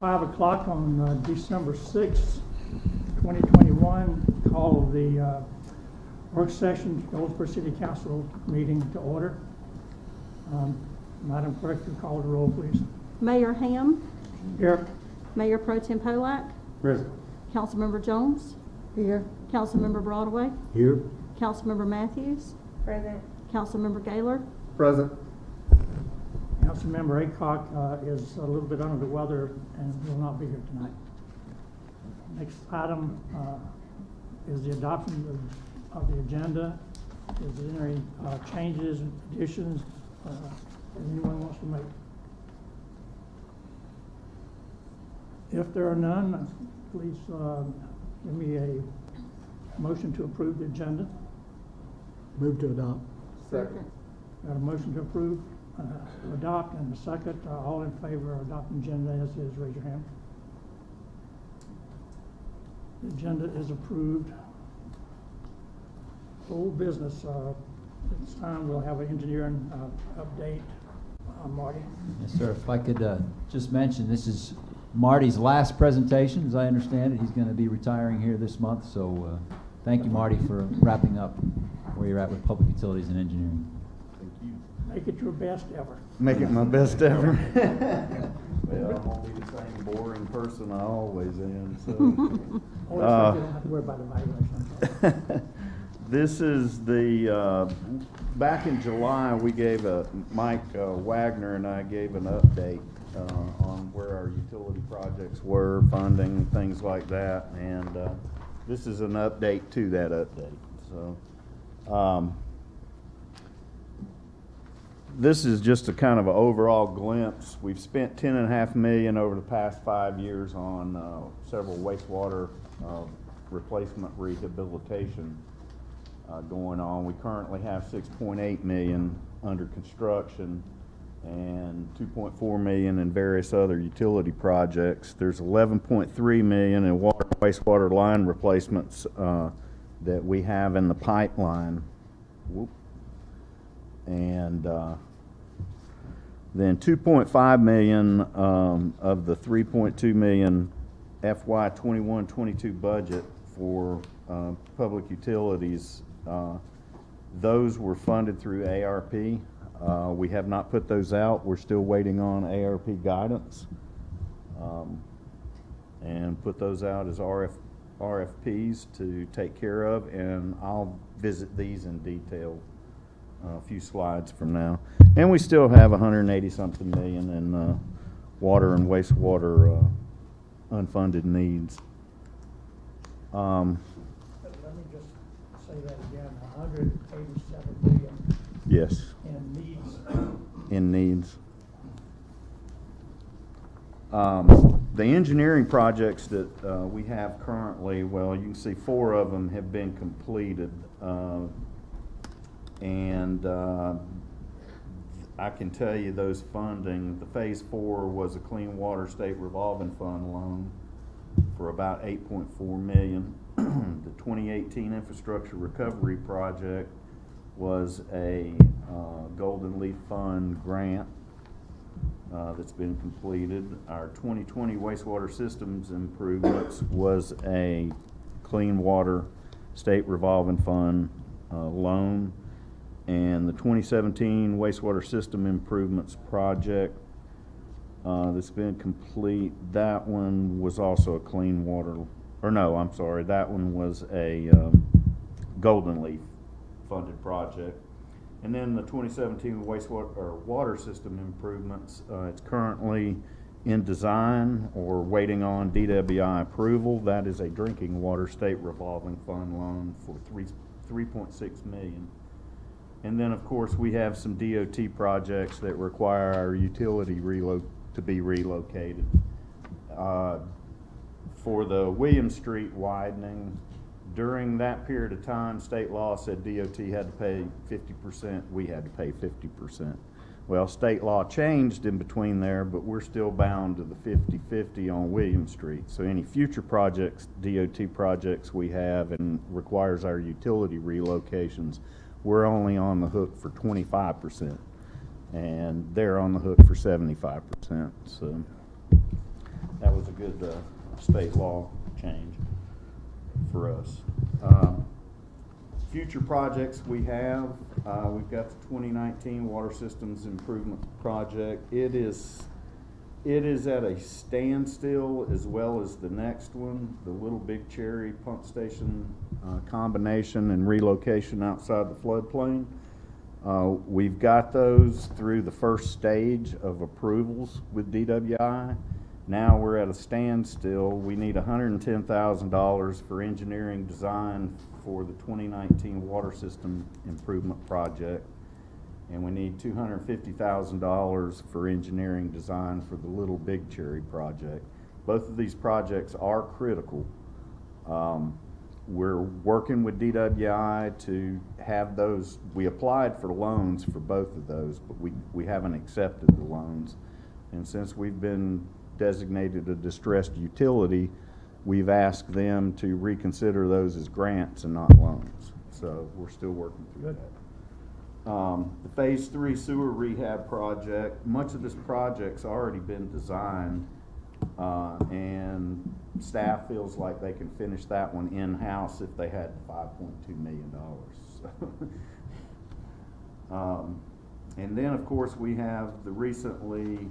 5 o'clock on December 6th, 2021. Call the work session, Goldsboro City Council meeting to order. Madam Clerk, you call the roll, please. Mayor Ham. Here. Mayor Pro Tem Polak. Present. Councilmember Jones. Here. Councilmember Broadway. Here. Councilmember Matthews. Present. Councilmember Gaylor. Present. Councilmember Aycock is a little bit under the weather and will not be here tonight. Next item is the adoption of the agenda. Is there any changes, additions that anyone wants to make? If there are none, please give me a motion to approve the agenda. Move to adopt. Second. Got a motion to approve, adopt, and a second. All in favor of adopting agenda as is, raise your hand. The agenda is approved. Old business. This time we'll have an engineering update. Marty. Yes, sir. If I could just mention, this is Marty's last presentation, as I understand it. He's going to be retiring here this month, so thank you, Marty, for wrapping up where you're at with public utilities and engineering. Thank you. Make it your best ever. Make it my best ever. Well, I won't be the same boring person I always am, so. Always think you don't have to worry about evaluation. This is the, back in July, we gave Mike Wagner and I gave an update on where our utility projects were, funding, things like that, and this is an update to that update. So, this is just a kind of an overall glimpse. We've spent $10.5 million over the past 5 years on several wastewater replacement rehabilitation going on. We currently have $6.8 million under construction and $2.4 million in various other utility projects. There's $11.3 million in water and wastewater line replacements that we have in the pipeline. Whoop. And then $2.5 million of the $3.2 million FY 21-22 budget for public utilities. Those were funded through ARP. We have not put those out. We're still waiting on ARP guidance and put those out as RFPs to take care of, and I'll visit these in detail a few slides from now. And we still have 180-something million in water and wastewater unfunded needs. Let me just say that again, 187 million Yes, in needs. in needs. The engineering projects that we have currently, well, you can see 4 of them have been completed. And I can tell you those funding, the phase 4 was a Clean Water State Revolving Fund loan for about $8.4 million. The 2018 Infrastructure Recovery Project was a Golden Leaf Fund grant that's been completed. Our 2020 Wastewater Systems Improvements was a Clean Water State Revolving Fund loan. And the 2017 Wastewater System Improvements Project that's been complete, that one was also a Clean Water, or no, I'm sorry, that one was a Golden Leaf funded project. And then the 2017 Wastewater or Water System Improvements, it's currently in design or waiting on DWI approval. That is a Drinking Water State Revolving Fund loan for $3.6 million. And then, of course, we have some DOT projects that require our utility to be relocated. For the William Street widening, during that period of time, state law said DOT had to pay 50%, we had to pay 50%. Well, state law changed in between there, but we're still bound to the 50-50 on William Street. So any future projects, DOT projects we have and requires our utility relocations, we're only on the hook for 25%, and they're on the hook for 75%. So That was a good state law change for us. Future projects we have, we've got the 2019 Water Systems Improvement Project. It is at a standstill, as well as the next one, the Little Big Cherry Pump Station combination and relocation outside the floodplain. We've got those through the first stage of approvals with DWI. Now we're at a standstill. We need $110,000 for engineering design for the 2019 Water System Improvement Project. And we need $250,000 for engineering design for the Little Big Cherry project. Both of these projects are critical. We're working with DWI to have those. We applied for loans for both of those, but we haven't accepted the loans. And since we've been designated a distressed utility, we've asked them to reconsider those as grants and not loans. So we're still working through that. The Phase 3 sewer rehab project, much of this project's already been designed, and staff feels like they can finish that one in-house if they had $5.2 million. So, and then, of course, we have the recently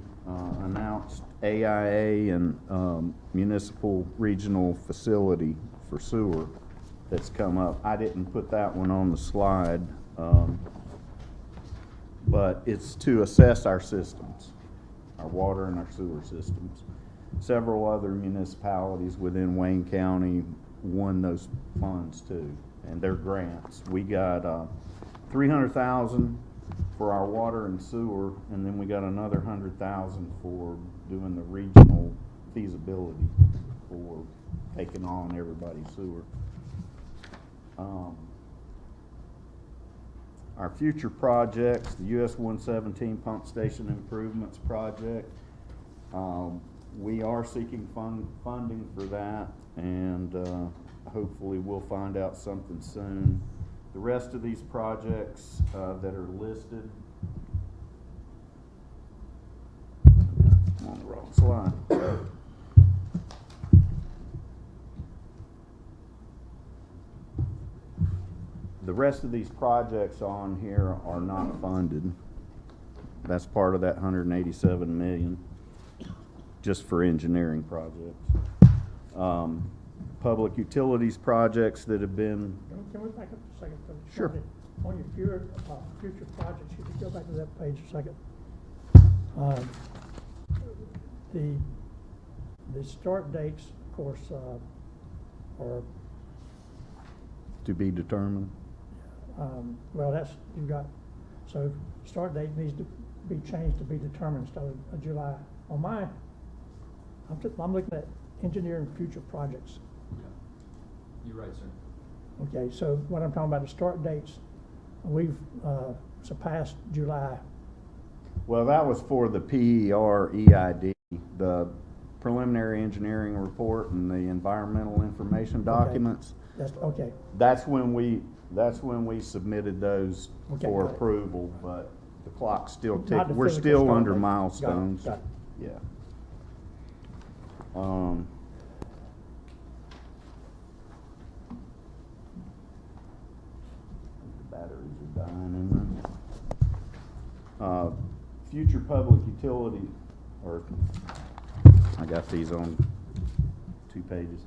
announced AIA and Municipal Regional Facility for sewer that's come up. I didn't put that one on the slide. But it's to assess our systems, our water and our sewer systems. Several other municipalities within Wayne County won those funds too, and they're grants. We got $300,000 for our water and sewer, and then we got another $100,000 for doing the regional feasibility for taking on everybody's sewer. Our future projects, the US 117 Pump Station Improvements Project, we are seeking funding for that, and hopefully we'll find out something soon. The rest of these projects that are listed, I'm on the wrong slide. The rest of these projects on here are not funded. That's part of that $187 million, just for engineering projects. Public utilities projects that have been. Can we back up a second? Sure. On your future projects, you could go back to that page a second. The start dates, of course, are To be determined. well, that's, you've got, so start date needs to be changed to be determined instead of July. On my, I'm looking at engineering future projects. You're right, sir. Okay, so what I'm talking about, the start dates, we've surpassed July. Well, that was for the PER EID, the preliminary engineering report and the environmental information documents. That's, okay, That's when we submitted those Okay, for got it. approval, but the clock's still Not ticking. the We're physical still start under date. milestones. Got it. Yeah. The batteries are dying in there. Future public utility, or I got these on 2 pages.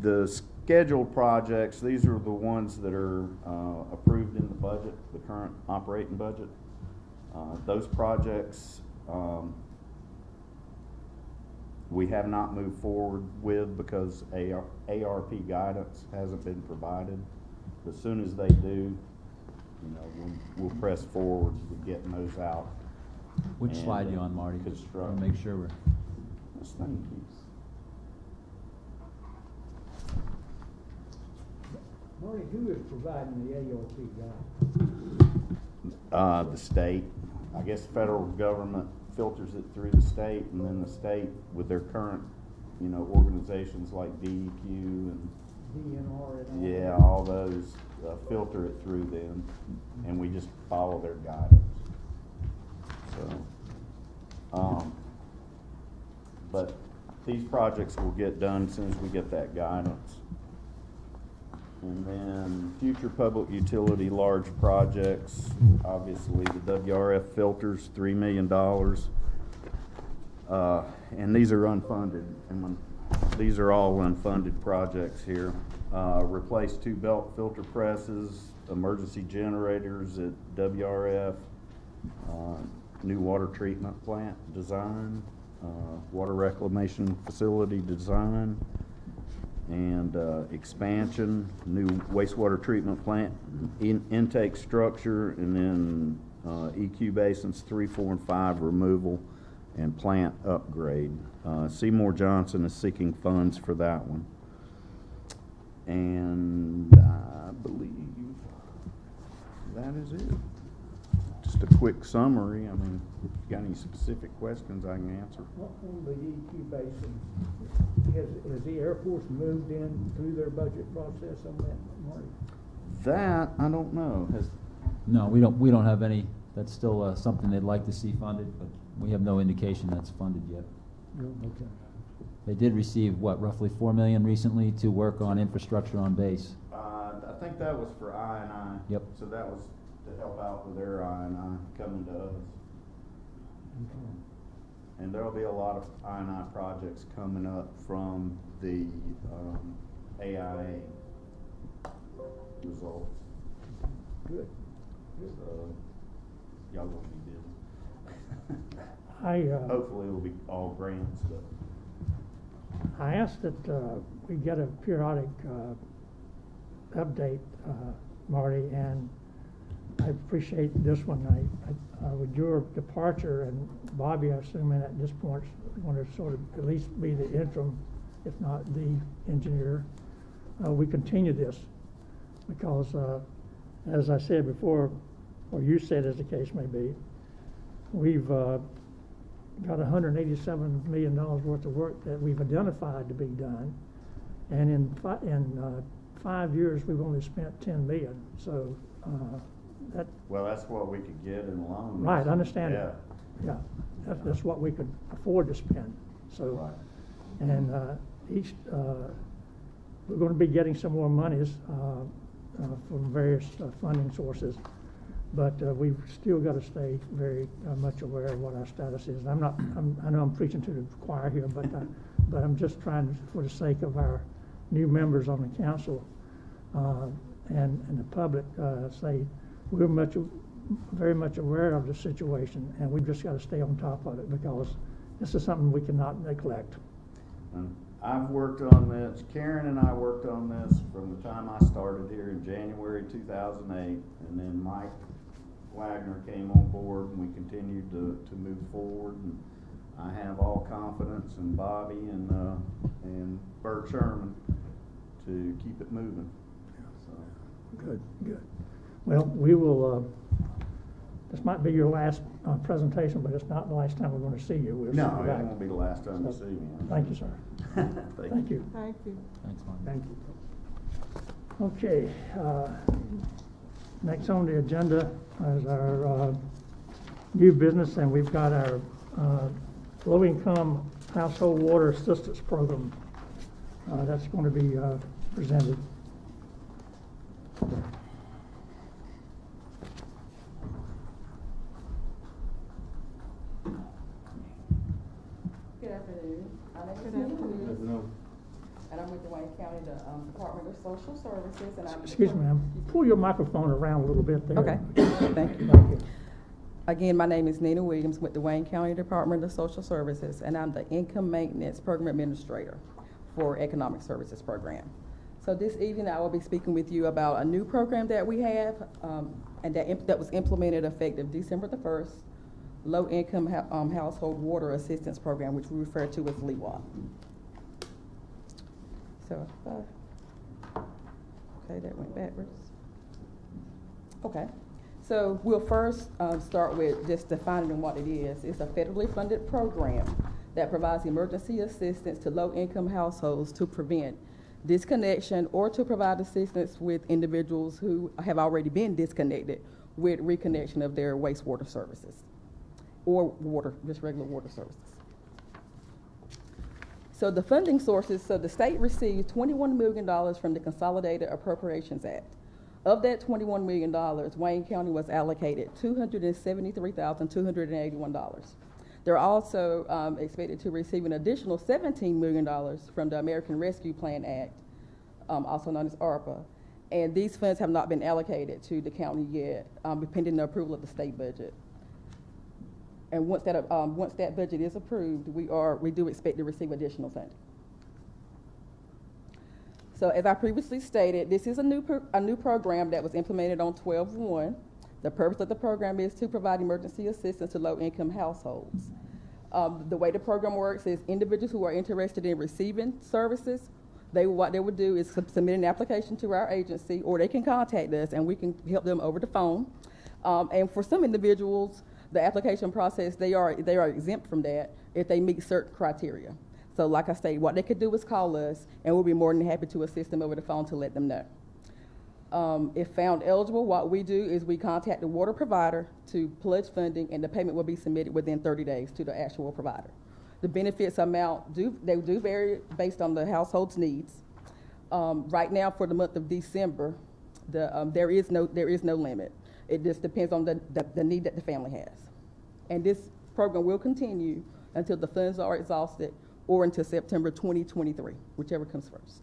The scheduled projects, these are the ones that are approved in the budget, the current operating budget. Those projects we have not moved forward with because ARP guidance hasn't been provided. As soon as they do, we'll press forward with getting those out. Which And, slide you on, Marty? Just construct. want to make sure we're. This thing keeps. Marty, who is providing the ARP guide? The state. I guess the federal government filters it through the state, and then the state, with their current, organizations like DEQ and DNR and all? yeah, all those filter it through them, and we just follow their guidance. So, But these projects will get done as soon as we get that guidance. And then future public utility large projects, obviously the WRF filters, $3 million. And these are unfunded, and these are all unfunded projects here. Replace 2 belt filter presses, emergency generators at WRF, new water treatment plant design, water reclamation facility design, and expansion, new wastewater treatment plant, intake structure, and then EQ basins 3, 4, and 5 removal and plant upgrade. Seymour Johnson is seeking funds for that one. And I believe that is it. Just a quick summary. I mean, if you got any specific questions, I can answer. What on the EQ basin, has the Air Force moved in through their budget process on that, Marty? That, I don't know. No, we don't have any, that's still something they'd like to see funded, but we have no indication that's funded yet. Okay. They did receive, what, roughly $4 million recently to work on infrastructure on base. I think that was for I&I. Yep. So that was to help out with their I&I coming to us. Okay. And there'll be a lot of I&I projects coming up from the AIA results. Good. Good. So y'all gonna be busy. Hopefully it'll be all grants, but. I asked that we get a periodic update, Marty, and I appreciate this one. With your departure, and Bobby, I assume at this point, want to sort of at least be the interim, if not the engineer, we continue this because, as I said before, or you said as the case may be, we've got $187 million worth of work that we've identified to be done, and in 5 years we've only spent $10 million. So that. Well, that's what we could get in loans. Right, I understand Yeah. that. Yeah, that's what we could afford to spend. So, Right. and we're going to be getting some more monies from various funding sources. But we've still got to stay very much aware of what our status is. I know I'm preaching to the choir here, but I'm just trying, for the sake of our new members on the council and the public, say we're very much aware of the situation, and we've just got to stay on top of it because this is something we cannot neglect. I've worked on this, Karen and I worked on this from the time I started here in January 2008, and then Mike Wagner came on board, and we continued to move forward. And I have all confidence in Bobby and Bert Sherman to keep it moving. So. Good. Well, we will. This might be your last presentation, but it's not the last time we're going to see you. We'll No, see you it back. won't be the last time you see me. Thank you, sir. Thank you. Thank you. Thanks, Mark. Thank you. Okay. Next on the agenda is our new business, and we've got our low-income household water assistance program. That's going to be presented. Good afternoon. My name is Good Nina afternoon. Williams, and I'm with the Wayne County Department of Social Services, and I'm. Excuse me, ma'am. Pull your microphone around a little bit there. Okay, thank you. Thank you. Again, my name is Nina Williams with the Wayne County Department of Social Services, and I'm the Income Maintenance Program Administrator for Economic Services Program. So this evening, I will be speaking with you about a new program that we have, and that was implemented effective December the 1st, Low-Income Household Water Assistance Program, which we refer to as LEWA. So, okay, that went backwards. Okay. So we'll first start with just defining what it is. It's a federally funded program that provides emergency assistance to low-income households to prevent disconnection or to provide assistance with individuals who have already been disconnected with reconnection of their wastewater services or water, just regular water services. So the funding sources, so the state received $21 million from the Consolidated Appropriations Act. Of that $21 million, Wayne County was allocated $273,281. They're also expected to receive an additional $17 million from the American Rescue Plan Act, also known as ARPA. And these funds have not been allocated to the county yet, pending the approval of the state budget. And once that budget is approved, we do expect to receive additional funding. So as I previously stated, this is a new program that was implemented on 12/1. The purpose of the program is to provide emergency assistance to low-income households. The way the program works is individuals who are interested in receiving services, what they would do is submit an application to our agency, or they can contact us and we can help them over the phone. And for some individuals, the application process, they are exempt from that if they meet certain criteria. So like I say, what they could do is call us, and we'll be more than happy to assist them over the phone to let them know. If found eligible, what we do is we contact the water provider to pledge funding, and the payment will be submitted within 30 days to the actual provider. The benefits amount do vary based on the household's needs. Right now, for the month of December, there is no limit. It just depends on the need that the family has. And this program will continue until the funds are exhausted or until September 2023, whichever comes first.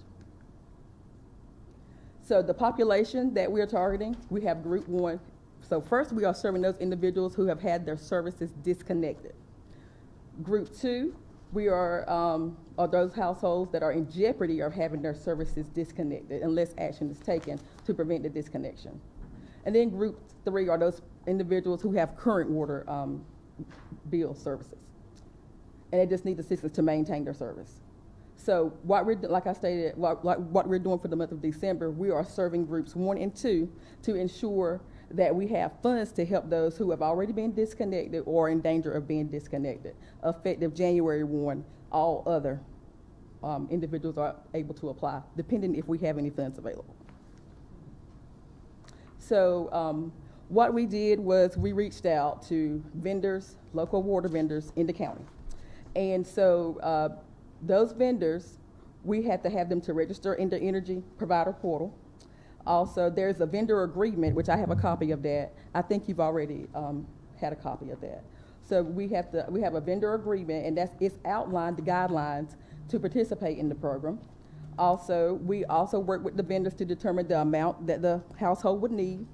So the population that we are targeting, we have group 1. So first we are serving those individuals who have had their services disconnected. Group 2, we are those households that are in jeopardy of having their services disconnected unless action is taken to prevent the disconnection. And then group 3 are those individuals who have current water bill services, and they just need assistance to maintain their service. So like I stated, what we're doing for the month of December, we are serving groups 1 and 2 to ensure that we have funds to help those who have already been disconnected or in danger of being disconnected. Effective January 1, all other individuals are able to apply, depending if we have any funds available. So what we did was we reached out to vendors, local water vendors in the county. And so those vendors, we had to have them to register in the Energy Provider Portal. Also, there's a vendor agreement, which I have a copy of that. I think you've already had a copy of that. So we have a vendor agreement, and it's outlined the guidelines to participate in the program. Also, we also work with the vendors to determine the amount that the household would need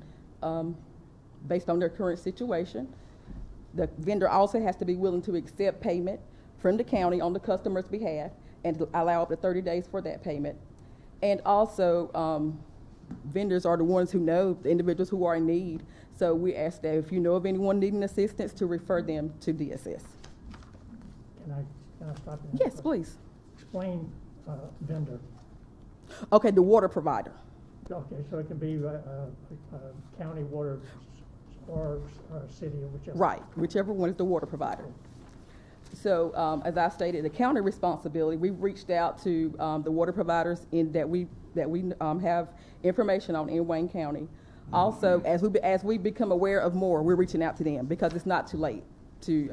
based on their current situation. The vendor also has to be willing to accept payment from the county on the customer's behalf and to allow up to 30 days for that payment. And also, vendors are the ones who know the individuals who are in need. So we ask that if you know of anyone needing assistance, to refer them to DSS. Can I stop you? Yes, please. Explain vendor. Okay, the water provider. Okay, so it can be county water or city or whichever. Right, whichever one is the water provider. So as I stated, the county responsibility, we've reached out to the water providers that we have information on in Wayne County. Also, as we become aware of more, we're reaching out to them because it's not too late to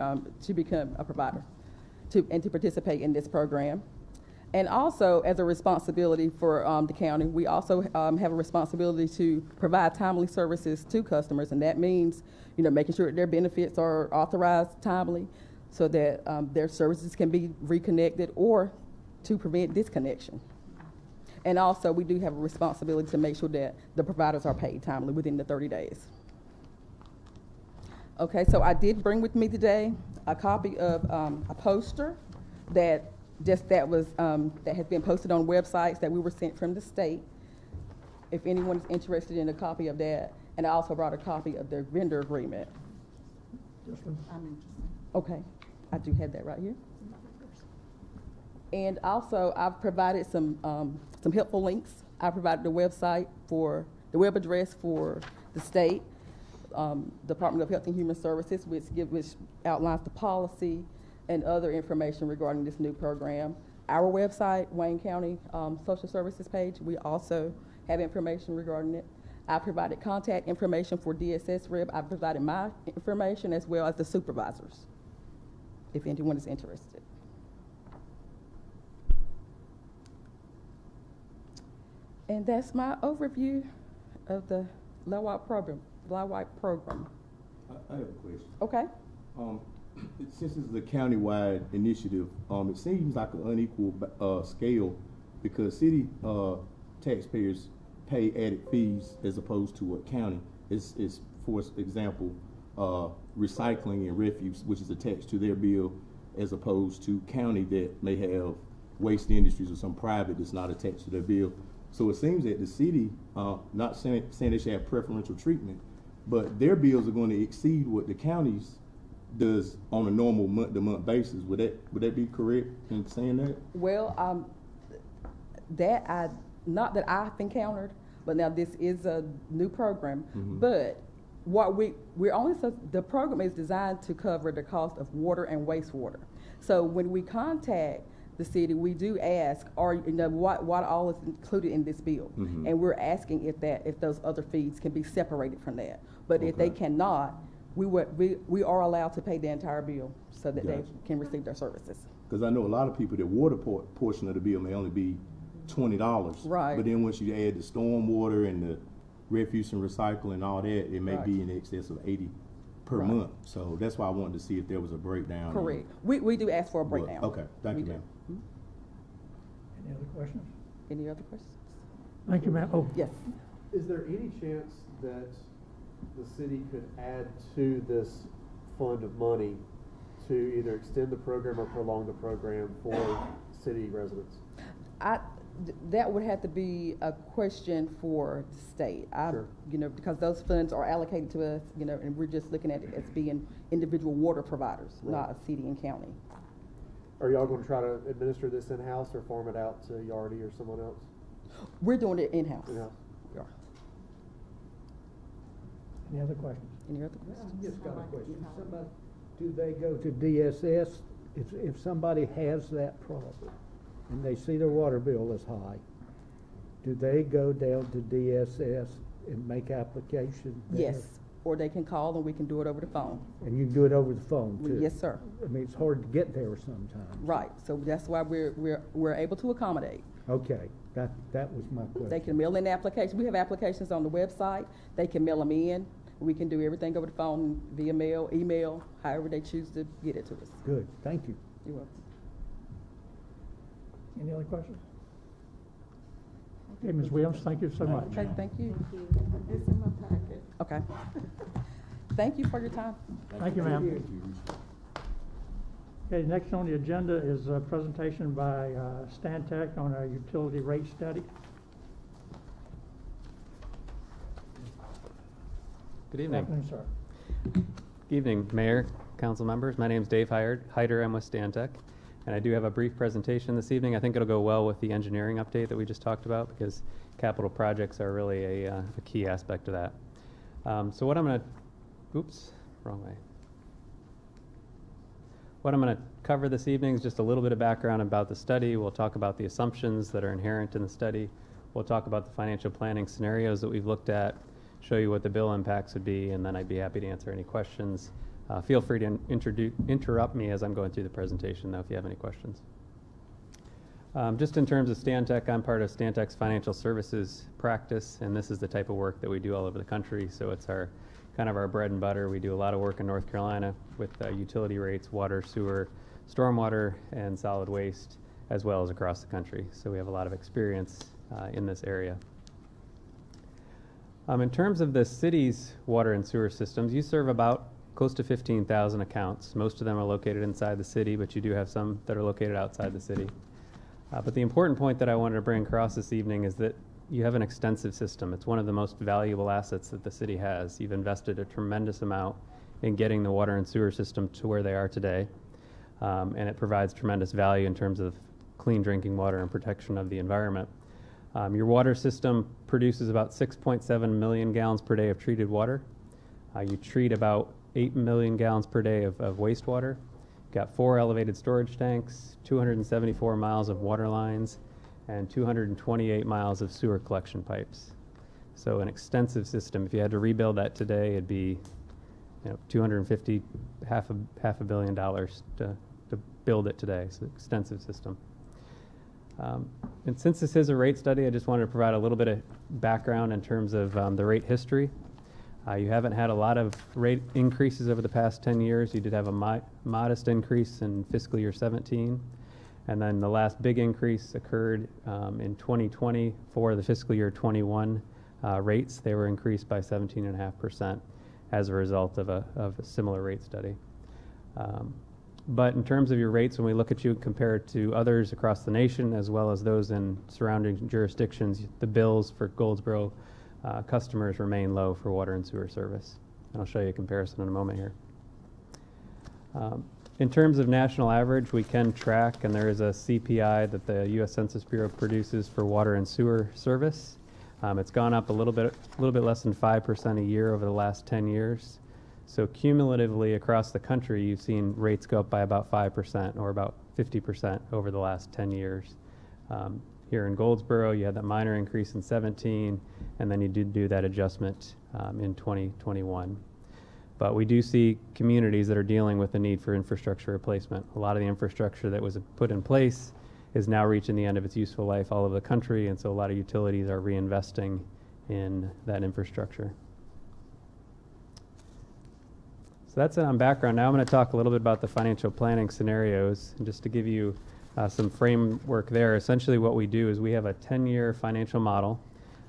become a provider and to participate in this program. And also, as a responsibility for the county, we also have a responsibility to provide timely services to customers, and that means, making sure that their benefits are authorized timely, so that their services can be reconnected or to prevent disconnection. And also, we do have a responsibility to make sure that the providers are paid timely within the 30 days. Okay, so I did bring with me today a copy of a poster that has been posted on websites that we were sent from the state. If anyone is interested in a copy of that, and I also brought a copy of their vendor agreement. Okay, I do have that right here. And also, I've provided some helpful links. I provided the website for the web address for the state Department of Health and Human Services, which outlines the policy and other information regarding this new program. Our website, Wayne County Social Services page, we also have information regarding it. I provided contact information for DSS rep. I provided my information as well as the supervisors, if anyone is interested. And that's my overview of the LWIP program. I have a question. Okay. Since this is a countywide initiative, it seems like an unequal scale because city taxpayers pay added fees as opposed to what county. It's for example, recycling and refuse, which is attached to their bill, as opposed to county that may have waste industries or some private that's not attached to their bill. So it seems that the city, not saying they should have preferential treatment, but their bills are going to exceed what the counties does on a normal month-to-month basis. Would that be correct in saying that? Well, not that I've encountered, but now this is a new program. Mhm. But what the program is designed to cover the cost of water and wastewater. So when we contact the city, we do ask, what all is included in this bill? Mhm. And we're asking if those other fees can be separated from that. But if they Okay. cannot, we are allowed to pay the entire bill so that they Gotcha. can receive their services. Because I know a lot of people, the water portion of the bill may only be $20. Right. But then once you add the storm water and the refuse and recycle and all that, it may Right. be in excess of $80 per Right. month. So that's why I wanted to see if there was a breakdown. Correct. We do ask for a Well, breakdown. okay, thank We you, do. ma'am. Any other questions? Any other questions? Thank you, ma'am. Oh, Yes. Is there any chance that the city could add to this fund of money to either extend the program or prolong the program for city residents? That would have to be a question for the state. Sure. Because those funds are allocated to us, and we're just looking at it as being individual water providers, Right. not a city and county. Are y'all going to try to administer this in-house or farm it out to Yardy or someone else? We're doing it in-house. In-house. We are. any other questions? Any other I questions? just got a question. Do they go to DSS? If somebody has that problem and they see their water bill is high, do they go down to DSS and make application there? Yes, or they can call and we can do it over the phone. And you can do it over the phone too? Yes, sir. I mean, it's hard to get there sometimes. Right, so that's why we're able to accommodate. Okay, that was my question. They can mail in the application. We have applications on the website. They can mail them in. We can do everything over the phone, via mail, email, however they choose to get it to us. Good, thank you. You're welcome. Any other questions? Okay, Ms. Williams, thank you so much. Okay, thank you. It's in my packet. Okay. Thank you for your time. Thank you, ma'am. Okay, next on the agenda is a presentation by Stantec on our utility rate study. Good evening. Afternoon, sir. Good evening, Mayor, council members. My name is Dave Hyder. I'm with Stantec, and I do have a brief presentation this evening. I think it'll go well with the engineering update that we just talked about because capital projects are really a key aspect of that. So what I'm going to, oops, wrong way. What I'm going to cover this evening is just a little bit of background about the study. We'll talk about the assumptions that are inherent in the study. We'll talk about the financial planning scenarios that we've looked at, show you what the bill impacts would be, and then I'd be happy to answer any questions. Feel free to interrupt me as I'm going through the presentation, though, if you have any questions. Just in terms of Stantec, I'm part of Stantec's financial services practice, and this is the type of work that we do all over the country, so it's kind of our bread and butter. We do a lot of work in North Carolina with utility rates, water, sewer, stormwater, and solid waste, as well as across the country. So we have a lot of experience in this area. In terms of the city's water and sewer systems, you serve about close to 15,000 accounts. Most of them are located inside the city, but you do have some that are located outside the city. But the important point that I wanted to bring across this evening is that you have an extensive system. It's one of the most valuable assets that the city has. You've invested a tremendous amount in getting the water and sewer system to where they are today, and it provides tremendous value in terms of clean drinking water and protection of the environment. Your water system produces about 6.7 million gallons per day of treated water. You treat about 8 million gallons per day of wastewater. You've got 4 elevated storage tanks, 274 miles of water lines, and 228 miles of sewer collection pipes. So an extensive system. If you had to rebuild that today, it'd be $250, half a billion dollars to build it today. It's an extensive system. And since this is a rate study, I just wanted to provide a little bit of background in terms of the rate history. You haven't had a lot of rate increases over the past 10 years. You did have a modest increase in fiscal year 17. And then the last big increase occurred in 2020 for the fiscal year 21 rates. They were increased by 17.5% as a result of a similar rate study. But in terms of your rates, when we look at you compared to others across the nation, as well as those in surrounding jurisdictions, the bills for Goldsboro customers remain low for water and sewer service. And I'll show you a comparison in a moment here. In terms of national average, we can track, and there is a CPI that the U.S. Census Bureau produces for water and sewer service. It's gone up a little bit less than 5% a year over the last 10 years. So cumulatively across the country, you've seen rates go up by about 5% or about 50% over the last 10 years. Here in Goldsboro, you had that minor increase in 17, and then you did do that adjustment in 2021. But we do see communities that are dealing with the need for infrastructure replacement. A lot of the infrastructure that was put in place is now reaching the end of its useful life all over the country, and so a lot of utilities are reinvesting in that infrastructure. So that's it on background. Now I'm going to talk a little bit about the financial planning scenarios. And just to give you some framework there, essentially what we do is we have a 10-year financial model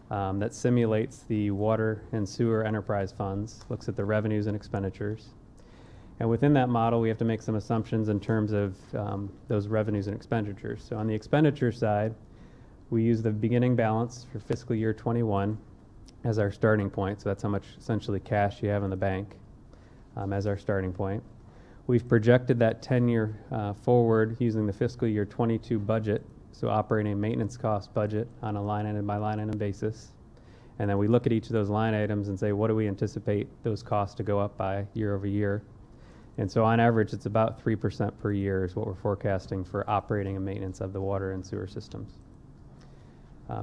that simulates the water and sewer enterprise funds, looks at the revenues and expenditures. And within that model, we have to make some assumptions in terms of those revenues and expenditures. So on the expenditure side, we use the beginning balance for fiscal year 21 as our starting point. So that's how much essentially cash you have in the bank as our starting point. We've projected that 10-year forward using the fiscal year 22 budget, so operating and maintenance cost budget on a line item by line item basis. And then we look at each of those line items and say, what do we anticipate those costs to go up by year over year? And so on average, it's about 3% per year is what we're forecasting for operating and maintenance of the water and sewer systems.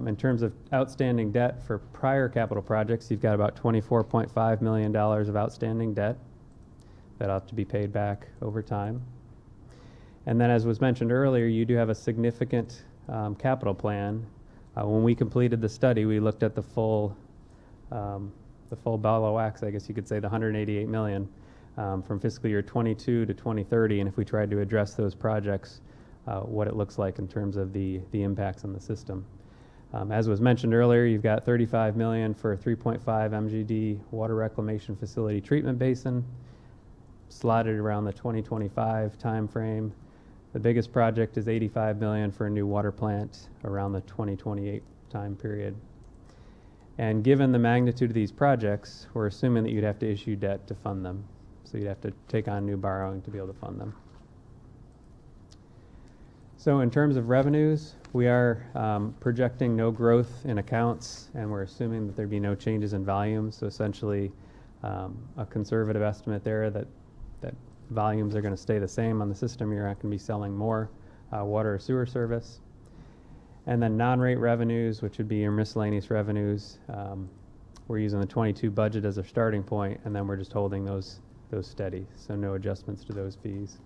In terms of outstanding debt for prior capital projects, you've got about $24.5 million of outstanding debt that ought to be paid back over time. And then, as was mentioned earlier, you do have a significant capital plan. When we completed the study, we looked at the full ball of wax, I guess you could say, the $188 million from fiscal year 22 to 2030. And if we tried to address those projects, what it looks like in terms of the impacts on the system. As was mentioned earlier, you've got $35 million for a 3.5 MGD water reclamation facility treatment basin, slotted around the 2025 timeframe. The biggest project is $85 million for a new water plant around the 2028 time period. And given the magnitude of these projects, we're assuming that you'd have to issue debt to fund them. So you'd have to take on new borrowing to be able to fund them. So in terms of revenues, we are projecting no growth in accounts, and we're assuming that there'd be no changes in volume. So essentially a conservative estimate there that volumes are going to stay the same on the system. You're not going to be selling more water or sewer service. And then non-rate revenues, which would be your miscellaneous revenues, we're using the 22 budget as a starting point, and then we're just holding those steady, so no adjustments to those fees.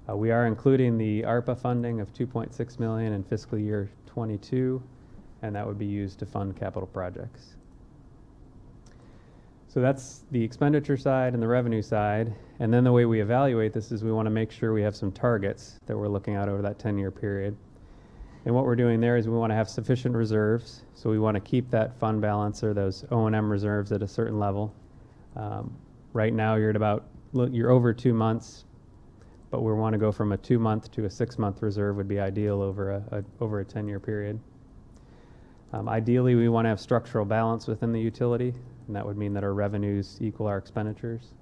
We are including the ARPA funding of $2.6 million in fiscal year 22, and that would be used to fund capital projects. So that's the expenditure side and the revenue side. And then the way we evaluate this is we want to make sure we have some targets that we're looking at over that 10-year period. And what we're doing there is we want to have sufficient reserves. So we want to keep that fund balance or those O&M reserves at a certain level. Right now you're over 2 months, but we want to go from a 2-month to a 6-month reserve would be ideal over a 10-year period. Ideally, we want to have structural balance within the utility, and that would mean that our revenues equal our expenditures.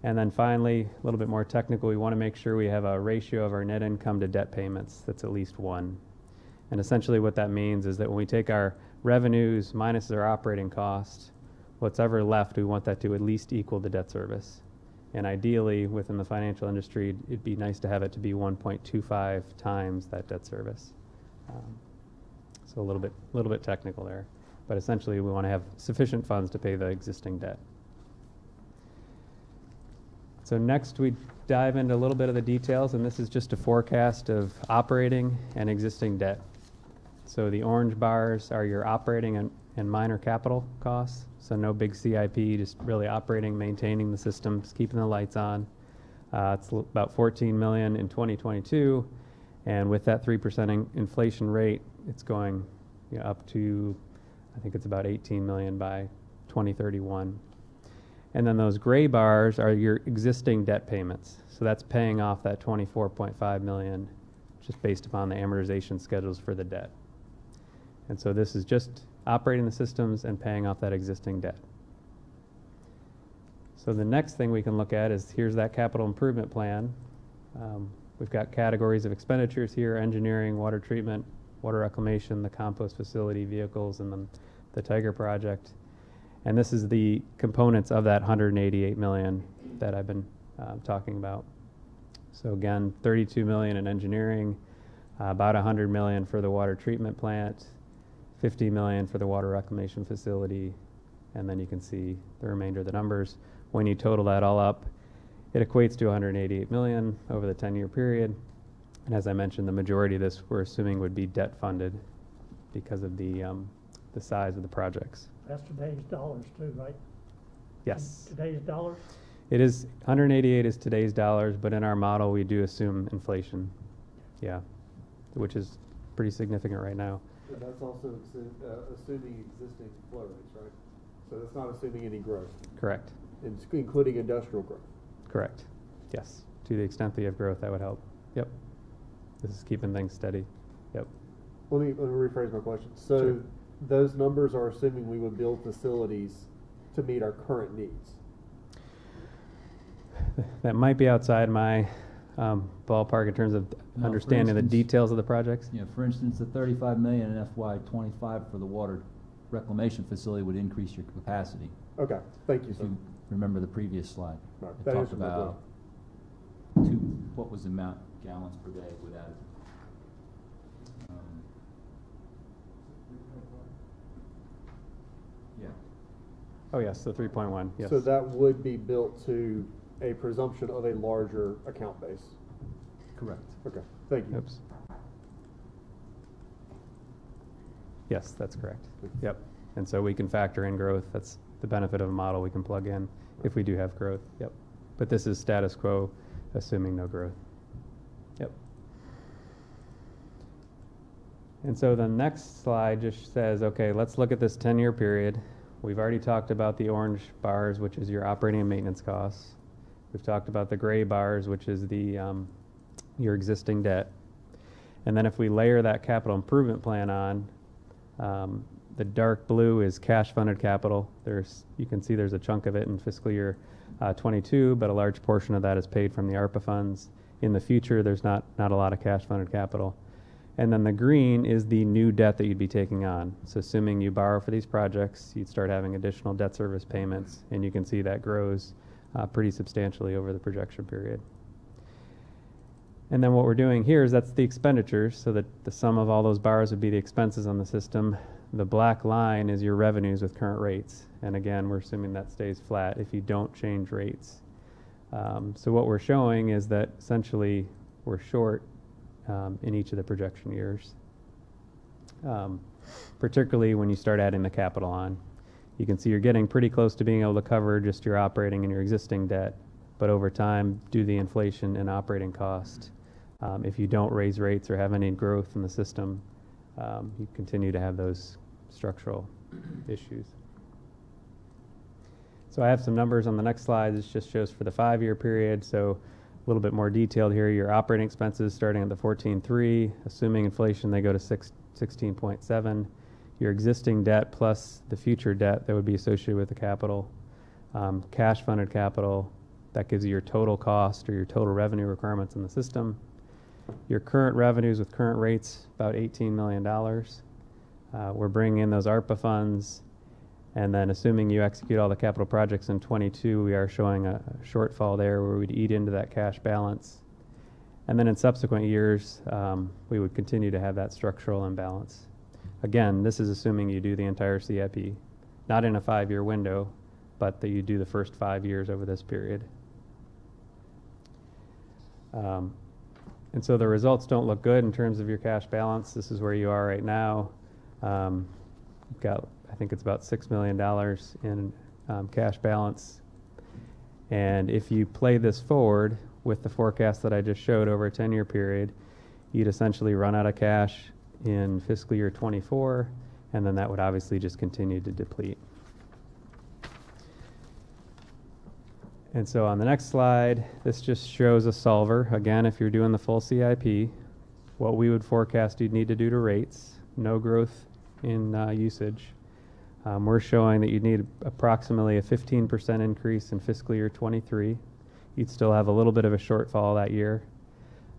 And then finally, a little bit more technical, we want to make sure we have a ratio of our net income to debt payments that's at least 1. And essentially what that means is that when we take our revenues minus our operating costs, what's ever left, we want that to at least equal the debt service. And ideally, within the financial industry, it'd be nice to have it to be 1.25 times that debt service. So a little bit technical there. But essentially, we want to have sufficient funds to pay the existing debt. So next, we dive into a little bit of the details, and this is just a forecast of operating and existing debt. So the orange bars are your operating and minor capital costs. So no big CIP, just really operating, maintaining the systems, keeping the lights on. It's about 14 million in 2022, and with that 3% inflation rate, it's going up to, I think it's about 18 million by 2031. And then those gray bars are your existing debt payments. So that's paying off that 24.5 million just based upon the amortization schedules for the debt. And so this is just operating the systems and paying off that existing debt. So the next thing we can look at is here's that capital improvement plan. We've got categories of expenditures here: engineering, water treatment, water reclamation, the compost facility, vehicles, and then the Tiger project. And this is the components of that 188 million that I've been talking about. So again, 32 million in engineering, about 100 million for the water treatment plant, 50 million for the water reclamation facility, and then you can see the remainder of the numbers. When you total that all up, it equates to 188 million over the 10-year period. And as I mentioned, the majority of this we're assuming would be debt funded because of the size of the projects. That's today's dollars too, right? Yes. Today's dollars? It is 188 is today's dollars, but in our model we do assume inflation. Yeah, which is pretty significant right now. And that's also assuming existing flow rates, right? So that's not assuming any growth, Correct. including industrial growth. Correct. Yes. To the extent that you have growth, that would help. Yep. This is keeping things steady. Yep. Let me rephrase my question. So Sure. those numbers are assuming we would build facilities to meet our current needs. That might be outside my ballpark in terms of No, for understanding the instance- details of the projects. For instance, the 35 million in FY '25 for the water reclamation facility would increase your capacity. Okay, thank you, If sir. you remember the previous slide. Right, It that talked answers my about what was the amount gallons per day would add. Yeah. Oh yes, the 3.1. Yes. So that would be built to a presumption of a larger account base. Correct. Okay, thank you. Oops. Yes, that's correct. Yep. And so we can factor in growth. That's the benefit of a model we can plug in if we do have growth. Yep. But this is status quo, assuming no growth. Yep. And so the next slide just says, okay, let's look at this 10-year period. We've already talked about the orange bars, which is your operating and maintenance costs. We've talked about the gray bars, which is the your existing debt. And then if we layer that capital improvement plan on, the dark blue is cash funded capital. You can see there's a chunk of it in fiscal year 22, but a large portion of that is paid from the ARPA funds. In the future, there's not a lot of cash funded capital. And then the green is the new debt that you'd be taking on. So assuming you borrow for these projects, you'd start having additional debt service payments, and you can see that grows pretty substantially over the projection period. And then what we're doing here is that's the expenditures, so that the sum of all those bars would be the expenses on the system. The black line is your revenues with current rates. And again, we're assuming that stays flat if you don't change rates. So what we're showing is that essentially we're short in each of the projection years, particularly when you start adding the capital on. You can see you're getting pretty close to being able to cover just your operating and your existing debt, but over time, due to the inflation and operating cost, if you don't raise rates or have any growth in the system, you continue to have those structural issues. So I have some numbers on the next slide. This just shows for the 5-year period. So a little bit more detailed here. Your operating expenses starting at the 14.3, assuming inflation, they go to 16.7. Your existing debt plus the future debt that would be associated with the capital, cash funded capital, that gives you your total cost or your total revenue requirements in the system. Your current revenues with current rates, about $18 million. We're bringing in those ARPA funds, and then assuming you execute all the capital projects in 22, we are showing a shortfall there where we'd eat into that cash balance. And then in subsequent years, we would continue to have that structural imbalance. Again, this is assuming you do the entire CIP, not in a 5-year window, but that you do the first 5 years over this period. And so the results don't look good in terms of your cash balance. This is where you are right now. You've got, I think it's about $6 million in cash balance. And if you play this forward with the forecast that I just showed over a 10-year period, you'd essentially run out of cash in fiscal year 24, and then that would obviously just continue to deplete. And so on the next slide, this just shows a solver. Again, if you're doing the full CIP, what we would forecast you'd need to do to rates, no growth in usage. We're showing that you'd need approximately a 15% increase in fiscal year 23. You'd still have a little bit of a shortfall that year.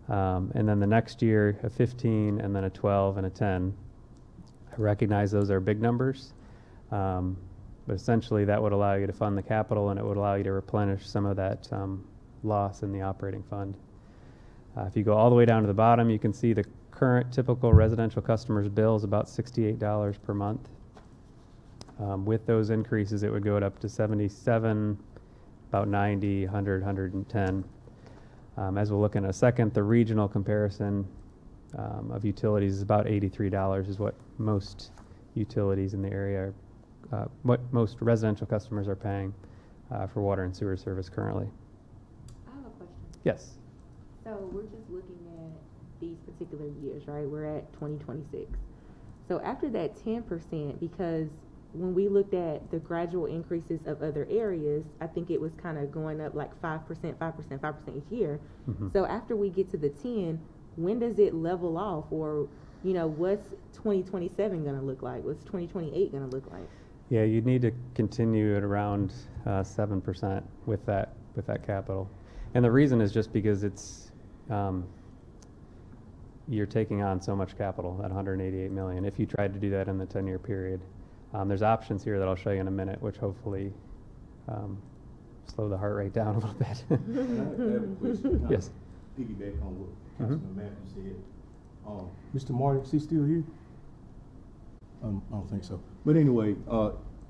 And then the next year, a 15, and then a 12, and a 10. I recognize those are big numbers, but essentially that would allow you to fund the capital, and it would allow you to replenish some of that loss in the operating fund. If you go all the way down to the bottom, you can see the current typical residential customer's bill is about $68 per month. With those increases, it would go up to 77, about 90, 100, 110. As we'll look in a second, the regional comparison of utilities is about $83 is what most utilities in the area, what most residential customers are paying for water and sewer service currently. I have a question. Yes. So we're just looking at these particular years, right? We're at 2026. So after that 10%, because when we looked at the gradual increases of other areas, I think it was kind of going up like 5%, 5%, 5% each year. Mm-hmm. So after we get to the 10, when does it level off? Or, you know, what's 2027 going to look like? What's 2028 going to look like? Yeah, you'd need to continue at around 7% with that capital. And the reason is just because it's you're taking on so much capital at $188 million if you tried to do that in the 10-year period. There's options here that I'll show you in a minute, which hopefully slow the heart rate down a little bit. I have a question. Yes. Piggyback on what Mm-hmm. Councilman Matthews said. Mr. Martin, is he still here? I don't think so. But anyway,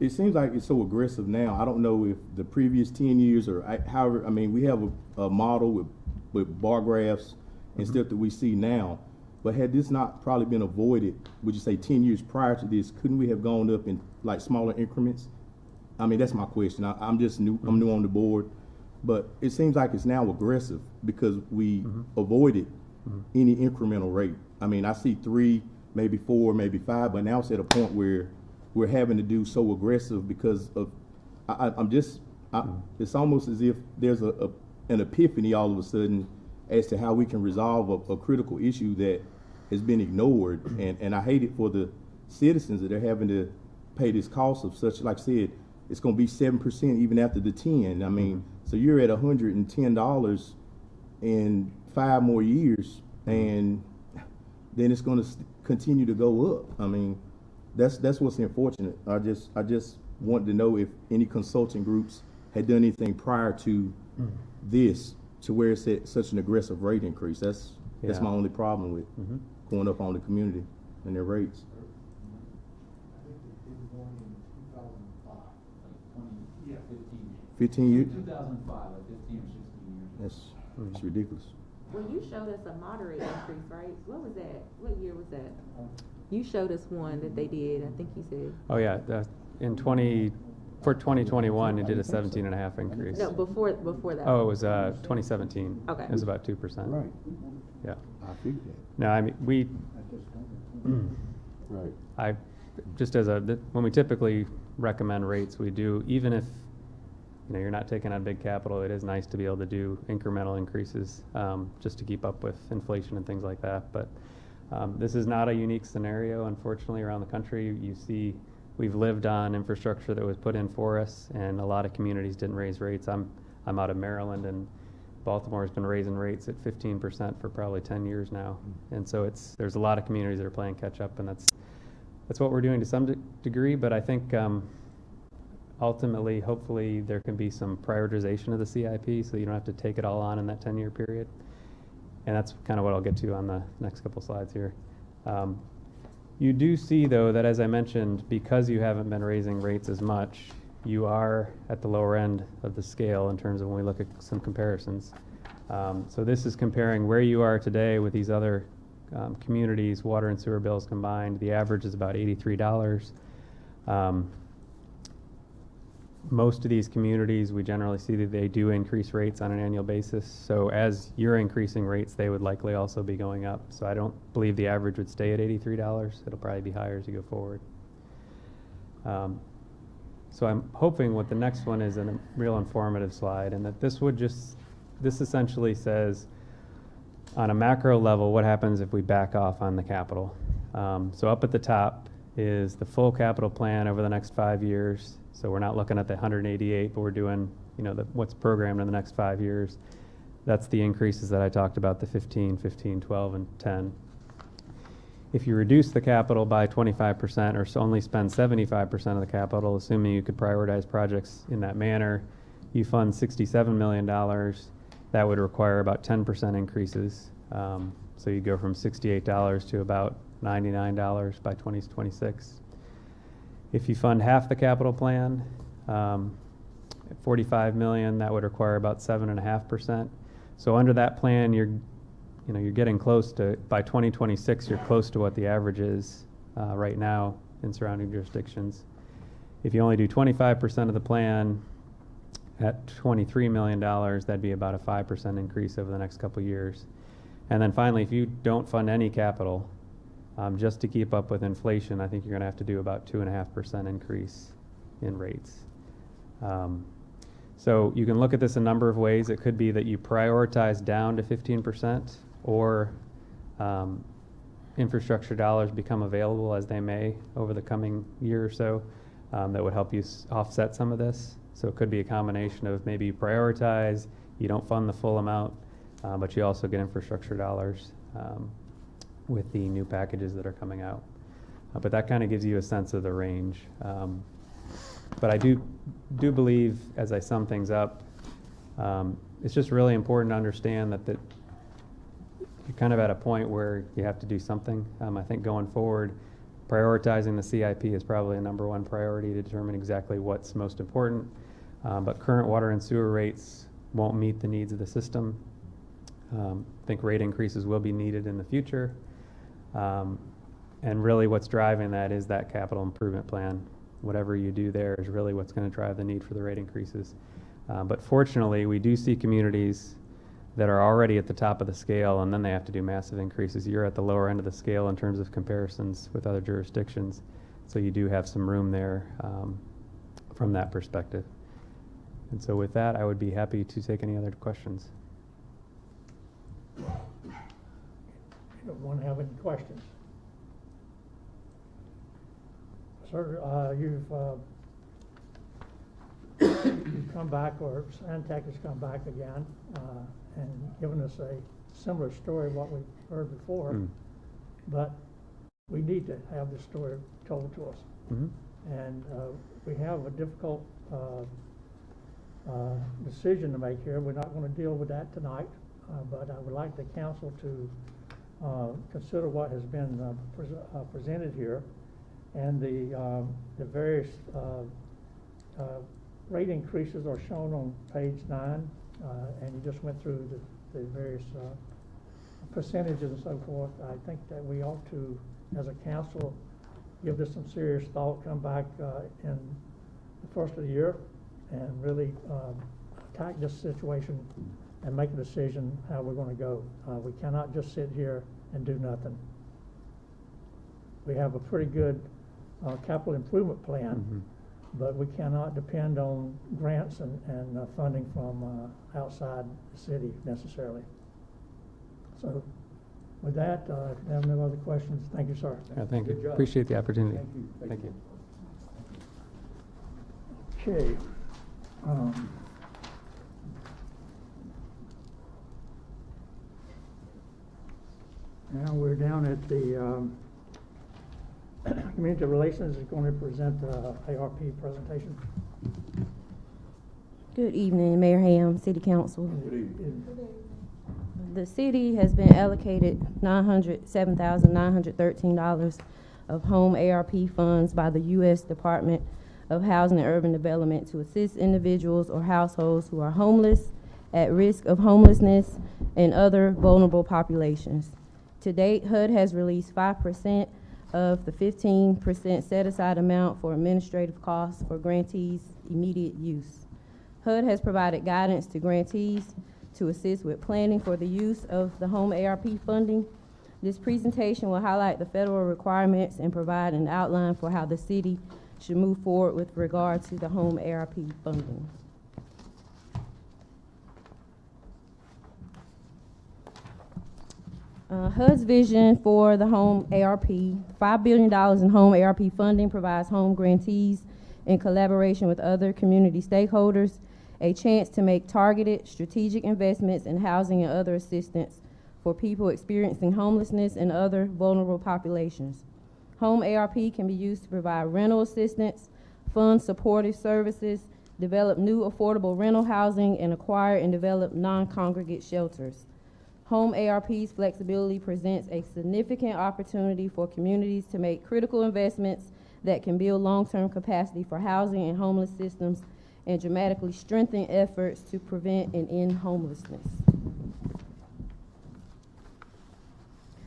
it seems like it's so aggressive now. I don't know if the previous 10 years or however, I mean, we have a model with bar graphs and stuff that we see now. But had this not probably been avoided, would you say 10 years prior to this, couldn't we have gone up in like smaller increments? I mean, that's my question. I'm just new. I'm new on the board, but it seems like it's now aggressive because we avoided any incremental rate. I mean, I see 3, maybe 4, maybe 5, but now it's at a point where we're having to do so aggressive because of. It's almost as if there's an epiphany all of a sudden as to how we can resolve a critical issue that has been ignored, and I hate it for the citizens that are having to pay this cost of such. Like I said, it's going to be 7% even after the 10. I mean, so you're at $110 in 5 more years, and then it's going to continue to go up. I mean, that's what's unfortunate. I just wanted to know if any consulting groups had done anything prior to this to where it's at such an aggressive rate increase. That's my only problem with going up on the community and their rates. I think it was going in 2005, like 15 years? 2005, like 15 or 16 years. That's ridiculous. Well, you showed us a moderate increase, right? What was that? What year was that? You showed us one that they did, I think you said. Oh yeah, for 2021, it did a 17.5 increase. No, before that. Oh, it was 2017. Okay. It was about 2%. Right. Yeah. I figured that. No, I mean, Right. when we typically recommend rates, we do, even if, you know, you're not taking on big capital, it is nice to be able to do incremental increases, just to keep up with inflation and things like that. But this is not a unique scenario, unfortunately, around the country. You see, we've lived on infrastructure that was put in for us, and a lot of communities didn't raise rates. I'm out of Maryland, and Baltimore's been raising rates at 15% for probably 10 years now. And so there's a lot of communities that are playing catch up, and that's what we're doing to some degree. But I think ultimately, hopefully, there can be some prioritization of the CIP so you don't have to take it all on in that 10-year period. And that's kind of what I'll get to on the next couple slides here. You do see, though, that as I mentioned, because you haven't been raising rates as much, you are at the lower end of the scale in terms of when we look at some comparisons. So this is comparing where you are today with these other communities, water and sewer bills combined. The average is about $83. Most of these communities, we generally see that they do increase rates on an annual basis. So as you're increasing rates, they would likely also be going up. So I don't believe the average would stay at $83. It'll probably be higher as you go forward. So I'm hoping what the next one is a real informative slide, and that this essentially says, on a macro level, what happens if we back off on the capital. So up at the top is the full capital plan over the next 5 years. So we're not looking at the 188, but we're doing, what's programmed in the next 5 years. That's the increases that I talked about, the 15, 15, 12, and 10. If you reduce the capital by 25% or only spend 75% of the capital, assuming you could prioritize projects in that manner, you fund $67 million. That would require about 10% increases. So you go from $68 to about $99 by 2026. If you fund half the capital plan, $45 million, that would require about 7.5%. So under that plan, you're getting close to, by 2026, you're close to what the average is right now in surrounding jurisdictions. If you only do 25% of the plan at $23 million, that'd be about a 5% increase over the next couple of years. And then finally, if you don't fund any capital, just to keep up with inflation, I think you're going to have to do about 2.5% increase in rates. So you can look at this a number of ways. It could be that you prioritize down to 15%, or infrastructure dollars become available as they may over the coming year or so that would help you offset some of this. So it could be a combination of maybe you prioritize, you don't fund the full amount, but you also get infrastructure dollars with the new packages that are coming out. But that kind of gives you a sense of the range. But I do believe, as I sum things up, it's just really important to understand that you're kind of at a point where you have to do something. I think going forward, prioritizing the CIP is probably a #1 priority to determine exactly what's most important. But current water and sewer rates won't meet the needs of the system. I think rate increases will be needed in the future. And really what's driving that is that capital improvement plan. Whatever you do there is really what's going to drive the need for the rate increases. But fortunately, we do see communities that are already at the top of the scale, and then they have to do massive increases. You're at the lower end of the scale in terms of comparisons with other jurisdictions. So you do have some room there from that perspective. And so with that, I would be happy to take any other questions. Anyone have any questions? Sir, you've come back, or Stantec has come back again and given us a similar story of what we've heard before, but we need to have this story told to us. And we have a difficult decision to make here. We're not going to deal with that tonight, but I would like the council to consider what has been presented here, and the various rate increases are shown on page 9, and you just went through the various percentages and so forth. I think that we ought to, as a council, give this some serious thought, come back in the first of the year and really attack this situation and make a decision how we're going to go. We cannot just sit here and do nothing. We have a pretty good capital improvement plan, but we cannot depend on grants and funding from outside the city necessarily. So with that, if you have no other questions, thank you, sir. Thank you. Appreciate the opportunity. Thank you. Okay. Now we're down at the Community Relations is going to present the ARP presentation. Good evening, Mayor Ham, City Council. Good evening. The city has been allocated $907,913 of home ARP funds by the U.S. Department of Housing and Urban Development to assist individuals or households who are homeless at risk of homelessness and other vulnerable populations. To date, HUD has released 5% of the 15% set-aside amount for administrative costs for grantees' immediate use. HUD has provided guidance to grantees to assist with planning for the use of the home ARP funding. This presentation will highlight the federal requirements and provide an outline for how the city should move forward with regard to the home ARP funding. HUD's vision for the home ARP, $5 billion in home ARP funding provides home grantees in collaboration with other community stakeholders a chance to make targeted strategic investments in housing and other assistance for people experiencing homelessness and other vulnerable populations. Home ARP can be used to provide rental assistance, fund supportive services, develop new affordable rental housing, and acquire and develop non-congregate shelters. Home ARP's flexibility presents a significant opportunity for communities to make critical investments that can build long-term capacity for housing and homeless systems and dramatically strengthen efforts to prevent and end homelessness.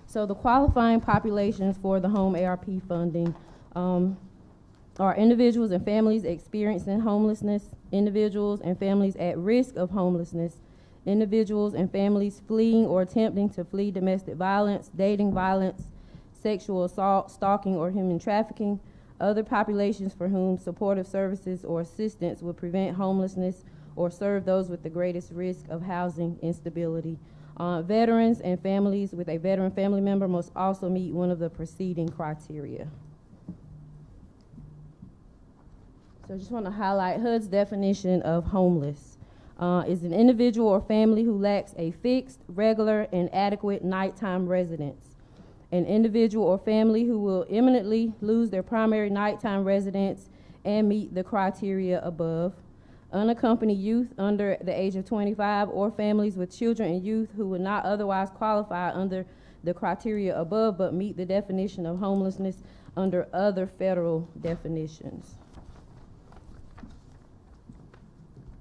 So the qualifying populations for the home ARP funding are individuals and families experiencing homelessness, individuals and families at risk of homelessness, individuals and families fleeing or attempting to flee domestic violence, dating violence, sexual assault, stalking, or human trafficking, other populations for whom supportive services or assistance would prevent homelessness or serve those with the greatest risk of housing instability. Veterans and families with a veteran family member must also meet one of the preceding criteria. So I just want to highlight HUD's definition of homeless. Is an individual or family who lacks a fixed, regular, and adequate nighttime residence. An individual or family who will imminently lose their primary nighttime residence and meet the criteria above. Unaccompanied youth under the age of 25 or families with children and youth who would not otherwise qualify under the criteria above but meet the definition of homelessness under other federal definitions.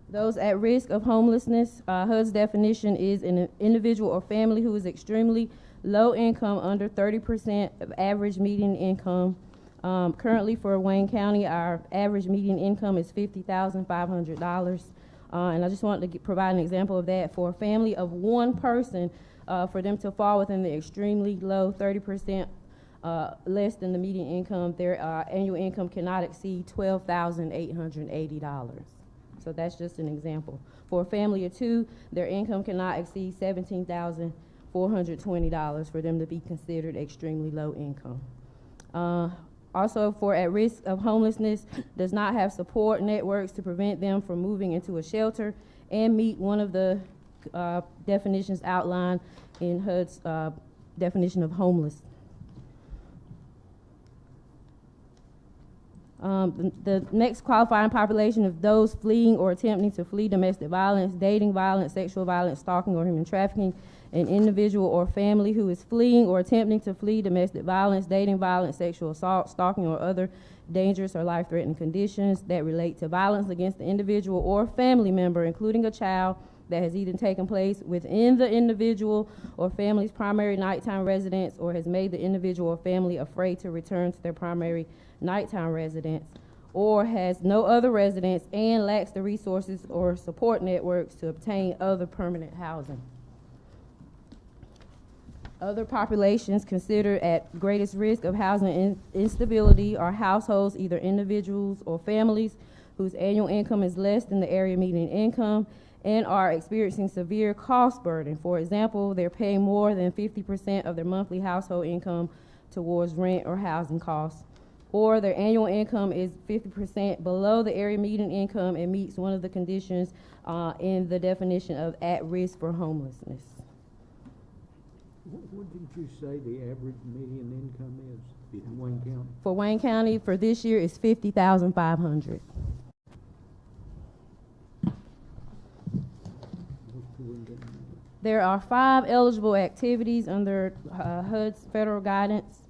Those at risk of homelessness, HUD's definition is an individual or family who is extremely low income, under 30% of average median income. Currently for Wayne County, our average median income is $50,500. And I just wanted to provide an example of that. For a family of one person, for them to fall within the extremely low 30% less than the median income, their annual income cannot exceed $12,880. So that's just an example. For a family of two, their income cannot exceed $17,420 for them to be considered extremely low income. Also, for at risk of homelessness, does not have support networks to prevent them from moving into a shelter and meet one of the definitions outlined in HUD's definition of homeless. The next qualifying population of those fleeing or attempting to flee domestic violence, dating violence, sexual violence, stalking, or human trafficking. An individual or family who is fleeing or attempting to flee domestic violence, dating violence, sexual assault, stalking, or other dangerous or life-threatening conditions that relate to violence against the individual or family member, including a child, that has either taken place within the individual or family's primary nighttime residence or has made the individual or family afraid to return to their primary nighttime residence, or has no other residence and lacks the resources or support networks to obtain other permanent housing. Other populations considered at greatest risk of housing instability are households, either individuals or families, whose annual income is less than the area median income and are experiencing severe cost burden. For example, they're paying more than 50% of their monthly household income towards rent or housing costs, or their annual income is 50% below the area median income and meets one of the conditions in the definition of at risk for homelessness. What did you say the average median income is in Wayne County? For Wayne County, for this year, is $50,500. There are 5 eligible activities under HUD's federal guidance.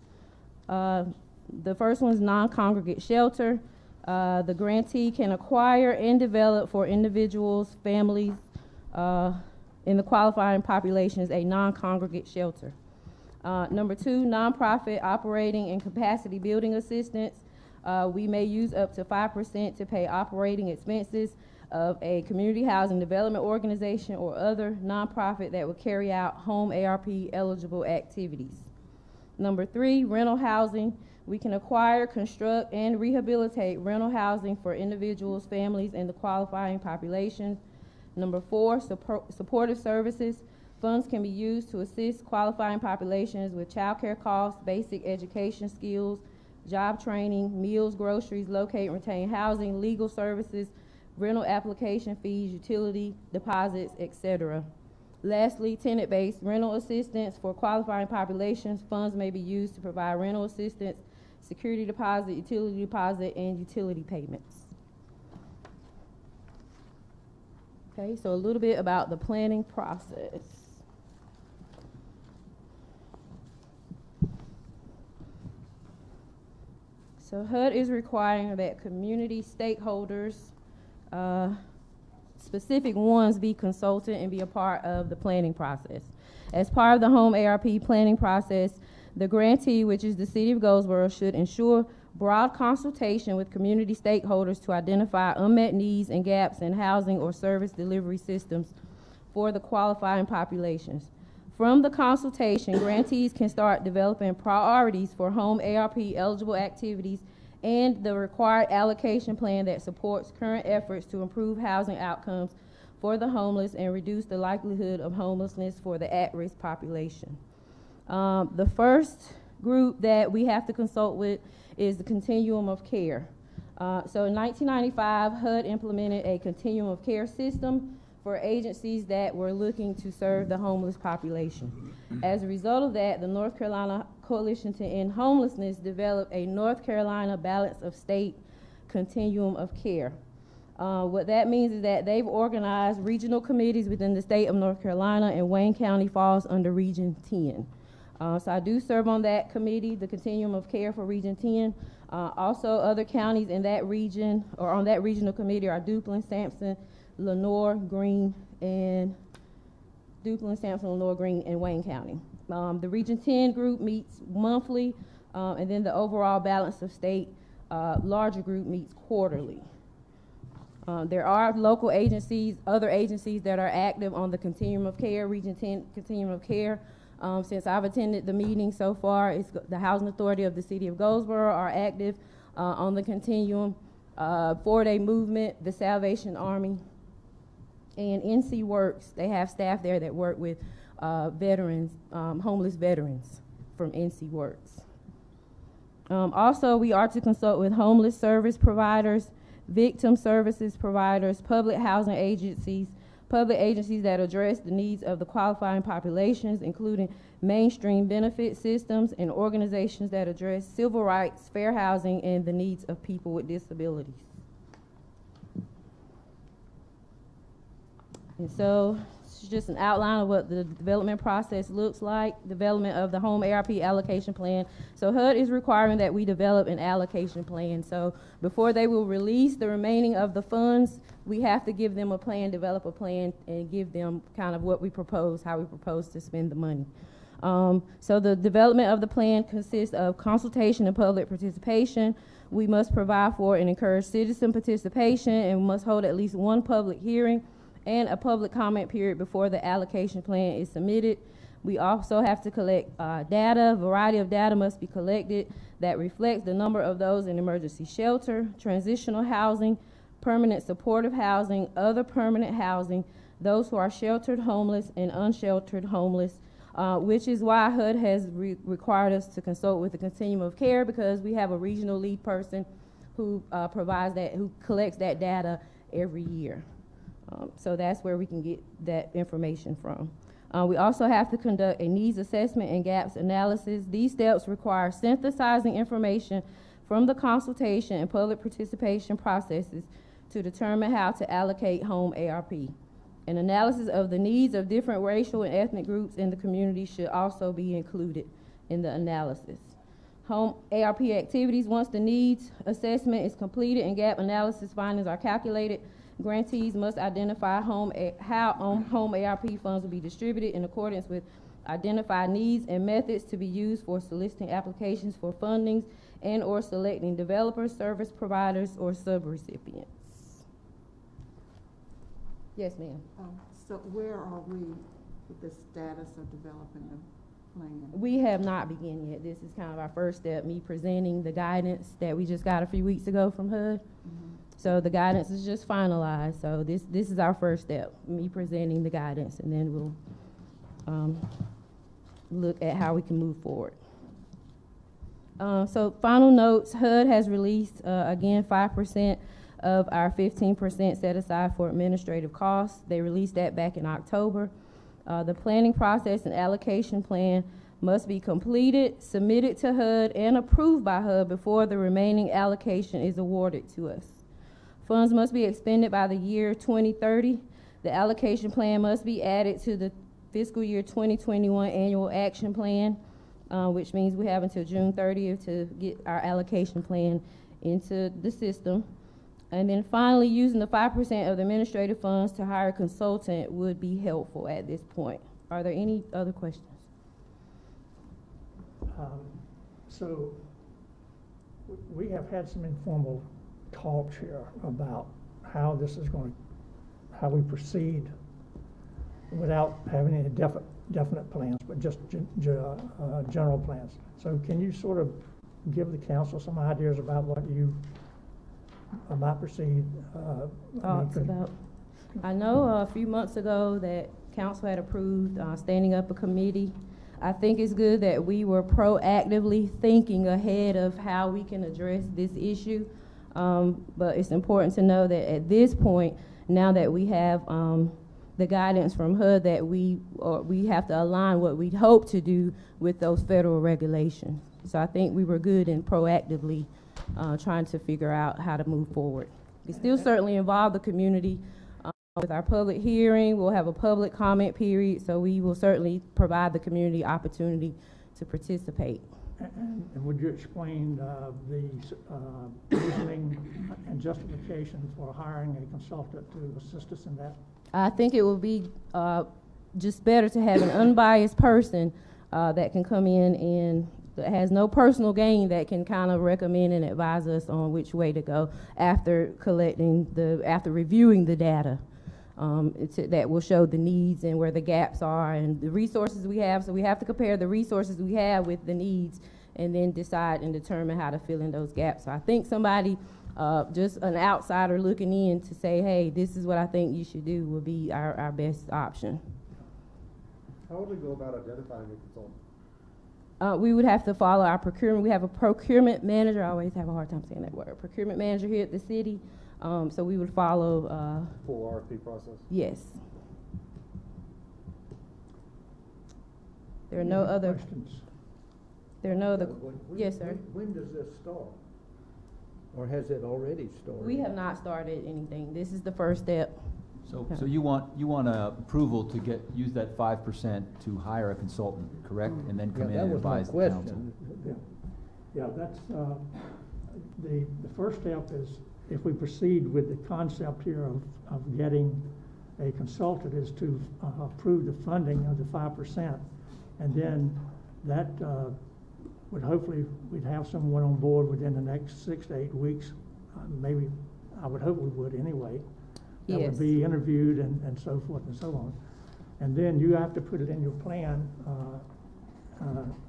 The first one is non-congregate shelter. The grantee can acquire and develop for individuals, families, in the qualifying population is a non-congregate shelter. Number 2, nonprofit operating and capacity building assistance. We may use up to 5% to pay operating expenses of a community housing development organization or other nonprofit that will carry out home ARP eligible activities. Number 3, rental housing. We can acquire, construct, and rehabilitate rental housing for individuals, families, and the qualifying population. Number 4, supportive services. Funds can be used to assist qualifying populations with child care costs, basic education skills, job training, meals, groceries, locate and retain housing, legal services, rental application fees, utility deposits, etc. Lastly, tenant-based rental assistance for qualifying populations. Funds may be used to provide rental assistance, security deposit, and utility payments. Okay, so a little bit about the planning process. So HUD is requiring that community stakeholders, specific ones, be consulted and be a part of the planning process. As part of the home ARP planning process, the grantee, which is the City of Goldsboro, should ensure broad consultation with community stakeholders to identify unmet needs and gaps in housing or service delivery systems for the qualifying populations. From the consultation, grantees can start developing priorities for home ARP eligible activities and the required allocation plan that supports current efforts to improve housing outcomes for the homeless and reduce the likelihood of homelessness for the at-risk population. The first group that we have to consult with is the Continuum of Care. So in 1995, HUD implemented a Continuum of Care system for agencies that were looking to serve the homeless population. As a result of that, the North Carolina Coalition to End Homelessness developed a North Carolina Balance of State Continuum of Care. What that means is that they've organized regional committees within the state of North Carolina, and Wayne County falls under Region 10. So I do serve on that committee, the Continuum of Care for Region 10. Also, other counties in that region, or on that regional committee, are Duplin, Sampson, Lenoir, Greene, and Wayne County. The Region 10 group meets monthly, and then the overall Balance of State larger group meets quarterly. There are local agencies, other agencies that are active on the Continuum of Care, Region 10 Continuum of Care. Since I've attended the meeting so far, it's the Housing Authority of the City of Goldsboro are active on the Continuum, 4-Day Movement, the Salvation Army, and NC Works. They have staff there that work with veterans, homeless veterans from NC Works. Also, we are to consult with homeless service providers, victim services providers, public housing agencies, public agencies that address the needs of the qualifying populations, including mainstream benefit systems, and organizations that address civil rights, fair housing, and the needs of people with disabilities. And so it's just an outline of what the development process looks like, development of the home ARP allocation plan. So HUD is requiring that we develop an allocation plan. So before they will release the remaining of the funds, we have to give them a plan, develop a plan, and give them kind of what we propose, how we propose to spend the money. So the development of the plan consists of consultation and public participation. We must provide for and encourage citizen participation, and we must hold at least one public hearing and a public comment period before the allocation plan is submitted. We also have to collect data. A variety of data must be collected that reflects the number of those in emergency shelter, transitional housing, permanent supportive housing, other permanent housing, those who are sheltered homeless and unsheltered homeless, which is why HUD has required us to consult with the Continuum of Care, because we have a regional lead person who provides that, who collects that data every year. So that's where we can get that information from. We also have to conduct a needs assessment and gaps analysis. These steps require synthesizing information from the consultation and public participation processes to determine how to allocate home ARP. An analysis of the needs of different racial and ethnic groups in the community should also be included in the analysis. Home ARP activities, once the needs assessment is completed and gap analysis findings are calculated, Grantees must identify how home ARP funds will be distributed in accordance with identified needs and methods to be used for soliciting applications for fundings and or selecting developers, service providers, or subrecipients. Yes, ma'am. So where are we with the status of developing the plan? We have not begun yet. This is kind of our first step, me presenting the guidance that we just got a few weeks ago from HUD. So the guidance is just finalized. So this is our first step, me presenting the guidance, and then we'll look at how we can move forward. So final notes, HUD has released, again, 5% of our 15% set aside for administrative costs. They released that back in October. The planning process and allocation plan must be completed, submitted to HUD, and approved by HUD before the remaining allocation is awarded to us. Funds must be expended by the year 2030. The allocation plan must be added to the fiscal year 2021 annual action plan, which means we have until June 30th to get our allocation plan into the system. And then finally, using the 5% of the administrative funds to hire a consultant would be helpful at this point. Are there any other questions? So we have had some informal talks here about how this is going to, how we proceed without having any definite plans, but just general plans. So can you sort of give the council some ideas about what you might proceed? I know a few months ago that council had approved standing up a committee. I think it's good that we were proactively thinking ahead of how we can address this issue. But it's important to know that at this point, now that we have the guidance from HUD, that we have to align what we hope to do with those federal regulations. So I think we were good in proactively trying to figure out how to move forward. We still certainly involve the community with our public hearing. We'll have a public comment period, so we will certainly provide the community opportunity to participate. And would you explain the reasoning and justification for hiring a consultant to assist us in that? I think it will be just better to have an unbiased person that can come in and that has no personal gain, that can kind of recommend and advise us on which way to go after reviewing the data. That will show the needs and where the gaps are and the resources we have. So we have to compare the resources we have with the needs and then decide and determine how to fill in those gaps. So I think somebody, just an outsider looking in to say, hey, this is what I think you should do, will be our best option. How would we go about identifying a consultant? We would have to follow our procurement. We have a procurement manager. I always have a hard time saying that word. Procurement manager here at the city. So we would follow. Full RFP process? Yes. There are no other questions. There are no other. Yes, sir. When does this start? Or has it already started? We have not started anything. This is the first step. So you want approval to use that 5% to hire a consultant, correct? And then come in and advise the council. Yeah, that's the first step is, if we proceed with the concept here of getting a consultant, is to approve the funding of the 5%, and then that would hopefully we'd have someone on board within the next 6 to 8 weeks. Maybe I would hope we would anyway. That would be interviewed and so forth and so on. And then you have to put it in your plan.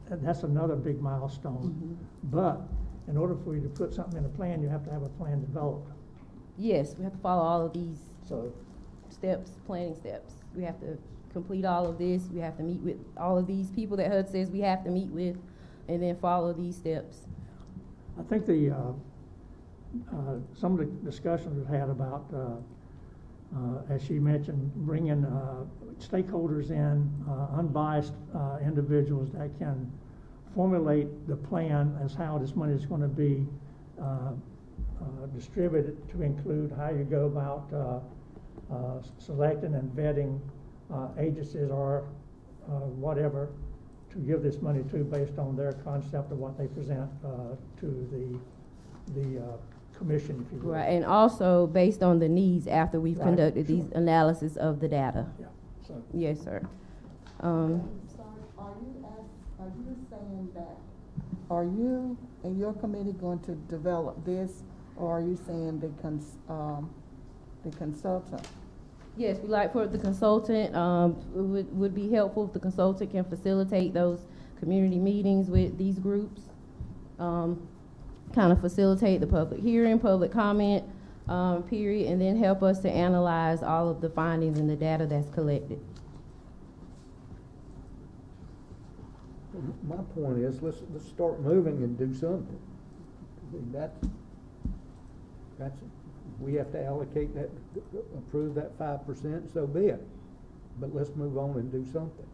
That's another big milestone. Mm-hmm. But in order for you to put something in a plan, you have to have a plan developed. Yes, we have to follow all of these steps, planning steps. We have to complete all of this. We have to meet with all of these people that HUD says we have to meet with, and then follow these steps. I think some of the discussions we've had about, as she mentioned, bringing stakeholders in, unbiased individuals that can formulate the plan as how this money is going to be distributed, to include how you go about selecting and vetting agencies or whatever to give this money to, based on their concept of what they present to the commission, if you will. Right, and also based on the needs after we've Right, conducted these sure. analysis of the data. Yeah, so, Yes, sir. I'm sorry, are you saying that, are you and your committee going to develop this, or are you saying the consultant? Yes, we like for the consultant, would be helpful if the consultant can facilitate those community meetings with these groups. Kind of facilitate the public hearing, public comment, period, and then help us to analyze all of the findings and the data that's collected. My point is, let's start moving and do something. That's, we have to allocate that, approve that 5%, so be it. But let's move on and do something.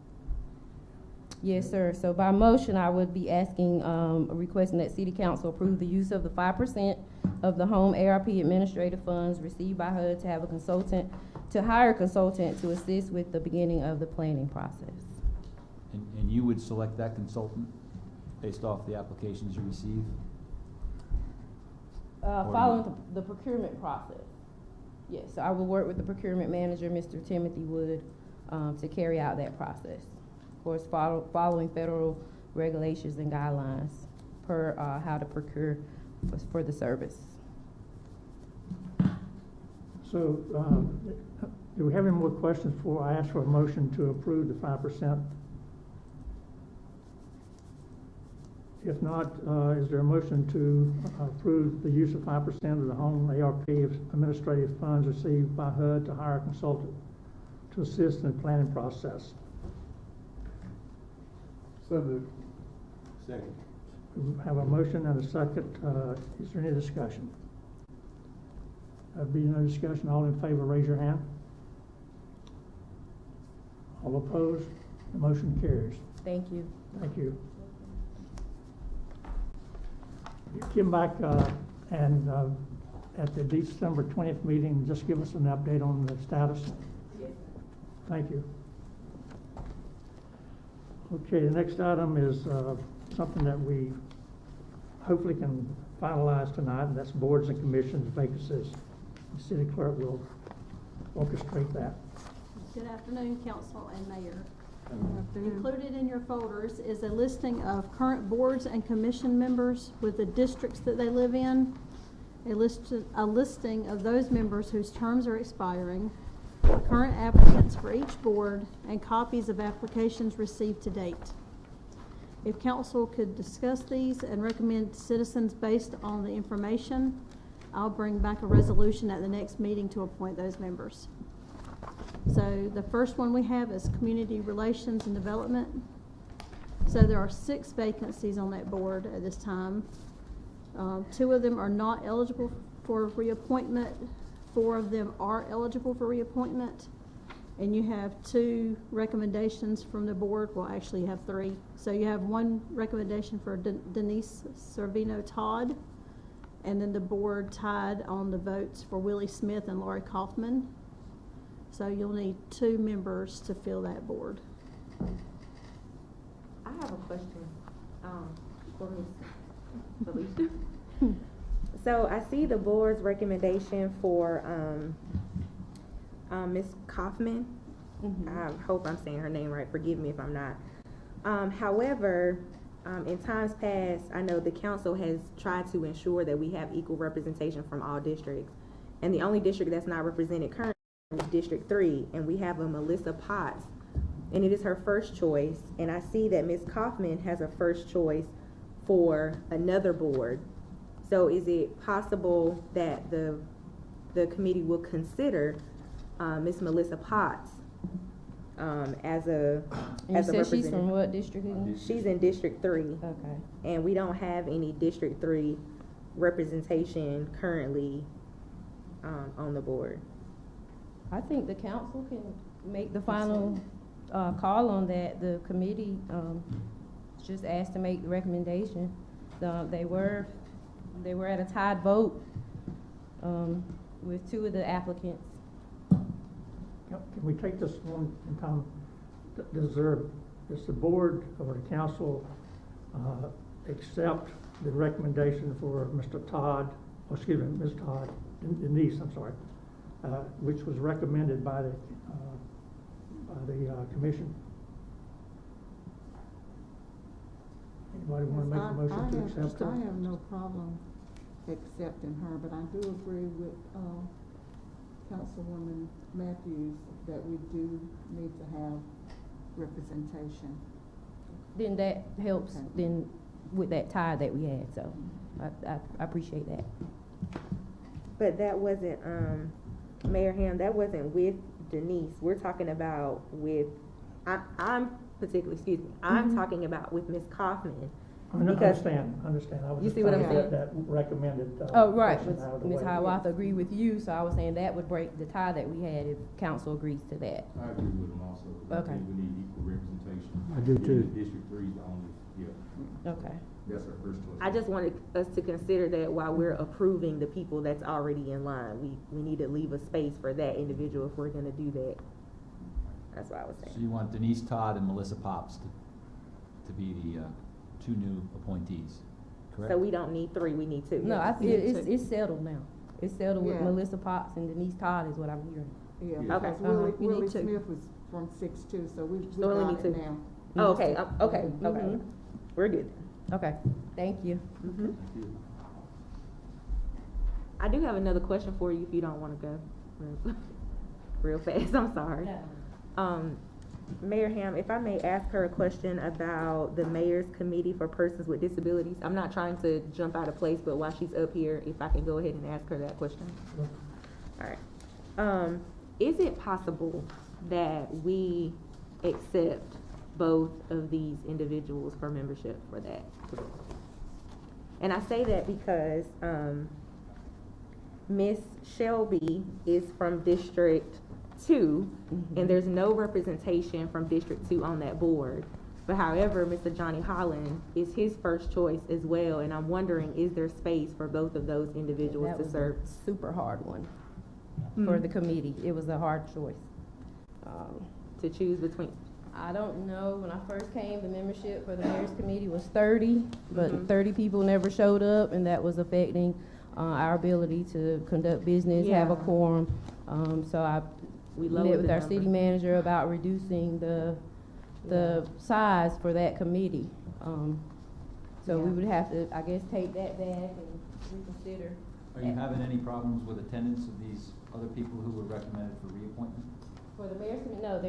Yes, sir. So by motion, I would be asking, requesting that City Council approve the use of the 5% of the home ARP administrative funds received by HUD to have a consultant, to hire a consultant to assist with the beginning of the planning process. And you would select that consultant based off the applications you receive? Following the procurement process. Yes, so I will work with the procurement manager, Mr. Timothy Wood, to carry out that process. Of course, following federal regulations and guidelines per how to procure for the service. So, do we have any more questions before I ask for a motion to approve the 5%? If not, is there a motion to approve the use of 5% of the home ARP administrative funds received by HUD to hire a consultant to assist in the planning process? So moved. Second. We have a motion and a second. Is there any discussion? There be no discussion. All in favor, raise your hand. All opposed? The motion carries. Thank you. Thank you. You come back and at the December 20th meeting, just give us an update on the status. Yes. Thank you. Okay, the next item is something that we hopefully can finalize tonight, and that's boards and commissions vacancies. The city clerk will orchestrate that. Good afternoon, council and mayor. Included in your folders is a listing of current boards and commission members with the districts that they live in, a listing of those members whose terms are expiring, current applicants for each board, and copies of applications received to date. If council could discuss these and recommend citizens based on the information, I'll bring back a resolution at the next meeting to appoint those members. So the first one we have is Community Relations and Development. So there are 6 vacancies on that board at this time. 2 of them are not eligible for reappointment. 4 of them are eligible for reappointment. And you have 2 recommendations from the board. Well, actually you have 3. So you have 1 recommendation for Denise Servino Todd. And then the board tied on the votes for Willie Smith and Laurie Kaufman. So you'll need 2 members to fill that board. I have a question for Ms. Felicia. So I see the board's recommendation for Ms. Kaufman. I hope I'm saying her name right. Forgive me if I'm not. However, in times past, I know the council has tried to ensure that we have equal representation from all districts. And the only district that's not represented currently is District 3. And we have a Melissa Potts. And it is her first choice. And I see that Ms. Kaufman has a first choice for another board. So is it possible that the committee will consider Ms. Melissa Potts as a representative? She's from what district again? She's in District 3. Okay. And we don't have any District 3 representation currently on the board. I think the council can make the final call on that. The committee just asked to make the recommendation. They were at a tied vote with 2 of the applicants. Can we take this one in time? Does the board or the council accept the recommendation for Mr. Todd Ms. Todd, Denise, I'm sorry, which was recommended by the commission. Anybody want to make a motion to accept her? I have no problem accepting her, but I do agree with, Councilwoman Matthews that we do need to have representation. Then that helps Okay. then with that tie that we had, so I appreciate that. But that wasn't, Mayor Ham, that wasn't with Denise. We're talking about with, I'm particularly, excuse me, I'm talking about with Ms. Kaufman. Because Understand. I was You just see what trying I'm to get saying? that recommended. Oh, right, person out of the Ms. way. Hiawatha agreed with you, so I was saying that would break the tie that we had if council agrees to that. I agree with them also. Okay. I think we need equal representation. I do too. District 3 is the only, yeah, Okay. that's our first choice. I just wanted us to consider that while we're approving the people that's already in line, we need to leave a space for that individual if we're gonna do that. That's what I was So saying. you want Denise Todd and Melissa Pops to be the two new appointees, correct? So we don't need 3, we need 2. No, I think Yeah, it's settled now. It's settled with Yeah. Melissa Potts and Denise Todd is what I'm hearing. Yeah, Yeah. Okay. because Willie, You need Willie to. Smith was from 6-2, so we So we only got need it 2. now. Oh, okay, okay, Mhm. okay. We're good. Okay, thank you. Mhm. I do have another question for you if you don't wanna go real fast, I'm sorry. Mayor Ham, if I may ask her a question about the Mayor's Committee for Persons with Disabilities. I'm not trying to jump out of place, but while she's up here, if I can go ahead and ask her that question. All right. Is it possible that we accept both of these individuals for membership for that? And I say that because, Miss Shelby is from District 2, and there's no representation from District 2 on that board. But however, Mr. Johnny Holland is his first choice as well, and I'm wondering, is there space for both of those individuals That to was serve? a super hard one for the committee. It was a hard choice. To choose between? I don't know, when I first came, the membership for the mayor's committee was 30, but Mhm. 30 people never showed up, and that was affecting our ability to conduct business, have a Yeah. quorum. So We met lowered with the our number. city manager about reducing the size for that committee. So we Yeah. would have to, I guess, take that back and reconsider. Are you having any problems with attendance of these other people who were recommended for reappointment? For the mayor's committee, no,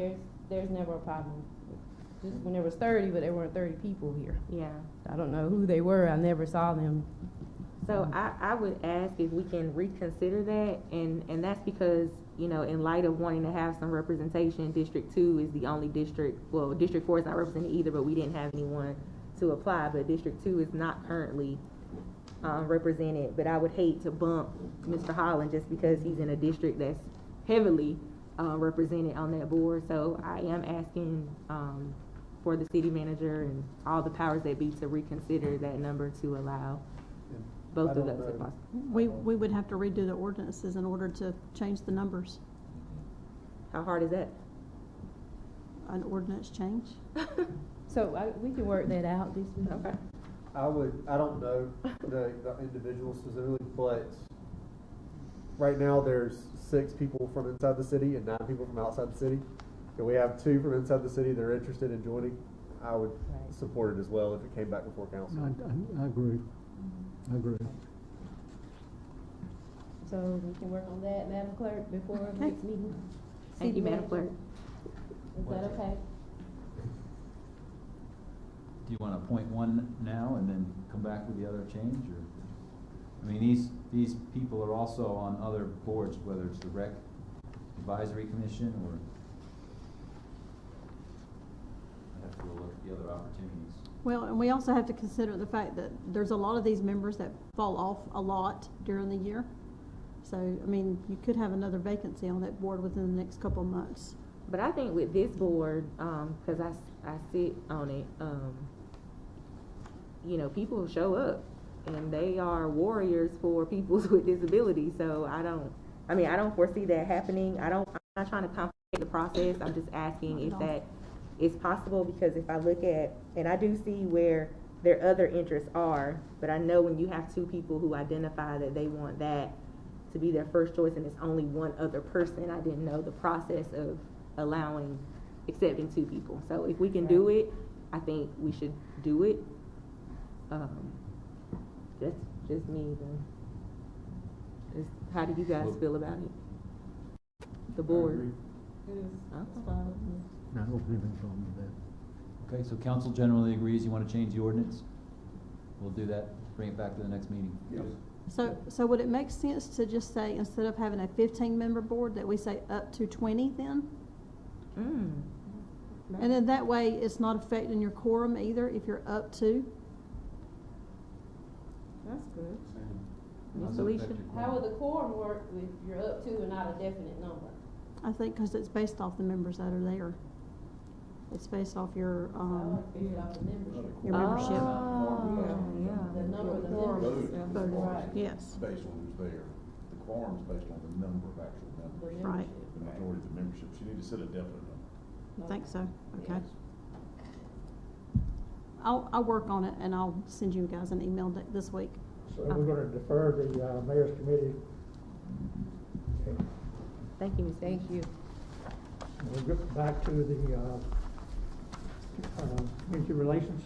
there's never a problem. Just when there was 30, but there weren't 30 people here. Yeah. I don't know who they were, I never saw them. So I would ask if we can reconsider that, and that's because, you know, in light of wanting to have some representation, District 2 is the only district, well, District 4 is not represented either, but we didn't have anyone to apply, but District 2 is not currently represented. But I would hate to bump Mr. Holland just because he's in a district that's heavily represented on that board. So I am asking for the city manager and all the powers that be to reconsider that number to allow both of those if possible. We would have to redo the ordinances in order to change the numbers. How hard is that? An ordinance change? So we can work that out this week. Okay. I don't know the individual specifically, but right now there's 6 people from inside the city and 9 people from outside the city. And we have 2 from inside the city that are interested in joining. I would support it as well if it came back before council. I agree. I agree. So we can work on that, Madam Clerk, before our next meeting. Thank City you, Madam manager. Clerk. Is that okay? Do you want to appoint one now and then come back with the other change, or? I mean, these people are also on other boards, whether it's the Rec Advisory Commission or. I have to go look at the other opportunities. Well, and we also have to consider the fact that there's a lot of these members that fall off a lot during the year. So, I mean, you could have another vacancy on that board within the next couple of months. But I think with this board, cause I sit on it, you know, people show up and they are warriors for people with disabilities. So I don't foresee that happening. I'm not trying to complicate the process. I'm just asking if that is possible, because if I look at, and I do see where their other interests are. But I know when you have two people who identify that they want that to be their first choice and it's only one other person, I didn't know the process of accepting two people. So if we can do it, I think we should do it. Just me. How do you guys feel about it? The board. That's fine with me. I don't have any problem with that. Okay, so council generally agrees you want to change the ordinance? We'll do that, bring it back to the next meeting. So would it make sense to just say, instead of having a 15-member board, that we say up to 20 then? And then that way, it's not affecting your quorum either if you're up to. That's good. Ms. Alicia? How would the quorum work if you're up to and not a definite number? I think because it's based off the members that are there. It's based off your, Based off the membership. your membership. The number of the members. Voted. Right. Yes, Based on who's there. The quorum is based on the number of actual members. The right. The majority of the membership. So you need to set a definite number. I think so. Okay. I'll work on it and I'll send you guys an email this week. So we're gonna defer the, mayor's committee. Thank you, Ms. Thank you. We'll get back to the, community relations.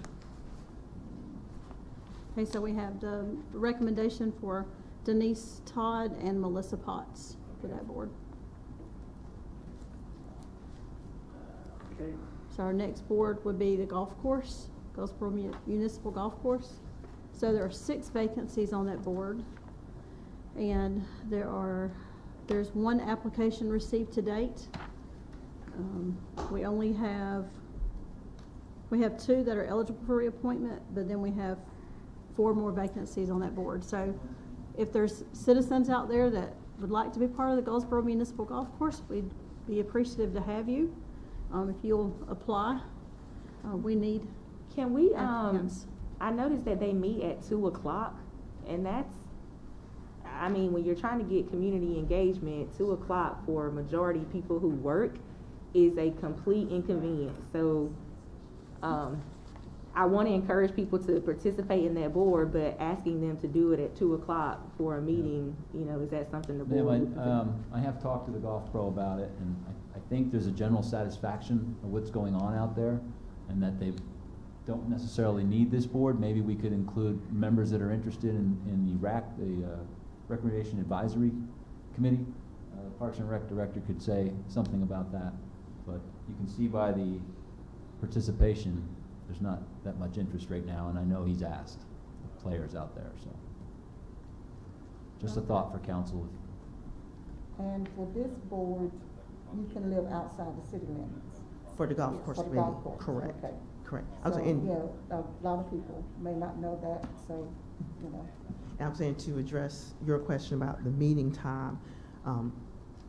Okay, so we have the recommendation for Denise Todd and Melissa Potts for that board. Okay. So our next board would be the golf course, Goldsboro Municipal Golf Course. So there are 6 vacancies on that board. And there's one application received to date. We have 2 that are eligible for reappointment, but then we have 4 more vacancies on that board. So if there's citizens out there that would like to be part of the Goldsboro Municipal Golf Course, we'd be appreciative to have you. If you'll apply, we need Can we, applicants. I noticed that they meet at 2 o'clock, and that's, I mean, when you're trying to get community engagement, 2 o'clock for a majority of people who work is a complete inconvenience. So, I want to encourage people to participate in that board, but asking them to do it at 2 o'clock for a meeting, you know, is that something the board would Ma'am, I have talked to the golf pro about it, and I think there's a general satisfaction of what's going on out there, and that they don't necessarily need this board. Maybe we could include members that are interested in the Recreation Advisory Committee. Parks and Rec Director could say something about that, but you can see by the participation, there's not that much interest right now, and I know he's asked the players out there, so. Just a thought for council. And for this board, you can live outside the city limits. For the golf course For the committee, golf course, correct, okay. correct. So, a lot of people may not know that, so, you know. I'm saying to address your question about the meeting time,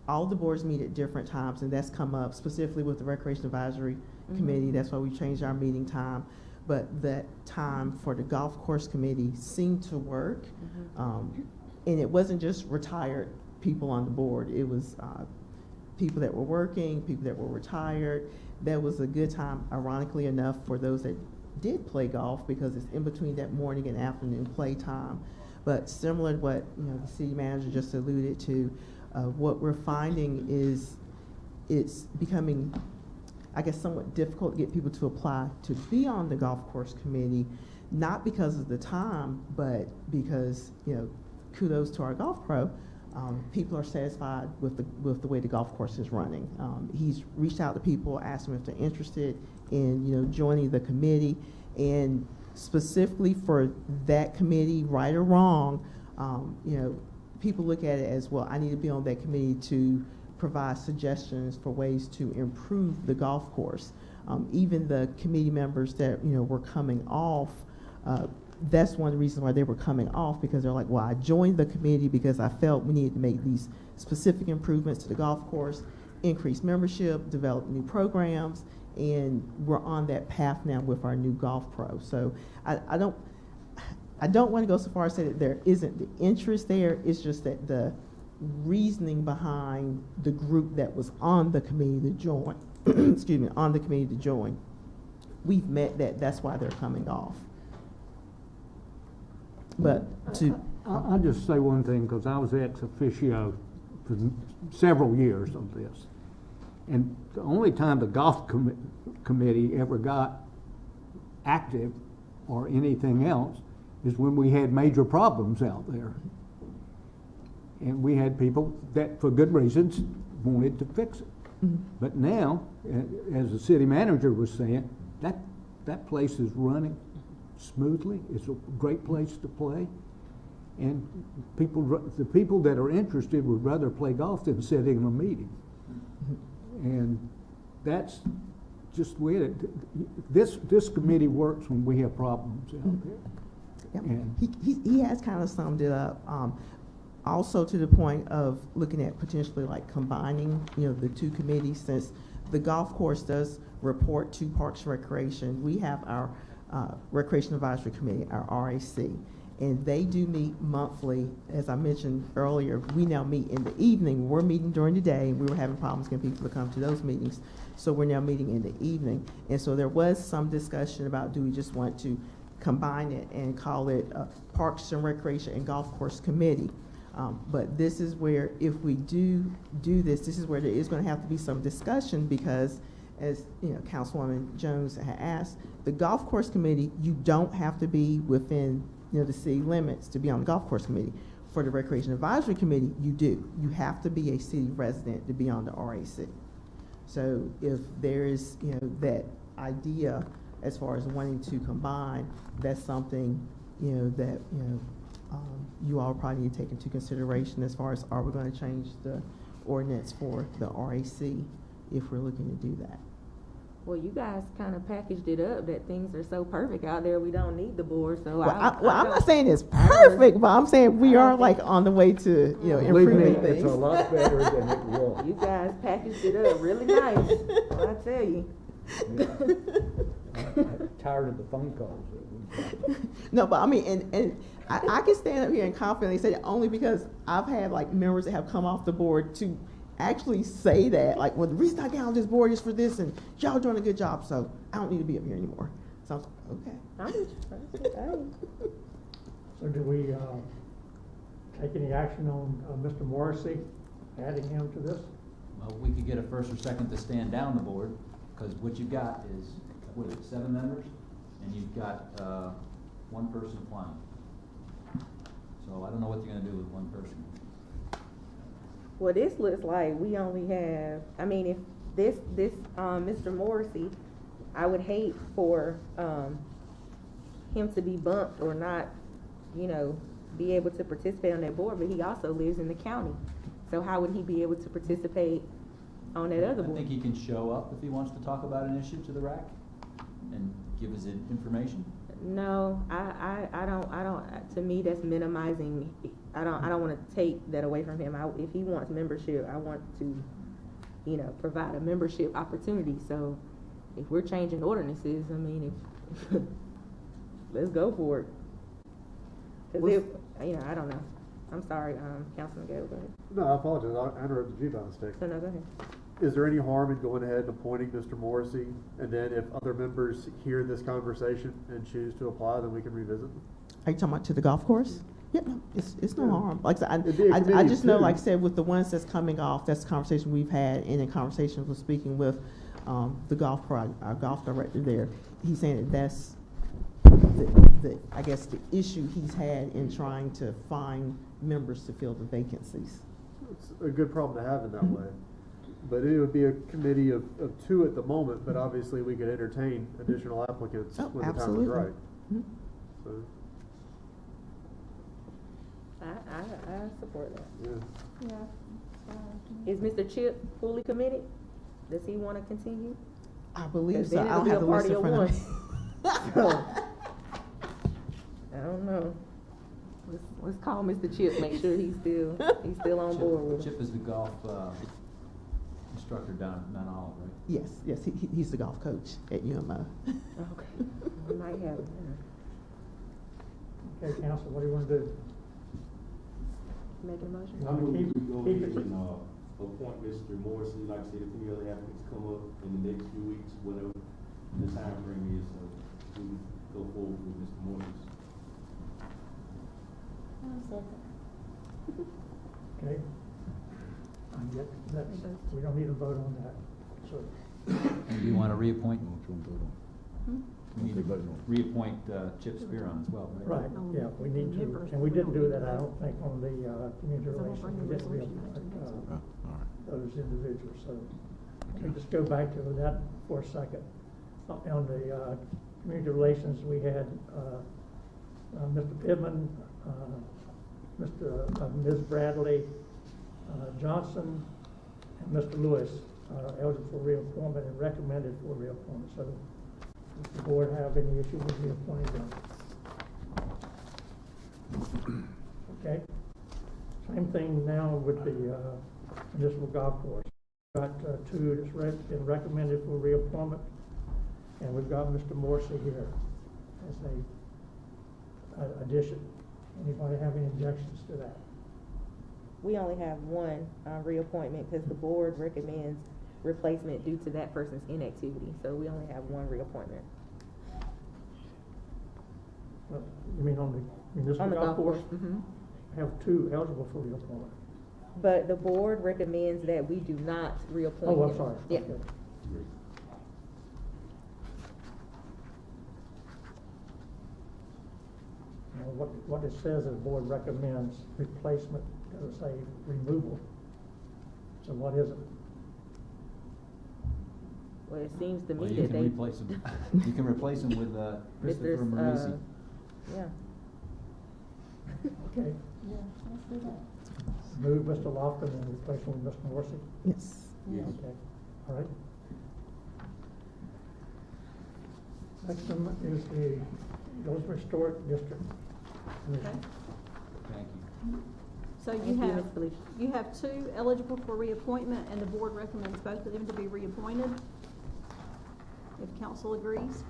all the boards meet at different times, and that's come up specifically with the Recreation Advisory Committee. That's why we changed our meeting time. But that time for the golf course committee seemed to work. And it wasn't just retired people on the board. It was people that were working, people that were retired. That was a good time, ironically enough, for those that did play golf, because it's in between that morning and afternoon play time. But similar to what the city manager just alluded to, what we're finding is it's becoming, I guess, somewhat difficult to get people to apply to be on the golf course committee, not because of the time, but because, kudos to our golf pro, people are satisfied with the way the golf course is running. He's reached out to people, asked them if they're interested in, joining the committee, and specifically for that committee, right or wrong, people look at it as, well, I need to be on that committee to provide suggestions for ways to improve the golf course. Even the committee members that, were coming off, that's one of the reasons why they were coming off, because they're like, well, I joined the committee because I felt we needed to make these specific improvements to the golf course, increase membership, develop new programs, and we're on that path now with our new golf pro. So I don't want to go so far as to say that there isn't the interest there. It's just that the reasoning behind the group that was on the committee to join, on the committee to join, we've met that. That's why they're coming off. But I'll just say one thing, because I was ex officio for several years of this. And the only time the golf committee ever got active or anything else is when we had major problems out there. And we had people that, for good reasons, wanted to fix it. But now, as the city manager was saying, that place is running smoothly. It's a great place to play. And the people that are interested would rather play golf than sit in a meeting. And that's just the way this committee works when we have problems out there. Yep. And He has kind of summed it up. Also to the point of looking at potentially like combining, the two committees, since the golf course does report to Parks and Recreation. We have our Recreation Advisory Committee, our RAC, and they do meet monthly. As I mentioned earlier, we now meet in the evening. We're meeting during the day, and we were having problems getting people to come to those meetings. So we're now meeting in the evening. And so there was some discussion about, do we just want to combine it and call it Parks and Recreation and Golf Course Committee? But this is where, if we do this is where there is going to have to be some discussion, because as Councilwoman Jones had asked, the Golf Course Committee, you don't have to be within the city limits to be on the Golf Course Committee. For the Recreation Advisory Committee, you do. You have to be a city resident to be on the RAC. So if there is that idea as far as wanting to combine, that's something that you all probably need to take into consideration as far as, are we going to change the ordinance for the RAC if we're looking to do that? Well, you guys kind of packaged it up that things are so perfect out there, we don't need the board, so I'm not saying it's perfect, but I'm saying we are like on the way to, improving things. It's a lot better than it was. You guys packaged it up really nice, well, I tell you. I'm tired of the phone calls that we got. No, but I mean, and I can stand up here and confidently say that only because I've had like members that have come off the board to actually say that, like, well, the reason I got on this board is for this, and y'all doing a good job, so I don't need to be up here anymore. So I was like, okay. So do we take any action on Mr. Morrissey, adding him to this? Well, we could get a first or second to stand down the board, because what you've got is, 7 members, and you've got one person applying. So I don't know what you're going to do with one person. Well, this looks like we only have, I mean, if this Mr. Morrissey, I would hate for him to be bumped or not, be able to participate on that board, but he also lives in the county. So how would he be able to participate on that other board? I think he can show up if he wants to talk about an issue to the RAC and give us information. No, I don't, to me, that's minimizing. I don't want to take that away from him. If he wants membership, I want to, provide a membership opportunity. So if we're changing ordinances, I mean, let's go for it. Cause I don't know. I'm sorry, Councilman Gale, go ahead. No, I apologize, I interrupted you by mistake. No, go ahead. Is there any harm in going ahead and appointing Mr. Morrissey, and then if other members hear this conversation and choose to apply, then we can revisit them? Are you talking about to the golf course? Yeah, no, it's no harm. Like I It'd be a said, I just know, committee, like I said, with the ones that's coming off, that's a conversation we've had, and in conversations with speaking with the golf pro, our golf director there. He's saying that that's I guess the issue he's had in trying to find members to fill the vacancies. It's a good problem to have in that way. But it would be a committee of 2 at the moment, but obviously we could entertain additional applicants when the time is right. Mm-hmm. So, I support that. yeah. Is Mr. Chip fully committed? Does he want to continue? I believe so. Then I don't it'll have be the a list party in of front of me. I don't know. Let's call Mr. Chip, make sure he's still on board with it. Chip is the golf instructor down at Mount Olive, right? Yes, he's the golf coach at UMO. Okay, we might have it. Okay, council, what do you want to do? Make a motion? I move we go Keep ahead it. and appoint Mr. Morrissey. Like I said, if any other applicants come up in the next few weeks, whatever the time frame is, we go forward with Mr. Morrissey. Okay? And yet, we don't need a vote on that, so. And do you want to reappoint? Hmm? We need to reappoint Chip Spearon as well, right? Right, yeah, we need to, and we didn't do that, I don't think, on the, community relations, we didn't reappoint, those individuals, so. Let me just go back to that for a second. On the, community relations, we had, Mr. Pittman, Ms. Bradley, Johnson, and Mr. Lewis are eligible for reappointment and recommended for reappointment, so does the board have any issue with reappointing them? Okay. Same thing now with the municipal golf course. We've got two that's been recommended for reappointment, and we've got Mr. Morrissey here as a addition. Anybody have any objections to that? We only have one reappointment because the board recommends replacement due to that person's inactivity. So we only have one reappointment. Well, you mean on the municipal golf course? Mm-hmm. Have two eligible for reappointment. But the board recommends that we do not reappoint Oh, him. I'm sorry. Yeah. Okay. Now, what it says is the board recommends replacement, doesn't say removal. So what is it? Well, it seems to me Well, that you can they replace him. You can replace him with Christopher Marisi. yeah. Okay. Yeah, let's do that. Move Mr. Lofton and replace him with Mr. Morrissey? Yes. Yes. Okay, all right. Next one is the Goldsboro Historic District Commission. Thank you. So Thank you you, have, Ms. Felicia. you have two eligible for reappointment, and the board recommends both of them to be reappointed, if council agrees.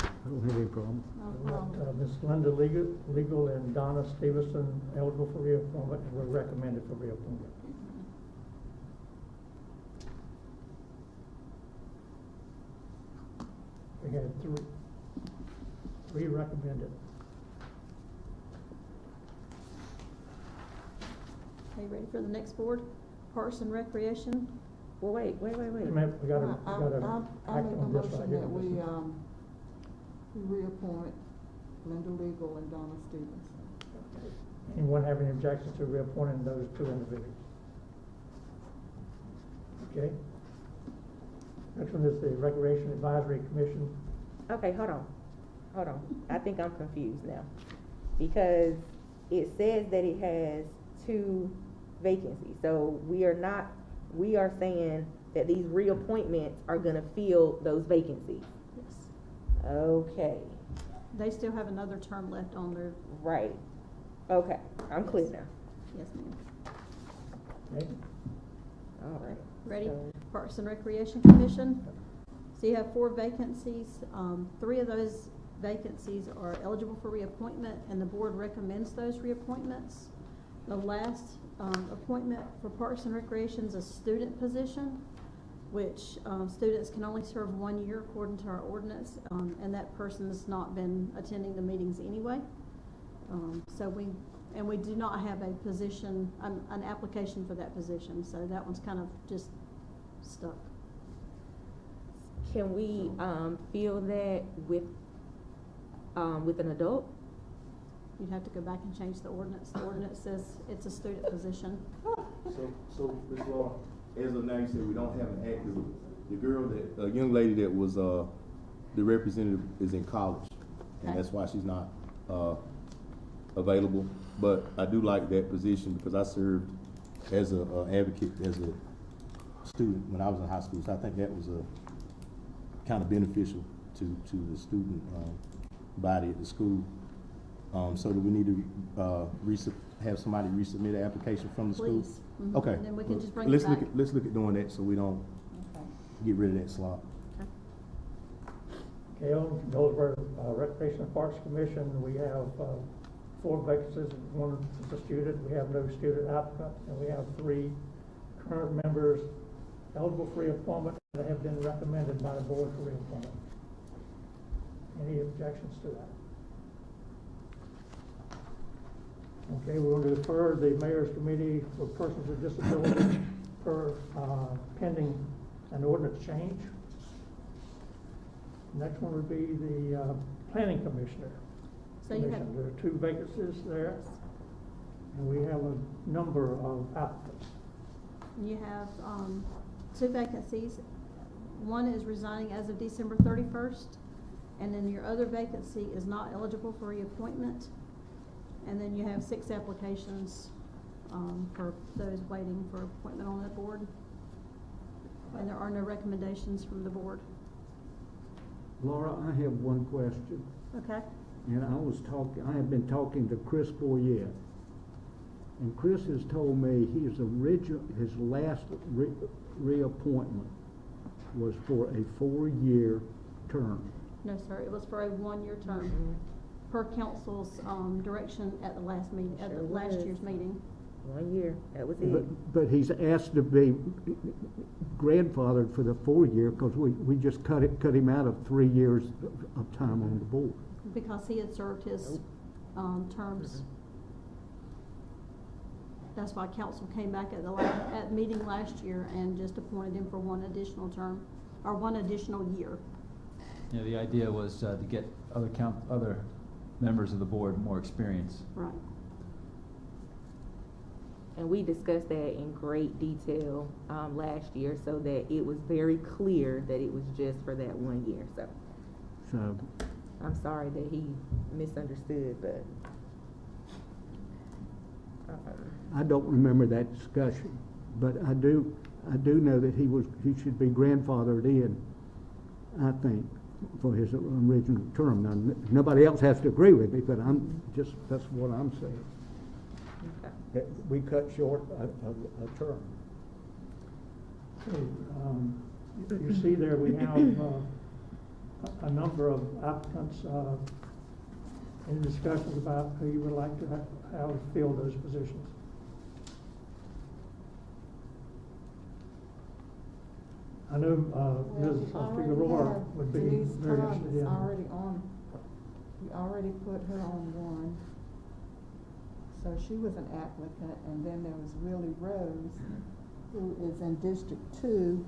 I don't have any problem. No We've got, problem. Ms. Linda Legal and Donna Stevenson eligible for reappointment, and we're recommended for reappointment. We had three recommended. Are you ready for the next board? Parks and Recreation. Well, wait. Wait a minute, we gotta I act make a on this right motion here. that we reappoint Linda Legal and Donna Stevenson. Anyone have any objections to reappointing those two individuals? Okay. Next one is the Recreation Advisory Commission. Okay, hold on. I think I'm confused now. Because it says that it has two vacancies. So we are saying that these reappointments are gonna fill those vacancies. Yes. Okay, They still have another term left on their, right. Okay, I'm clear now. yes ma'am. Okay. All right. Ready? So- Parks and Recreation Commission. So you have 4 vacancies. 3 of those vacancies are eligible for reappointment, and the board recommends those reappointments. The last appointment for Parks and Recreation is a student position, which students can only serve 1 year according to our ordinance, and that person has not been attending the meetings anyway. So we do not have a position, an application for that position, so that one's kind of just stuck. Can we fill that with an adult? You'd have to go back and change the ordinance. The ordinance says it's a student position. So, Ms. Law, as of now, you said we don't have an active, the girl that, a young lady that was, the representative is in college, and Okay. that's why she's not, available. But I do like that position because I served as a advocate, as a student when I was in high school, so I think that was kind of beneficial to the student, body at the school. So do we need to have somebody resubmit an application from the school? Please. Mhm. Okay. And then we can just bring it Let's back. Let's look at doing that so we don't Okay. get rid of that slot. Okay, on Goldsboro Recreation and Parks Commission, we have 4 vacancies. 1 is a student. We have no student applicant, and we have 3 current members eligible for reappointment that have been recommended by the board for reappointment. Any objections to that? Okay, we're going to defer the mayor's committee for persons with disabilities per pending an ordinance change. Next one would be the planning commissioner. So you have, There are 2 vacancies there, and we have a number of applicants. you have 2 vacancies. One is resigning as of December 31st, and then your other vacancy is not eligible for reappointment. And then you have 6 applications for those waiting for appointment on that board. And there are no recommendations from the board. Laura, I have one question. Okay? And I have been talking to Chris Boyette. And Chris has told me his last reappointment was for a 4-year term. No, sir, it was for a 1-year term, per council's direction at the last meeting, at the Sure last was. year's meeting. 1 year, that was it. But he's asked to be grandfathered for the 4-year, because we just cut him out of 3 years of time on the board. Because he had served his terms. That's why council came back at at meeting last year and just appointed him for 1 additional term, or 1 additional year. Yeah, the idea was to get other members of the board more experience. Right. And we discussed that in great detail last year, so that it was very clear that it was just for that 1 year. So I'm sorry that he misunderstood, but I don't remember that discussion, but I do know that he should be grandfathered in, I think, for his original term. Now, nobody else has to agree with me, but that's what I'm saying. okay. That we cut short a term. Okay, you see there we have a number of applicants. Any discussions about who you would like to have fill those positions? I know Ms. Figueroa would be very interested in. We already put her on 1. So she was an applicant, and then there was Willie Rose, who is in District 2,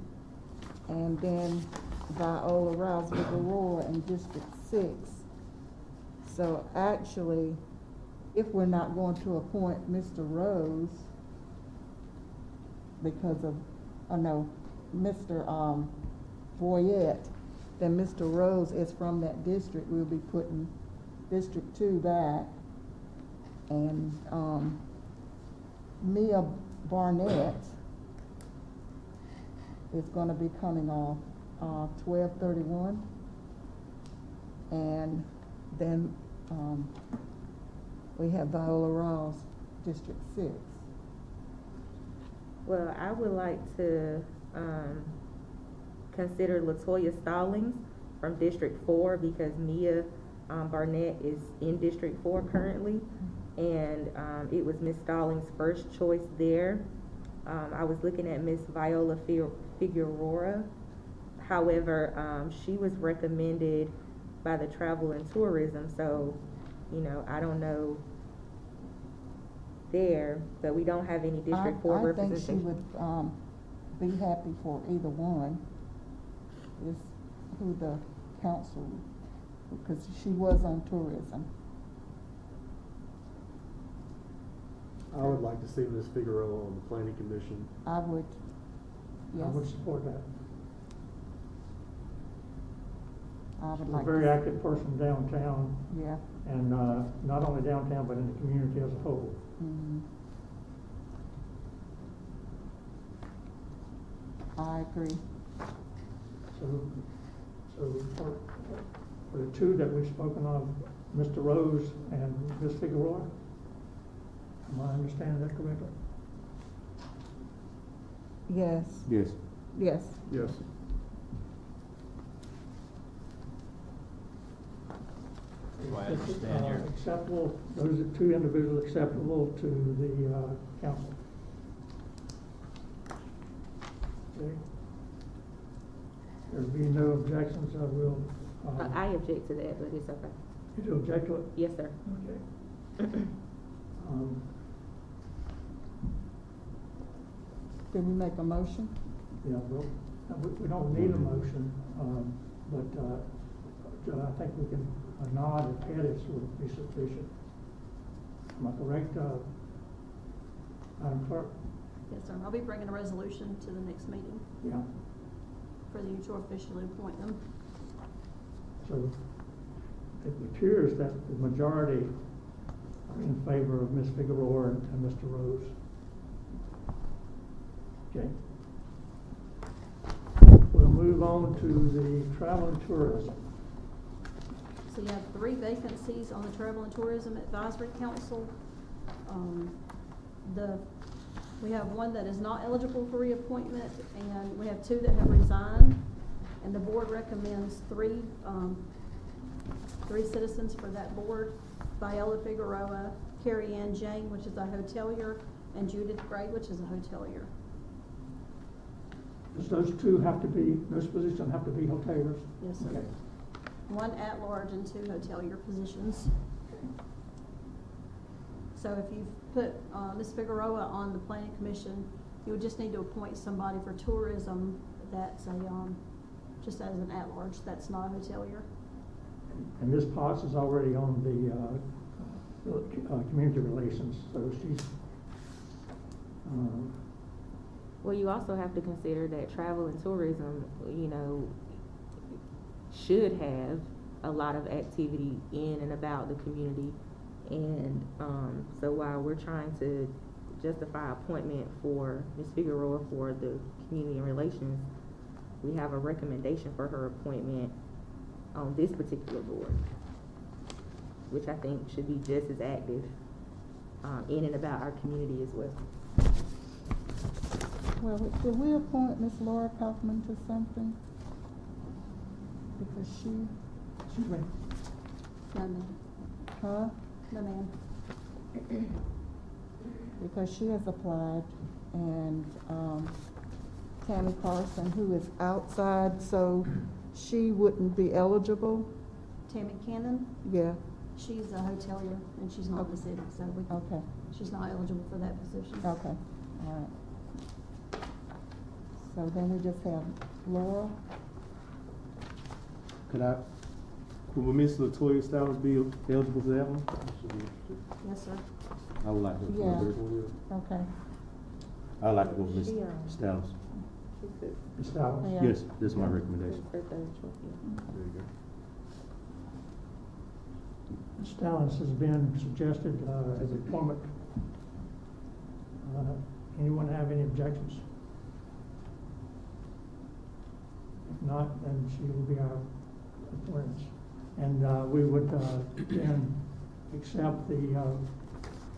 and then Viola Rouse Figueroa in District 6. So actually, if we're not going to appoint Mr. Rose because of, Mr. Boyette, then Mr. Rose is from that district. We'll be putting District 2 back. And Mia Barnett is going to be coming off 12/31. And then we have Viola Ross, District 6. Well, I would like to consider LaToya Stallings from District 4, because Mia Barnett is in District 4 currently, and it was Ms. Stallings' first choice there. I was looking at Ms. Viola Figueroa. However, she was recommended by the Travel and Tourism, so, I don't know there, but we don't have any District 4 representation. I think she would be happy for either one, is who the council, because she was on tourism. I would like to see Ms. Figueroa on the planning commission. I would, yes. I would support that. I would She's like a very to- active person downtown, Yeah. and not only downtown, but in the community as a whole. Mhm. I agree. So for the 2 that we've spoken of, Mr. Rose and Ms. Figueroa, am I understanding that correctly? Yes. Yes. Yes. Yes. Do I Is this, understand your? acceptable, those are 2 individuals acceptable to the council? Okay. There being no objections, I will. I object to that, but it's okay. You do object to it? Yes, sir. Okay. Did we make a motion? Yeah, well, we don't need a motion, but I think we can, a nod of heads would be sufficient. Am I correct, Madam Clerk? Yes, sir. I'll be bringing a resolution to the next meeting Yeah. for you to officially appoint them. So it appears that the majority are in favor of Ms. Figueroa and Mr. Rose. Okay. We'll move on to the travel and tourism. So you have 3 vacancies on the Travel and Tourism Advisory Council. We have 1 that is not eligible for reappointment, and we have 2 that have resigned. And the board recommends 3 citizens for that board: Viola Figueroa, Carrie Ann Jane, which is a hotelier, and Judith Gray, which is a hotelier. Does those positions have to be hoteliers? Yes, sir. Okay. 1 at-large and 2 hotelier positions. So if you put Ms. Figueroa on the planning commission, you would just need to appoint somebody for tourism that's just as an at-large, that's not a hotelier. And Ms. Potts is already on the community relations, so she's. Well, you also have to consider that travel and tourism, should have a lot of activity in and about the community. And so while we're trying to justify appointment for Ms. Figueroa for the community and relations, we have a recommendation for her appointment on this particular board, which I think should be just as active in and about our community as well. Well, did we appoint Miss Laura Kaufman to something? Because she, Excuse me. No, ma'am. huh? No, ma'am. Because she has applied, and Tammy Carson, who is outside, so she wouldn't be eligible. Tammy Cannon, Yeah, she's a hotelier, and she's not in the city, so okay, she's not eligible for that position. okay, all right. So then we just have Laura. Will Ms. LaToya Stiles be eligible for that one? Yes, sir. I would like to. Yeah. Okay. I'd like to go with Ms. She, Stiles. Ms. Stiles? Yeah. Yes, that's my recommendation. Her third choice, yeah. There you go. Ms. Stiles has been suggested as appointment. Anyone have any objections? If not, then she will be our appointment. And we would then accept the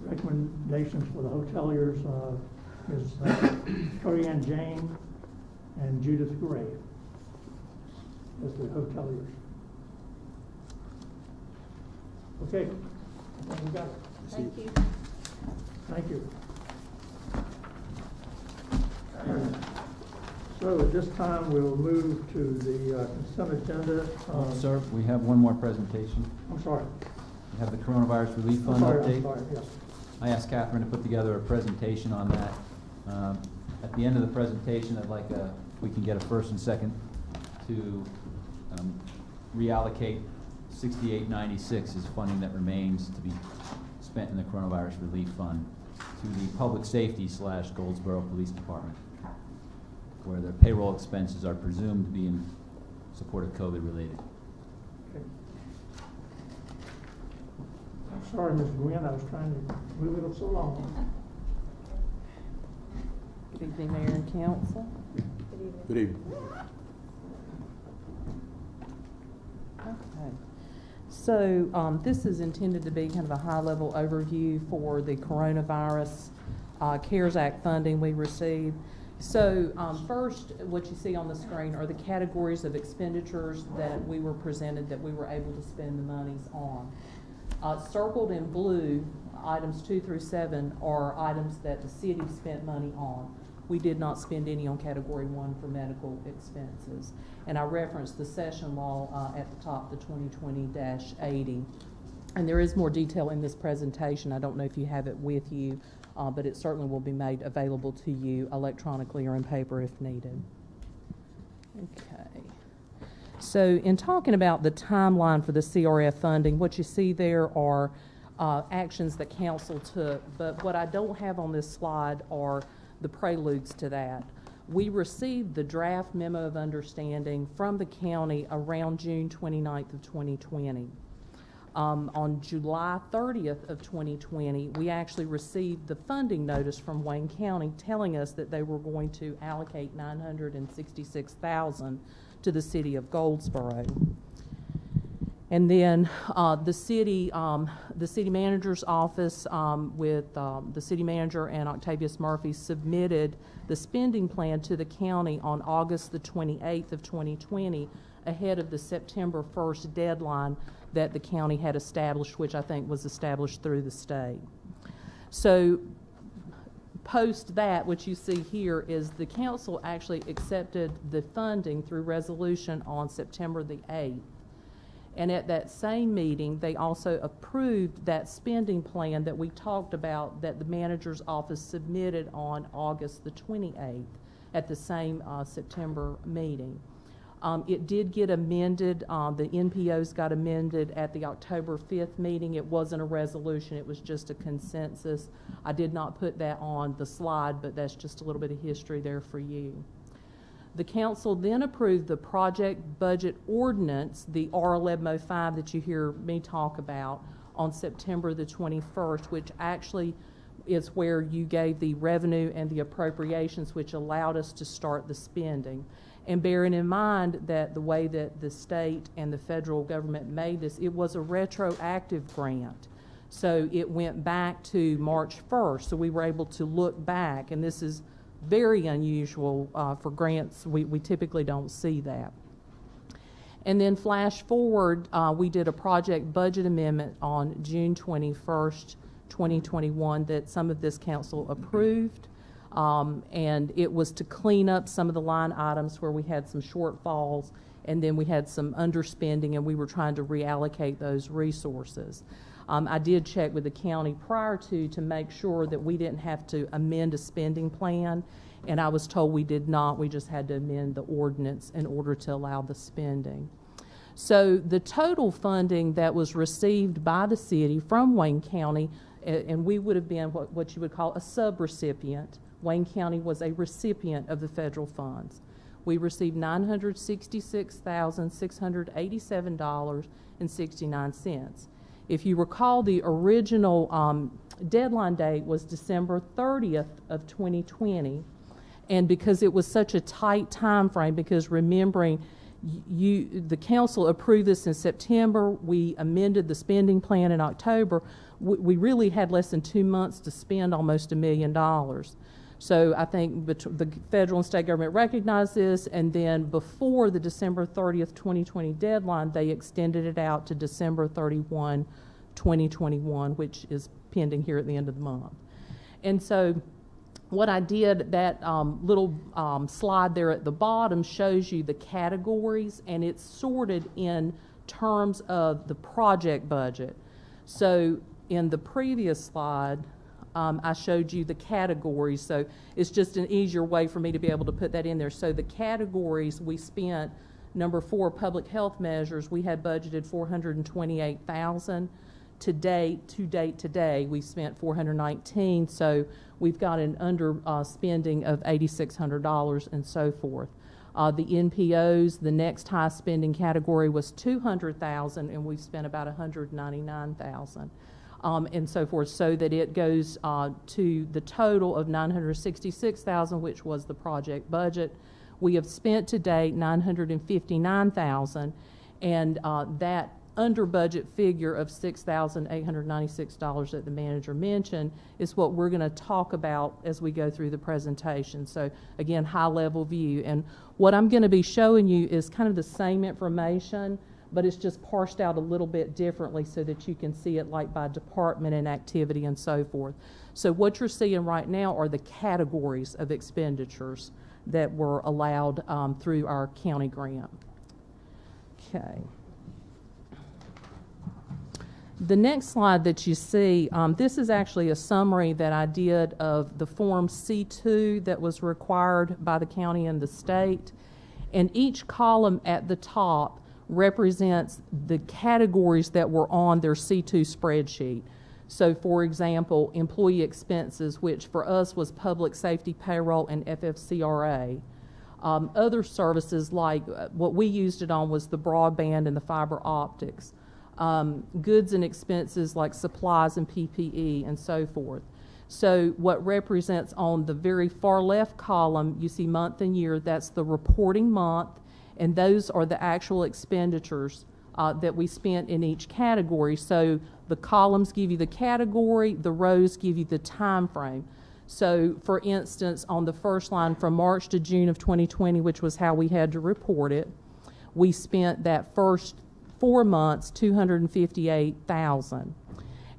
recommendations for the hoteliers, Ms. Carrie Ann Jane and Judith Gray as the hoteliers. Okay, I think we got it. Thank you. Thank you. So at this time, we'll move to the consent agenda. Sir, we have one more presentation. I'm sorry. We have the Coronavirus Relief I'm Fund sorry, update. I'm sorry, yes. I asked Catherine to put together a presentation on that. At the end of the presentation, I'd like we can get a first and second to reallocate 6896 as funding that remains to be spent in the Coronavirus Relief Fund to the Public Safety / Goldsboro Police Department, where their payroll expenses are presumed to be in support of COVID related. Okay. I'm sorry, Ms. Gwynn, I was trying to move it up so long. Good evening, Mayor and Council. Good evening. Okay. So this is intended to be kind of a high-level overview for the coronavirus CARES Act funding we received. So first, what you see on the screen are the categories of expenditures that we were presented that we were able to spend the monies on. Circled in blue, items 2 through 7 are items that the city spent money on. We did not spend any on category 1 for medical expenses. And I referenced the session law at the top, the 2020-80. And there is more detail in this presentation. I don't know if you have it with you, but it certainly will be made available to you electronically or in paper if needed. Okay. So in talking about the timeline for the CRF funding, what you see there are actions that council took, but what I don't have on this slide are the preludes to that. We received the draft memo of understanding from the county around June 29th of 2020. On July 30th of 2020, we actually received the funding notice from Wayne County telling us that they were going to allocate $966,000 to the city of Goldsboro. And then the city manager's office with the city manager and Octavius Murphy submitted the spending plan to the county on August the 28th of 2020 ahead of the September 1st deadline that the county had established, which I think was established through the state. So post that, what you see here is the council actually accepted the funding through resolution on September the 8th. And at that same meeting, they also approved that spending plan that we talked about that the manager's office submitted on August the 28th at the same September meeting. It did get amended. The NPOs got amended at the October 5th meeting. It wasn't a resolution. It was just a consensus. I did not put that on the slide, but that's just a little bit of history there for you. The council then approved the project budget ordinance, the R1105 that you hear me talk about, on September the 21st, which actually is where you gave the revenue and the appropriations, which allowed us to start the spending. And bearing in mind that the way that the state and the federal government made this, it was a retroactive grant. So it went back to March 1st. So we were able to look back, and this is very unusual for grants. We typically don't see that. And then flash forward, we did a project budget amendment on June 21st, 2021 that some of this council approved. And it was to clean up some of the line items where we had some shortfalls, and then we had some underspending, and we were trying to reallocate those resources. I did check with the county prior to make sure that we didn't have to amend a spending plan, and I was told we did not. We just had to amend the ordinance in order to allow the spending. So the total funding that was received by the city from Wayne County, and we would have been what you would call a subrecipient. Wayne County was a recipient of the federal funds. We received $966,687.69. If you recall, the original deadline date was December 30th of 2020, and because it was such a tight time frame, because remembering the council approved this in September, we amended the spending plan in October, we really had less than 2 months to spend almost $1 million. So I think the federal and state government recognized this, and then before the December 30th, 2020 deadline, they extended it out to December 31, 2021, which is pending here at the end of the month. And so what I did, that little slide there at the bottom shows you the categories, and it's sorted in terms of the project budget. So in the previous slide, I showed you the categories, so it's just an easier way for me to be able to put that in there. So the categories we spent, number 4, public health measures, we had budgeted $428,000. To date today, we spent $419, so we've got an underspending of $8,600 and so forth. The NPOs, the next high spending category was $200,000, and we've spent about $199,000. And so forth, so that it goes to the total of $966,000, which was the project budget. We have spent to date $959,000, and that under budget figure of $6,896 that the manager mentioned is what we're going to talk about as we go through the presentation. So again, high level view, and what I'm going to be showing you is kind of the same information, but it's just parsed out a little bit differently so that you can see it like by department and activity and so forth. So what you're seeing right now are the categories of expenditures that were allowed through our county grant. Okay. The next slide that you see, this is actually a summary that I did of the Form C2 that was required by the county and the state. And each column at the top represents the categories that were on their C2 spreadsheet. So, for example, employee expenses, which for us was public safety, payroll, and FFCRA. Other services like what we used it on was the broadband and the fiber optics. Goods and expenses like supplies and PPE and so forth. So what represents on the very far left column, you see month and year, that's the reporting month, and those are the actual expenditures that we spent in each category. So the columns give you the category, the rows give you the time frame. So for instance, on the first line from March to June of 2020, which was how we had to report it, we spent that first 4 months, $258,000.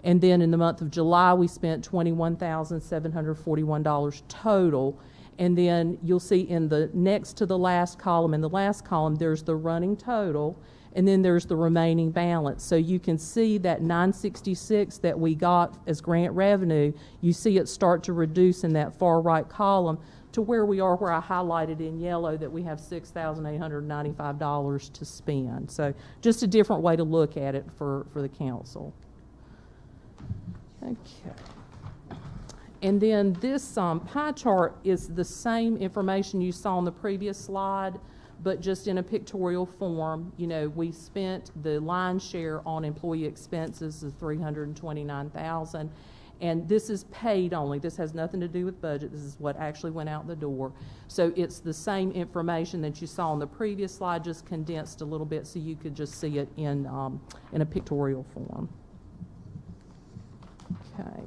And then in the month of July, we spent $21,741 total. And then you'll see in the next to the last column, in the last column, there's the running total, and then there's the remaining balance. So you can see that $966 that we got as grant revenue, you see it start to reduce in that far right column to where we are, where I highlighted in yellow that we have $6,895 to spend. So just a different way to look at it for the council. Okay. And then this pie chart is the same information you saw on the previous slide, but just in a pictorial form. You know, we spent the lion's share on employee expenses of $329,000, and this is paid only. This has nothing to do with budget. This is what actually went out the door. So it's the same information that you saw on the previous slide, just condensed a little bit so you could just see it in a pictorial form. Okay.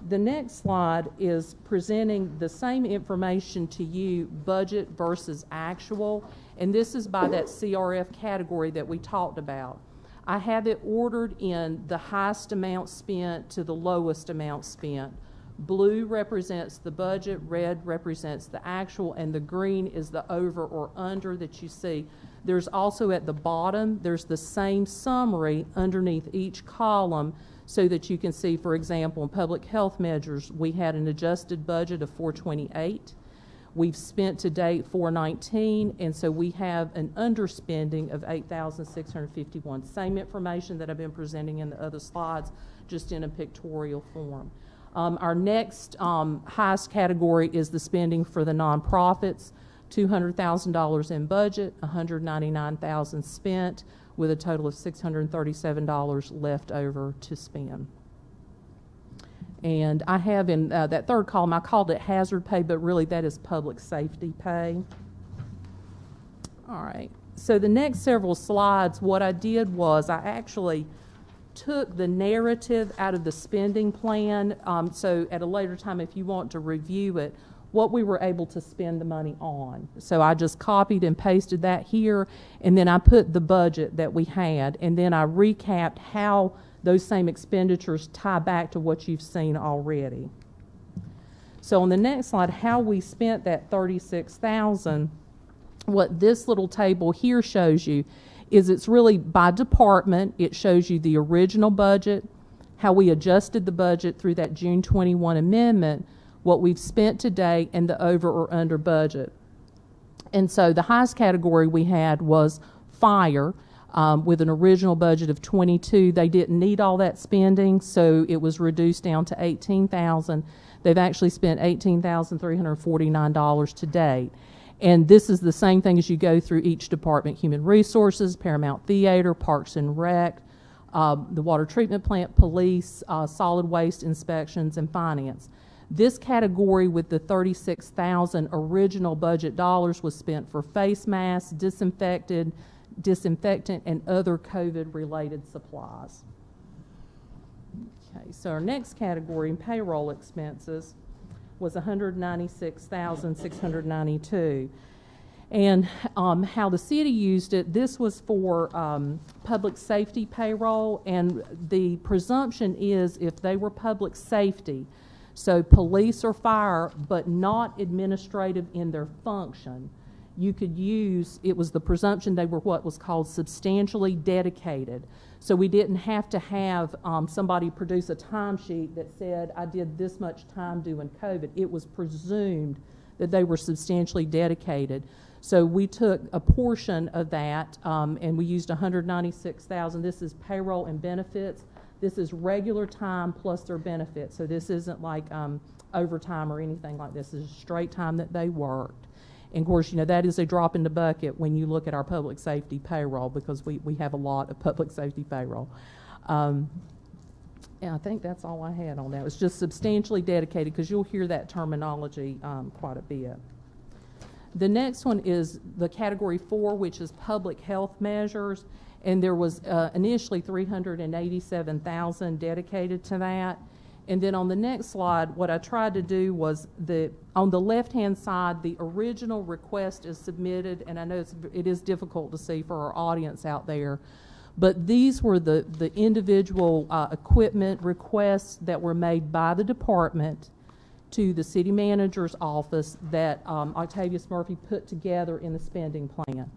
The next slide is presenting the same information to you, budget versus actual, and this is by that CRF category that we talked about. I have it ordered in the highest amount spent to the lowest amount spent. Blue represents the budget, red represents the actual, and the green is the over or under that you see. There's also at the bottom, there's the same summary underneath each column, so that you can see, for example, in public health measures, we had an adjusted budget of $428. We've spent to date $419, and so we have an underspending of $8,651. Same information that I've been presenting in the other slides, just in a pictorial form. Our next highest category is the spending for the nonprofits, $200,000 in budget, $199,000 spent, with a total of $637 left over to spend. And I have in that third column, I called it hazard pay, but really that is public safety pay. All right, so the next several slides, what I did was I actually took the narrative out of the spending plan, so at a later time if you want to review it, what we were able to spend the money on. So I just copied and pasted that here, and then I put the budget that we had, and then I recapped how those same expenditures tie back to what you've seen already. So on the next slide, how we spent that $36,000, what this little table here shows you is it's really by department. It shows you the original budget, how we adjusted the budget through that June 21 amendment, what we've spent to date, and the over or under budget. And so the highest category we had was fire, with an original budget of $22. They didn't need all that spending, so it was reduced down to $18,000. They've actually spent $18,349 to date. And this is the same thing as you go through each department: Human Resources, Paramount Theater, Parks and Rec, the water treatment plant, police, solid waste inspections, and finance. This category with the $36,000 original budget dollars was spent for face masks, disinfectant, and other COVID-related supplies. Okay, so our next category in payroll expenses was $196,692. And how the city used it, this was for public safety payroll, and the presumption is if they were public safety, so police or fire, but not administrative in their function, you could use, it was the presumption they were what was called substantially dedicated. So we didn't have to have somebody produce a timesheet that said, I did this much time during COVID. It was presumed that they were substantially dedicated. So we took a portion of that and we used $196,000. This is payroll and benefits. This is regular time plus their benefits. So this isn't like overtime or anything like this. This is straight time that they worked. And of course, you know, that is a drop in the bucket when you look at our public safety payroll, because we have a lot of public safety payroll. And I think that's all I had on that. It was just substantially dedicated, because you'll hear that terminology quite a bit. The next one is the category 4, which is public health measures. And there was initially $387,000 dedicated to that. And then on the next slide, what I tried to do was on the left-hand side, the original request is submitted, and I know it is difficult to see for our audience out there, but these were the individual equipment requests that were made by the department to the city manager's office that Octavius Murphy put together in the spending plan.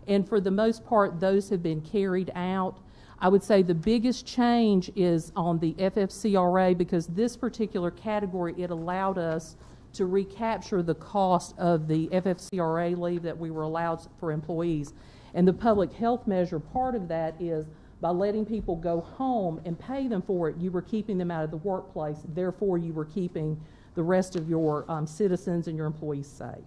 And for the most part, those have been carried out. I would say the biggest change is on the FFCRA, because this particular category, it allowed us to recapture the cost of the FFCRA leave that we were allowed for employees. And the public health measure part of that is by letting people go home and pay them for it, you were keeping them out of the workplace. Therefore, you were keeping the rest of your citizens and your employees safe.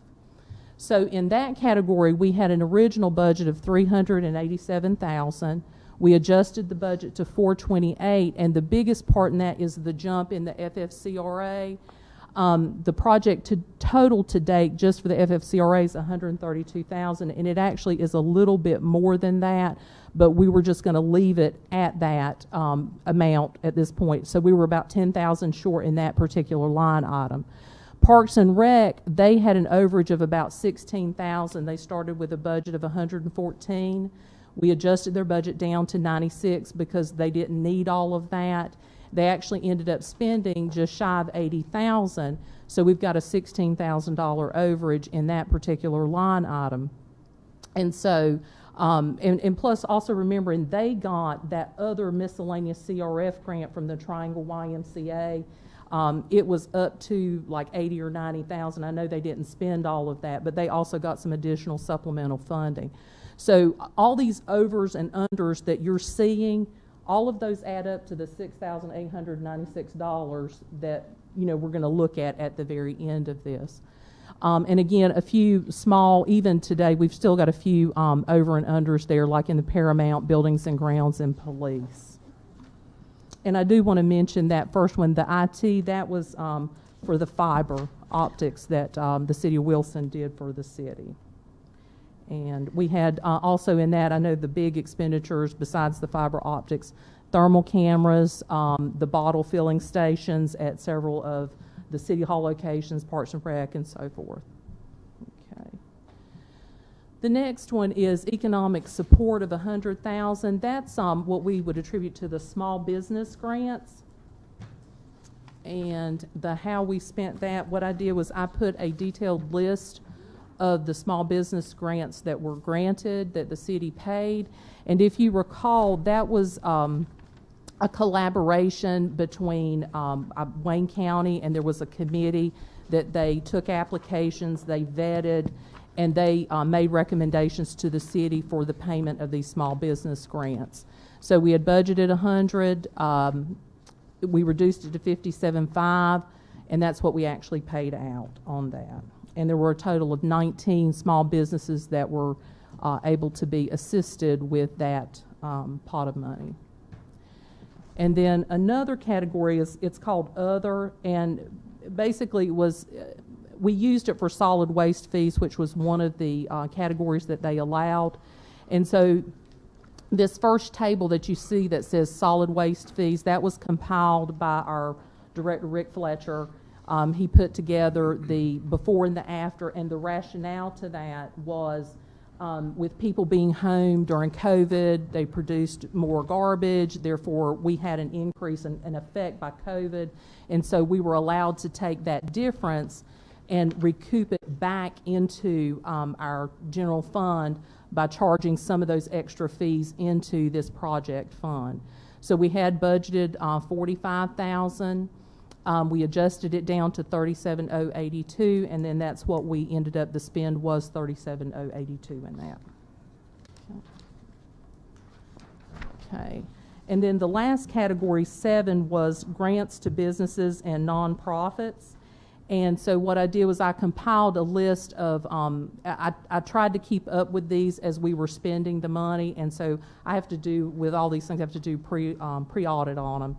So in that category, we had an original budget of $387,000. We adjusted the budget to $428,000, and the biggest part in that is the jump in the FFCRA. The project total to date just for the FFCRA is $132,000, and it actually is a little bit more than that, but we were just going to leave it at that amount at this point. So we were about $10,000 short in that particular line item. Parks and Rec, they had an overage of about $16,000. They started with a budget of $114,000. We adjusted their budget down to $96,000 because they didn't need all of that. They actually ended up spending just shy of $80,000, so we've got a $16,000 overage in that particular line item. And so, and plus also remembering they got that other miscellaneous CRF grant from the Triangle YMCA. It was up to like $80,000 or $90,000. I know they didn't spend all of that, but they also got some additional supplemental funding. So all these overs and unders that you're seeing, all of those add up to the $6,896 that, you know, we're going to look at the very end of this. And again, a few small, even today, we've still got a few over and unders there, like in the Paramount, Buildings and Grounds, and Police. And I do want to mention that first one, the IT, that was for the fiber optics that the city of Wilson did for the city. And we had also in that, I know the big expenditures besides the fiber optics, thermal cameras, the bottle filling stations at several of the city hall locations, Parks and Rec, and so forth. Okay. The next one is economic support of $100,000. That's what we would attribute to the small business grants. And how we spent that, what I did was I put a detailed list of the small business grants that were granted, that the city paid. And if you recall, that was a collaboration between Wayne County, and there was a committee that they took applications, they vetted, and they made recommendations to the city for the payment of these small business grants. So we had budgeted 100, we reduced it to 57.5, and that's what we actually paid out on that. And there were a total of 19 small businesses that were able to be assisted with that pot of money. And then another category is, it's called Other, and basically we used it for solid waste fees, which was one of the categories that they allowed. And so this first table that you see that says solid waste fees, that was compiled by our director, Rick Fletcher. He put together the before and the after, and the rationale to that was with people being home during COVID, they produced more garbage, therefore we had an increase in effect by COVID, and so we were allowed to take that difference and recoup it back into our general fund by charging some of those extra fees into this project fund. So we had budgeted $45,000. We adjusted it down to $37,082, and then that's what we ended up, the spend was $37,082 in that. Okay. And then the last category, 7, was grants to businesses and nonprofits. And so what I did was I compiled a list of, I tried to keep up with these as we were spending the money. And so I have to do, with all these things, I have to do pre-audit on them.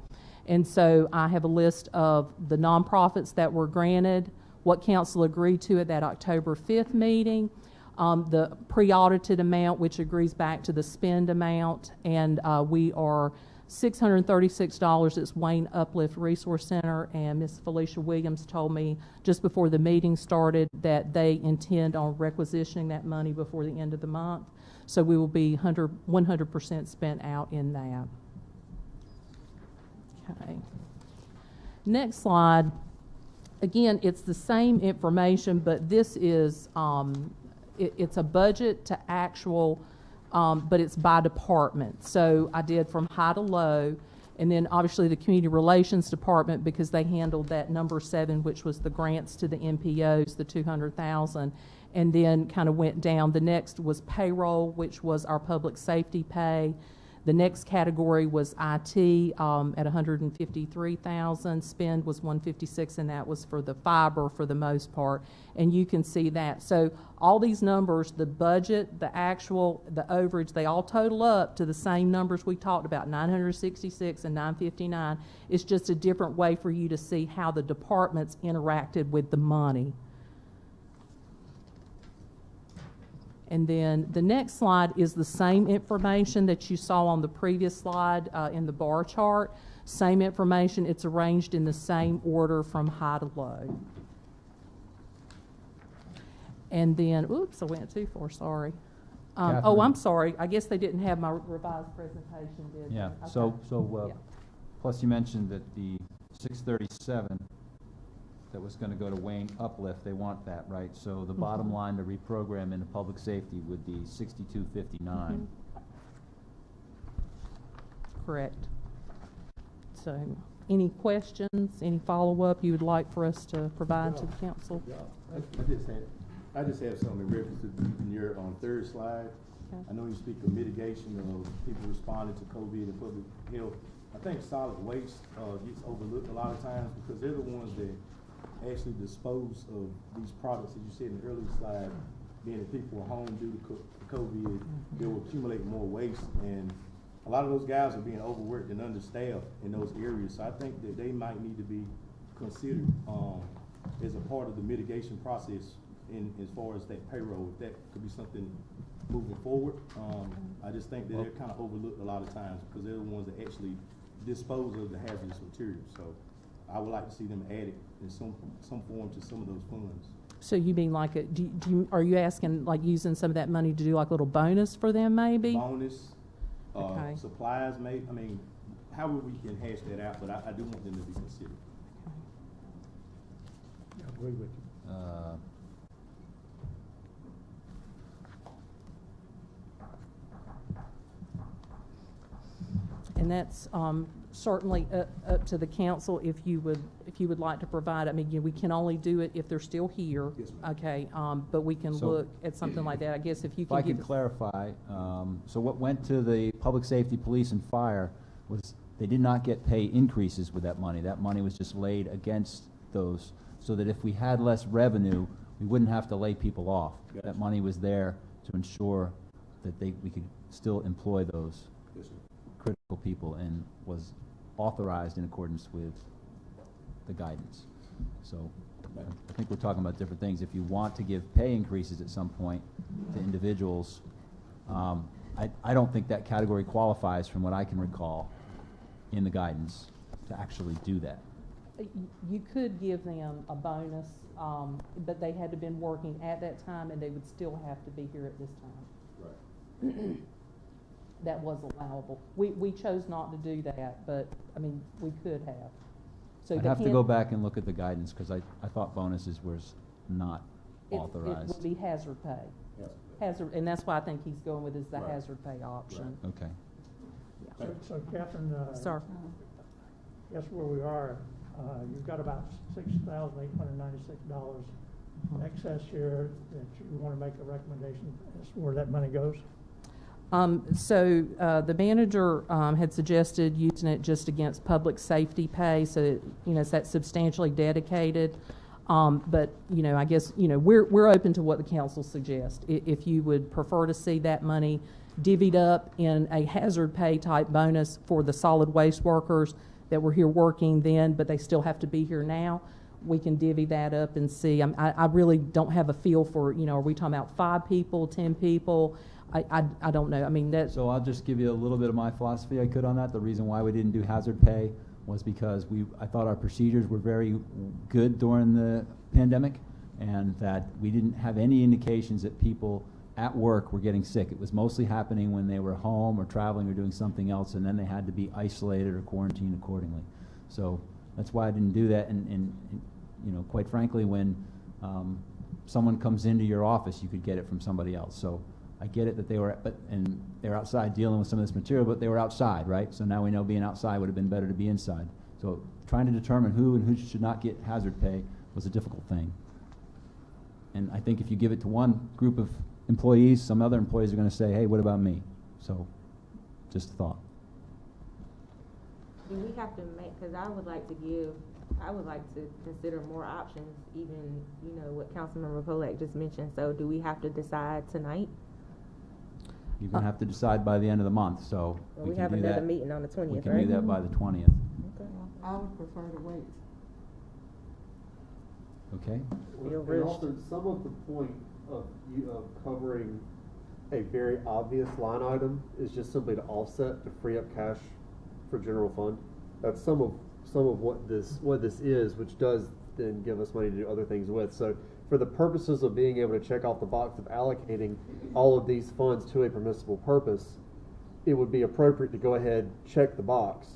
And so I have a list of the nonprofits that were granted, what council agreed to at that October 5th meeting, the pre-audited amount, which agrees back to the spend amount, and we are $636. It's Wayne Uplift Resource Center, and Ms. Felicia Williams told me just before the meeting started that they intend on requisitioning that money before the end of the month. So we will be 100% spent out in that. Okay. Next slide. Again, it's the same information, but this is it's a budget to actual, but it's by department. So I did from high to low, and then obviously the Community Relations Department, because they handled that number 7, which was the grants to the NPOs, the $200,000, and then kind of went down. The next was payroll, which was our public safety pay. The next category was IT at $153,000. Spend was $156,000, and that was for the fiber for the most part. And you can see that. So all these numbers, the budget, the actual, the overage, they all total up to the same numbers we talked about, 966 and 959. It's just a different way for you to see how the departments interacted with the money. And then the next slide is the same information that you saw on the previous slide in the bar chart. Same information. It's arranged in the same order from high to low. And then, oops, I went too far, sorry. Oh, I'm sorry. I guess they didn't have my revised presentation, did they? Yeah, Okay. So plus you mentioned that the 637 that was going to go to Wayne Uplift, they want that, right? So the bottom line to reprogram into public safety would be 6259. Correct. So any questions, any follow-up you would like for us to provide to the council? I just have something in reference to in your third slide. Okay. I know you speak of mitigation of people responding to COVID and public health. I think solid waste gets overlooked a lot of times because they're the ones that actually dispose of these products, as you said in the earlier slide, being that people are home due to COVID, they will accumulate more waste, and a lot of those guys are being overworked and understaffed in those areas. So I think that they might need to be considered as a part of the mitigation process in as far as that payroll. If that could be something moving forward. I just think that they're kind of overlooked a lot of times because they're the ones that actually dispose of the hazardous materials. So I would like to see them added in some form to some of those funds. So you mean like, are you asking like using some of that money to do like a little bonus for them maybe? Bonus, Okay. supplies maybe, I mean, however we can hash that out, but I do want them to be considered. I agree with you. And that's certainly up to the council if you would like to provide. I mean, we can only do it if they're still here. Yes, ma'am. Okay, but we can So- look at something like that. I guess if you If can I give could us- clarify, so what went to the public safety, police, and fire was they did not get pay increases with that money. That money was just laid against those, so that if we had less revenue, we wouldn't have to lay people off. Gotcha. That money was there to ensure that we could still employ those Yes, sir. critical people and was authorized in accordance with the guidance. So I think we're talking about different things. If you want to give pay increases at some point to individuals, I don't think that category qualifies from what I can recall in the guidance to actually do that. You could give them a bonus, but they had to have been working at that time and they would still have to be here at this time. Right. That was allowable. We chose not to do that, but, I mean, we could have. So I'd they have to can't- go back and look at the guidance, because I thought bonuses was not It authorized. would be hazard pay. Hazard, and that's why I think he's going with is the Right. hazard pay option. Okay. So Catherine, Sir, guess where we are, you've got about $6,896 excess here that you want to make a recommendation as to where that money goes? The manager had suggested using it just against public safety pay, so that, it's that substantially dedicated. But, I guess, we're open to what the council suggests. If you would prefer to see that money divvied up in a hazard pay type bonus for the solid waste workers that were here working then, but they still have to be here now, we can divvy that up and see. I really don't have a feel for, are we talking about 5 people, 10 people? I don't know. I mean, that. So I'll just give you a little bit of my philosophy I could on that. The reason why we didn't do hazard pay was because I thought our procedures were very good during the pandemic, and that we didn't have any indications that people at work were getting sick. It was mostly happening when they were home or traveling or doing something else, and then they had to be isolated or quarantined accordingly. So that's why I didn't do that. And quite frankly, when someone comes into your office, you could get it from somebody else. So I get it that they're outside dealing with some of this material, but they were outside, right? So now we know being outside would have been better to be inside. So trying to determine who and who should not get hazard pay was a difficult thing. And I think if you give it to one group of employees, some other employees are going to say, hey, what about me? So just a thought. Do we have to because I would like to consider more options, even, what Councilmember Polak just mentioned. So do we have to decide tonight? You're going to have to decide by the end of the month, so Well, we can have do another that. meeting on the 20th, We can right? do that by the 20th. Okay. I would prefer to wait. Okay? We'll And rush. also, some of the point of covering a very obvious line item is just simply to offset, to free up cash for general fund. That's some of what this is, which does then give us money to do other things with. So for the purposes of being able to check off the box of allocating all of these funds to a permissible purpose, it would be appropriate to go ahead, check the box,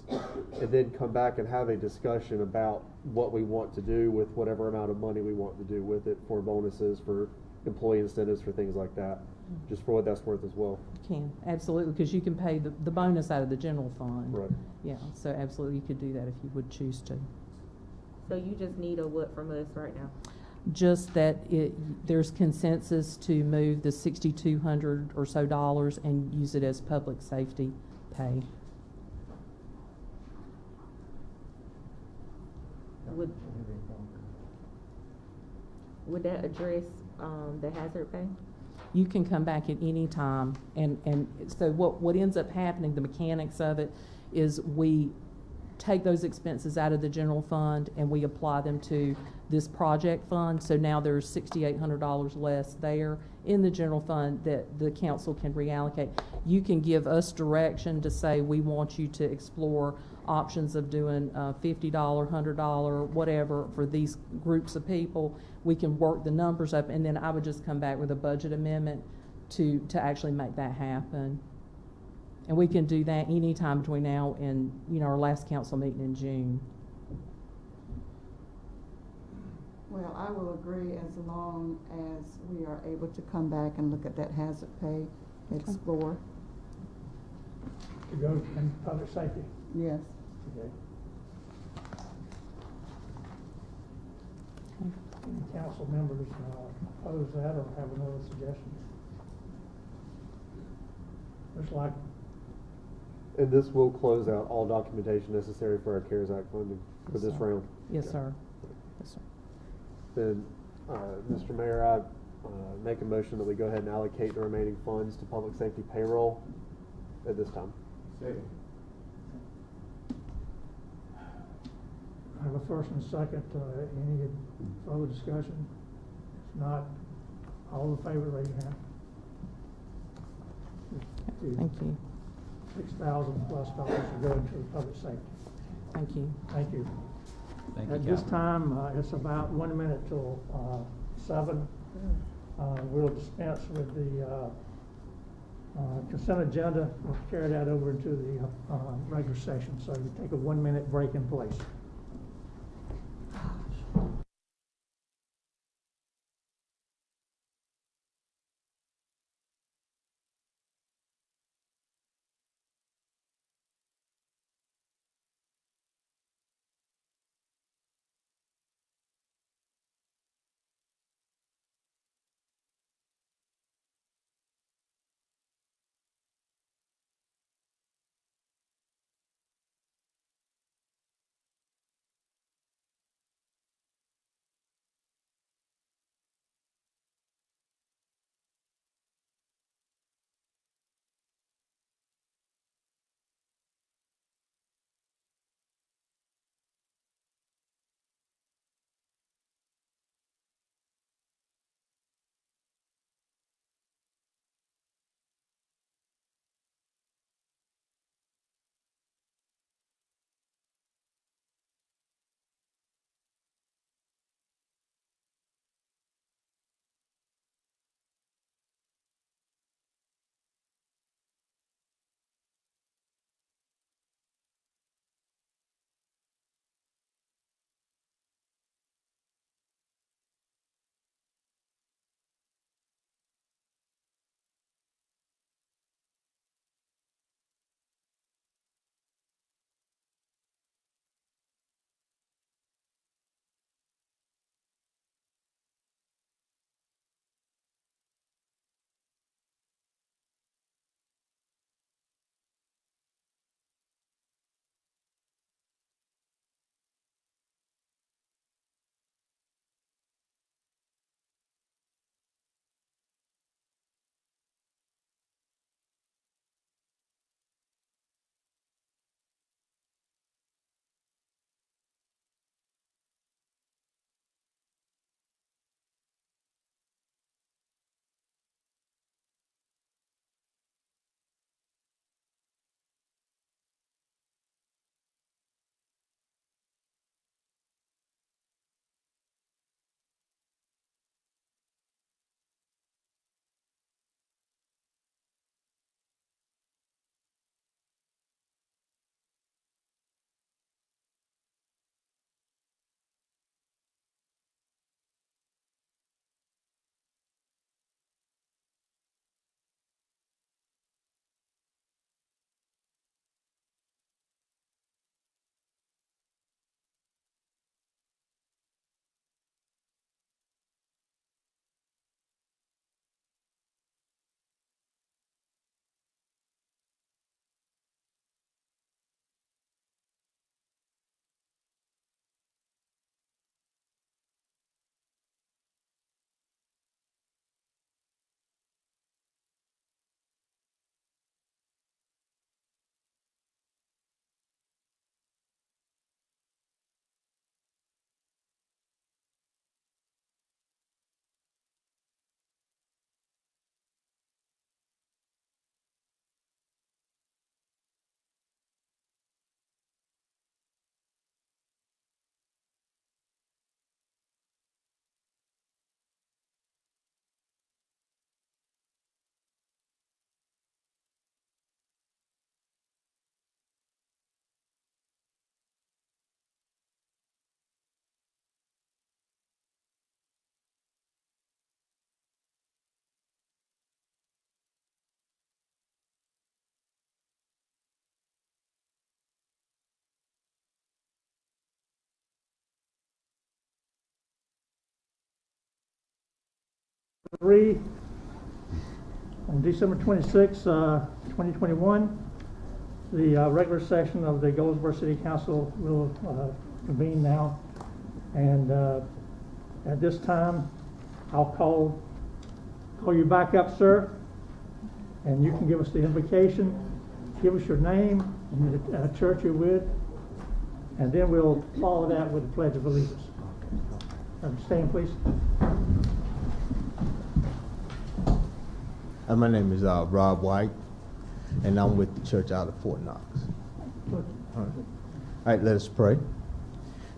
and then come back and have a discussion about what we want to do with whatever amount of money we want to do with it, for bonuses, for employee incentives, for things like that, just for what that's worth as well. Can, absolutely, because you can pay the bonus out of the general fund. Right. Yeah, so absolutely, you could do that if you would choose to. So you just need a what from us right now? Just that there's consensus to move the $6,200 or so and use it as public safety pay. Would that address the hazard pay? You can come back at any time, and so what ends up happening, the mechanics of it, is we take those expenses out of the general fund and we apply them to this project fund. So now there's $6,800 less there in the general fund that the council can reallocate. You can give us direction to say we want you to explore options of doing $50, $100, whatever for these groups of people. We can work the numbers up, and then I would just come back with a budget amendment to actually make that happen. And we can do that anytime between now and, our last council meeting in June. Well, I will agree as long as we are able to come back and look at that hazard pay, explore. To go in public safety? Yes. Okay. Any council members oppose that or have another suggestion? Looks like. And this will close out all documentation necessary for our CARES Act funding for Yes, this sir. round. Yes, Okay. sir. Yes, sir. Then, Mr. Mayor, I make a motion that we go ahead and allocate the remaining funds to public safety payroll at this time. Second. I have a first and a second. Any further discussion? If not, all in favor, raise your hand. Thank you. $6,000 plus dollars to go into public safety. Thank you. Thank you. Thank you, At this Calvin. time, it's about 1 minute till 7. We'll dispense with the consent agenda. We'll carry that over into the regular session. So you take a 1 minute break in place. 3, on December 26, 2021, the regular session of the Goldsboro City Council will convene now. And at this time, I'll call you back up, sir, and you can give us the invocation, give us your name and the church you're with, and then we'll follow that with the Pledge of Allegiance. Stand, please. My name is Rob White, and I'm with the church out of Fort Knox. All right, let us pray.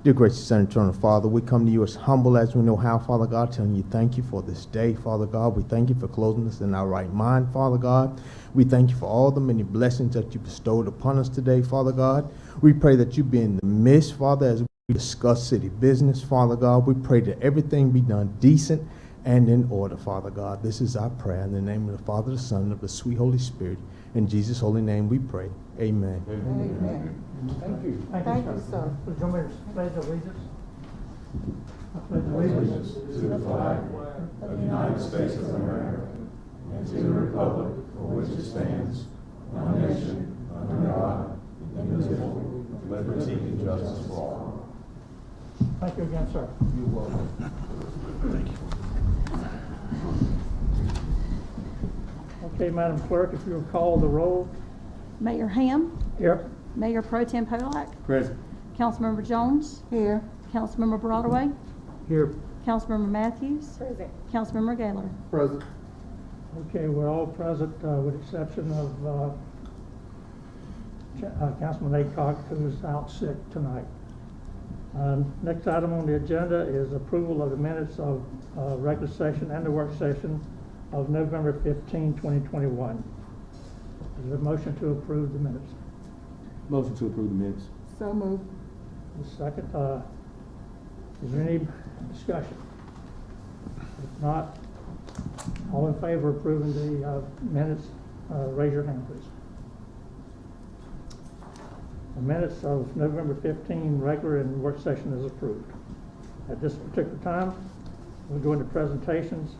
Dear gracious and eternal Father, we come to you as humble as we know how, Father God, telling you thank you for this day, Father God. We thank you for clothing us in our right mind, Father God. We thank you for all the many blessings that you bestowed upon us today, Father God. We pray that you be in the midst, Father, as we discuss city business, Father God. We pray that everything be done decent and in order, Father God. This is our prayer in the name of the Father, the Son, and of the sweet Holy Spirit. In Jesus' holy name we pray. Amen. Amen. Thank you. Thank you, sir. Would you want me to pledge allegiance? I pledge Allegiance to the flag of the United States of America and to the republic for which it stands, one nation, under God, indivisible, with liberty and justice for all. Thank you again, sir. You're welcome. Thank you. Okay, Madam Clerk, if you'll call the roll. Mayor Ham. Here. Mayor Pro Tem Polak. Present. Councilmember Jones. Here. Councilmember Broadway. Here. Councilmember Matthews. Present. Councilmember Gaylor. Present. Okay, we're all present with exception of Councilman Aycock, who's out sick tonight. Next item on the agenda is approval of the minutes of regular session and the work session of November 15, 2021. Is there a motion to approve the minutes? Motion to approve the minutes. So moved. The second, is there any discussion? If not, all in favor of approving the minutes, raise your hand, please. The minutes of November 15 regular and work session is approved. At this particular time, we'll go into presentations.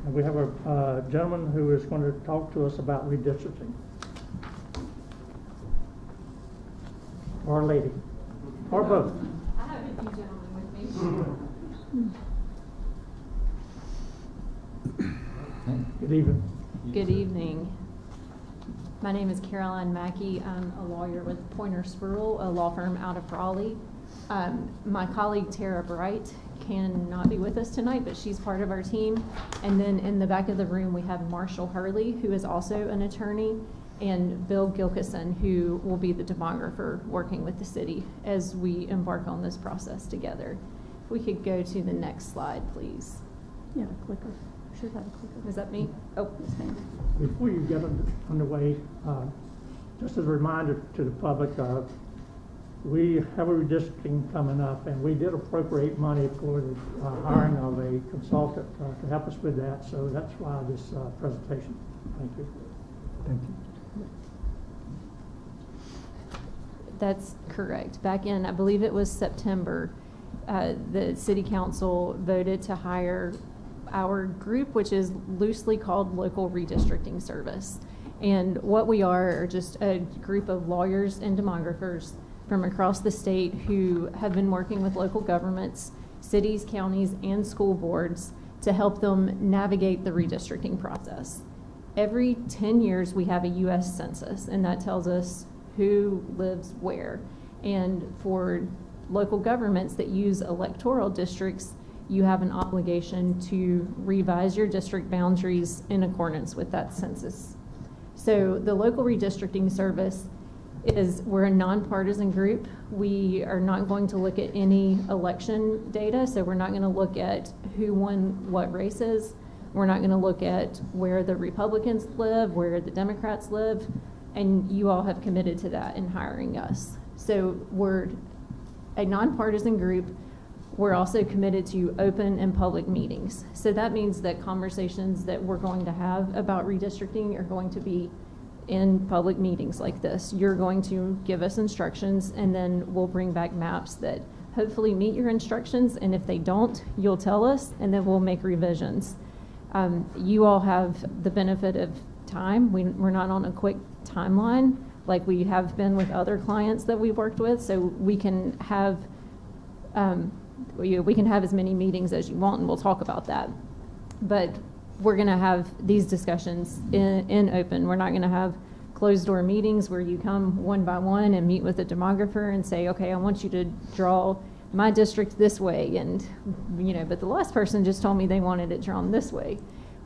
And we have a gentleman who is going to talk to us about redistricting. Or a lady. Or both. I have a few gentlemen with me. Good evening. Good evening. My name is Caroline Mackey. I'm a lawyer with Pointer Spruill, a law firm out of Raleigh. My colleague Tara Bright cannot be with us tonight, but she's part of our team. And then in the back of the room, we have Marshall Hurley, who is also an attorney, and Bill Gilkison, who will be the demographer working with the city as we embark on this process together. If we could go to the next slide, please. Yeah, a clicker. Should have a clicker. Is that me? Oh, Yes, ma'am. Before you get underway, just as a reminder to the public, we have a redistricting coming up, and we did appropriate money for the hiring of a consultant to help us with that. So that's why this presentation. Thank you. Thank you. That's correct. Back in, I believe it was September, the city council voted to hire our group, which is loosely called Local Redistricting Service. And what we are just a group of lawyers and demographers from across the state who have been working with local governments, cities, counties, and school boards to help them navigate the redistricting process. Every 10 years we have a U.S. Census, and that tells us who lives where. And for local governments that use electoral districts, you have an obligation to revise your district boundaries in accordance with that census. So the Local Redistricting Service we're a nonpartisan group. We are not going to look at any election data, so we're not going to look at who won what races. We're not going to look at where the Republicans live, where the Democrats live, and you all have committed to that in hiring us. So we're a nonpartisan group. We're also committed to open and public meetings. So that means that conversations that we're going to have about redistricting are going to be in public meetings like this. You're going to give us instructions, and then we'll bring back maps that hopefully meet your instructions, and if they don't, you'll tell us, and then we'll make revisions. You all have the benefit of time. We're not on a quick timeline like we have been with other clients that we've worked with, so we can have we can have as many meetings as you want, and we'll talk about that. But we're going to have these discussions in open. We're not going to have closed door meetings where you come one by one and meet with a demographer and say, okay, I want you to draw my district this way, and but the last person just told me they wanted it drawn this way.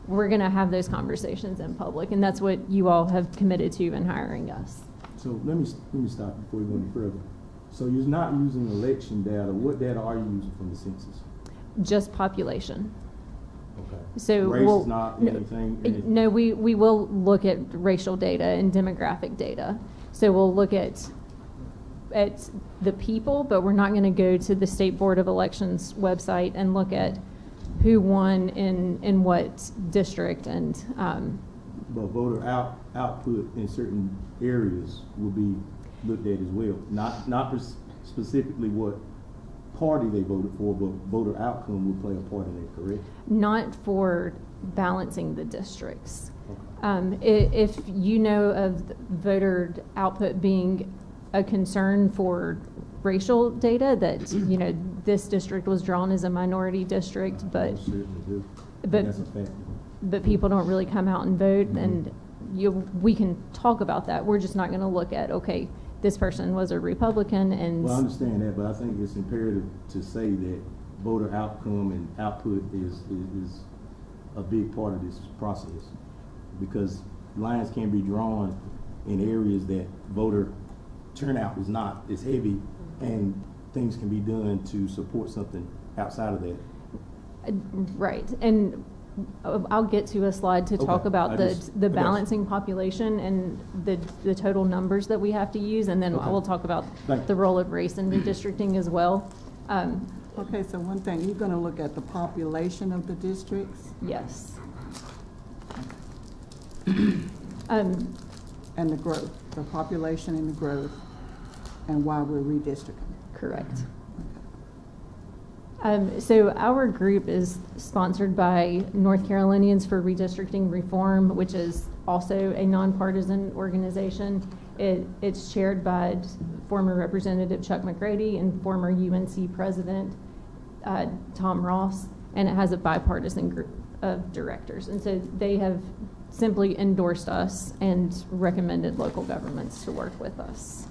We're going to have those conversations in public, and that's what you all have committed to in hiring us. So let me stop before you go any further. So you're not using election data. What data are you using from the census? Just population. Okay. So race is not anything? No, we will look at racial data and demographic data. So we'll look at the people, but we're not going to go to the State Board of Elections website and look at who won in what district and. But voter output in certain areas will be looked at as well. Not specifically what party they voted for, but voter outcome will play a part in it, correct? Not for balancing the districts. Okay. If you know of voter output being a concern for racial data, that this district was drawn as a minority district, but that's a fact. But people don't really come out and vote, Mm-hmm. and we can talk about that. We're just not going to look at, okay, this person was a Republican and. Well, I understand that, but I think it's imperative to say that voter outcome and output is a big part of this process, because lines can be drawn in areas that voter turnout is not as heavy, and things can be done to support something outside of that. Right, and I'll get to a slide to talk about the balancing population and the total numbers that we have to use, and then I will talk about the role of race in redistricting as well. Okay, so one thing, you're going to look at the population of the districts? Yes. And the growth, the population and the growth, and why we're redistricting. Correct. So our group is sponsored by North Carolinians for Redistricting Reform, which is also a nonpartisan organization. It's chaired by former Representative Chuck McGrady and former UNC President Tom Ross, and it has a bipartisan group of directors. And so they have simply endorsed us and recommended local governments to work with us.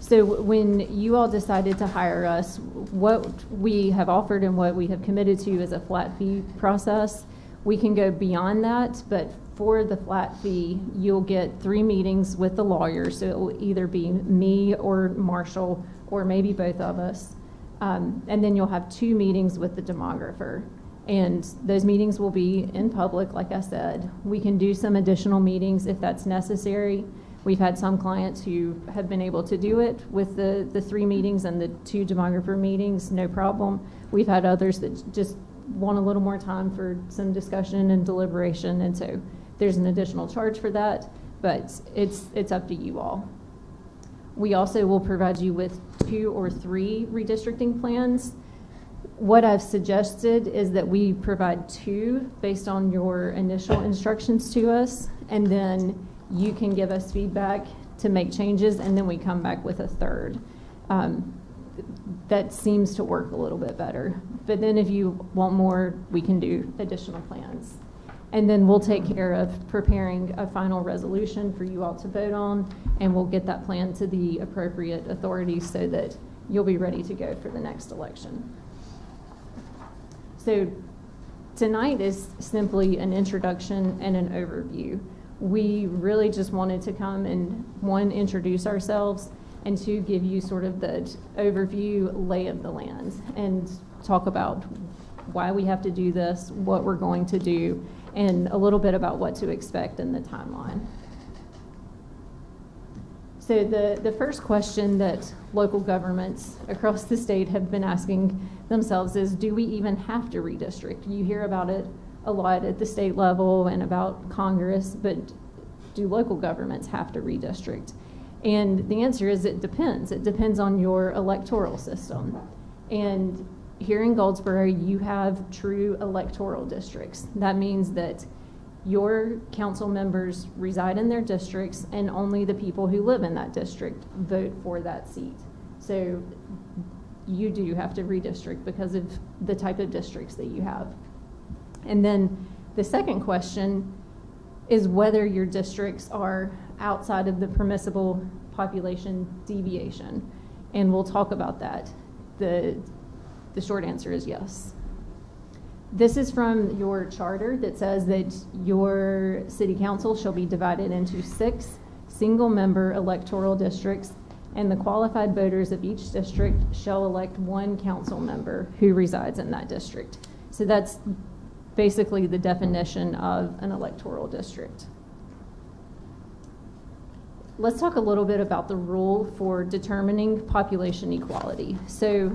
So when you all decided to hire us, what we have offered and what we have committed to is a flat fee process. We can go beyond that, but for the flat fee, you'll get 3 meetings with the lawyer. So it will either be me or Marshall, or maybe both of us. And then you'll have 2 meetings with the demographer. And those meetings will be in public, like I said. We can do some additional meetings if that's necessary. We've had some clients who have been able to do it with the 3 meetings and the 2 demographer meetings, no problem. We've had others that just want a little more time for some discussion and deliberation, and so there's an additional charge for that, but it's up to you all. We also will provide you with 2 or 3 redistricting plans. What I've suggested is that we provide 2 based on your initial instructions to us, and then you can give us feedback to make changes, and then we come back with a 3rd. That seems to work a little bit better. But then if you want more, we can do additional plans. And then we'll take care of preparing a final resolution for you all to vote on, and we'll get that plan to the appropriate authorities so that you'll be ready to go for the next election. So tonight is simply an introduction and an overview. We really just wanted to come and, 1, introduce ourselves, and 2, give you sort of the overview lay of the land and talk about why we have to do this, what we're going to do, and a little bit about what to expect in the timeline. So the first question that local governments across the state have been asking themselves is, do we even have to redistrict? You hear about it a lot at the state level and about Congress, but do local governments have to redistrict? And the answer is it depends. It depends on your electoral system. And here in Goldsboro, you have true electoral districts. That means that your council members reside in their districts, and only the people who live in that district vote for that seat. So you do have to redistrict because of the type of districts that you have. And then the second question is whether your districts are outside of the permissible population deviation. And we'll talk about that. The short answer is yes. This is from your charter that says that your city council shall be divided into 6 single-member electoral districts, and the qualified voters of each district shall elect 1 council member who resides in that district. So that's basically the definition of an electoral district. Let's talk a little bit about the rule for determining population equality. So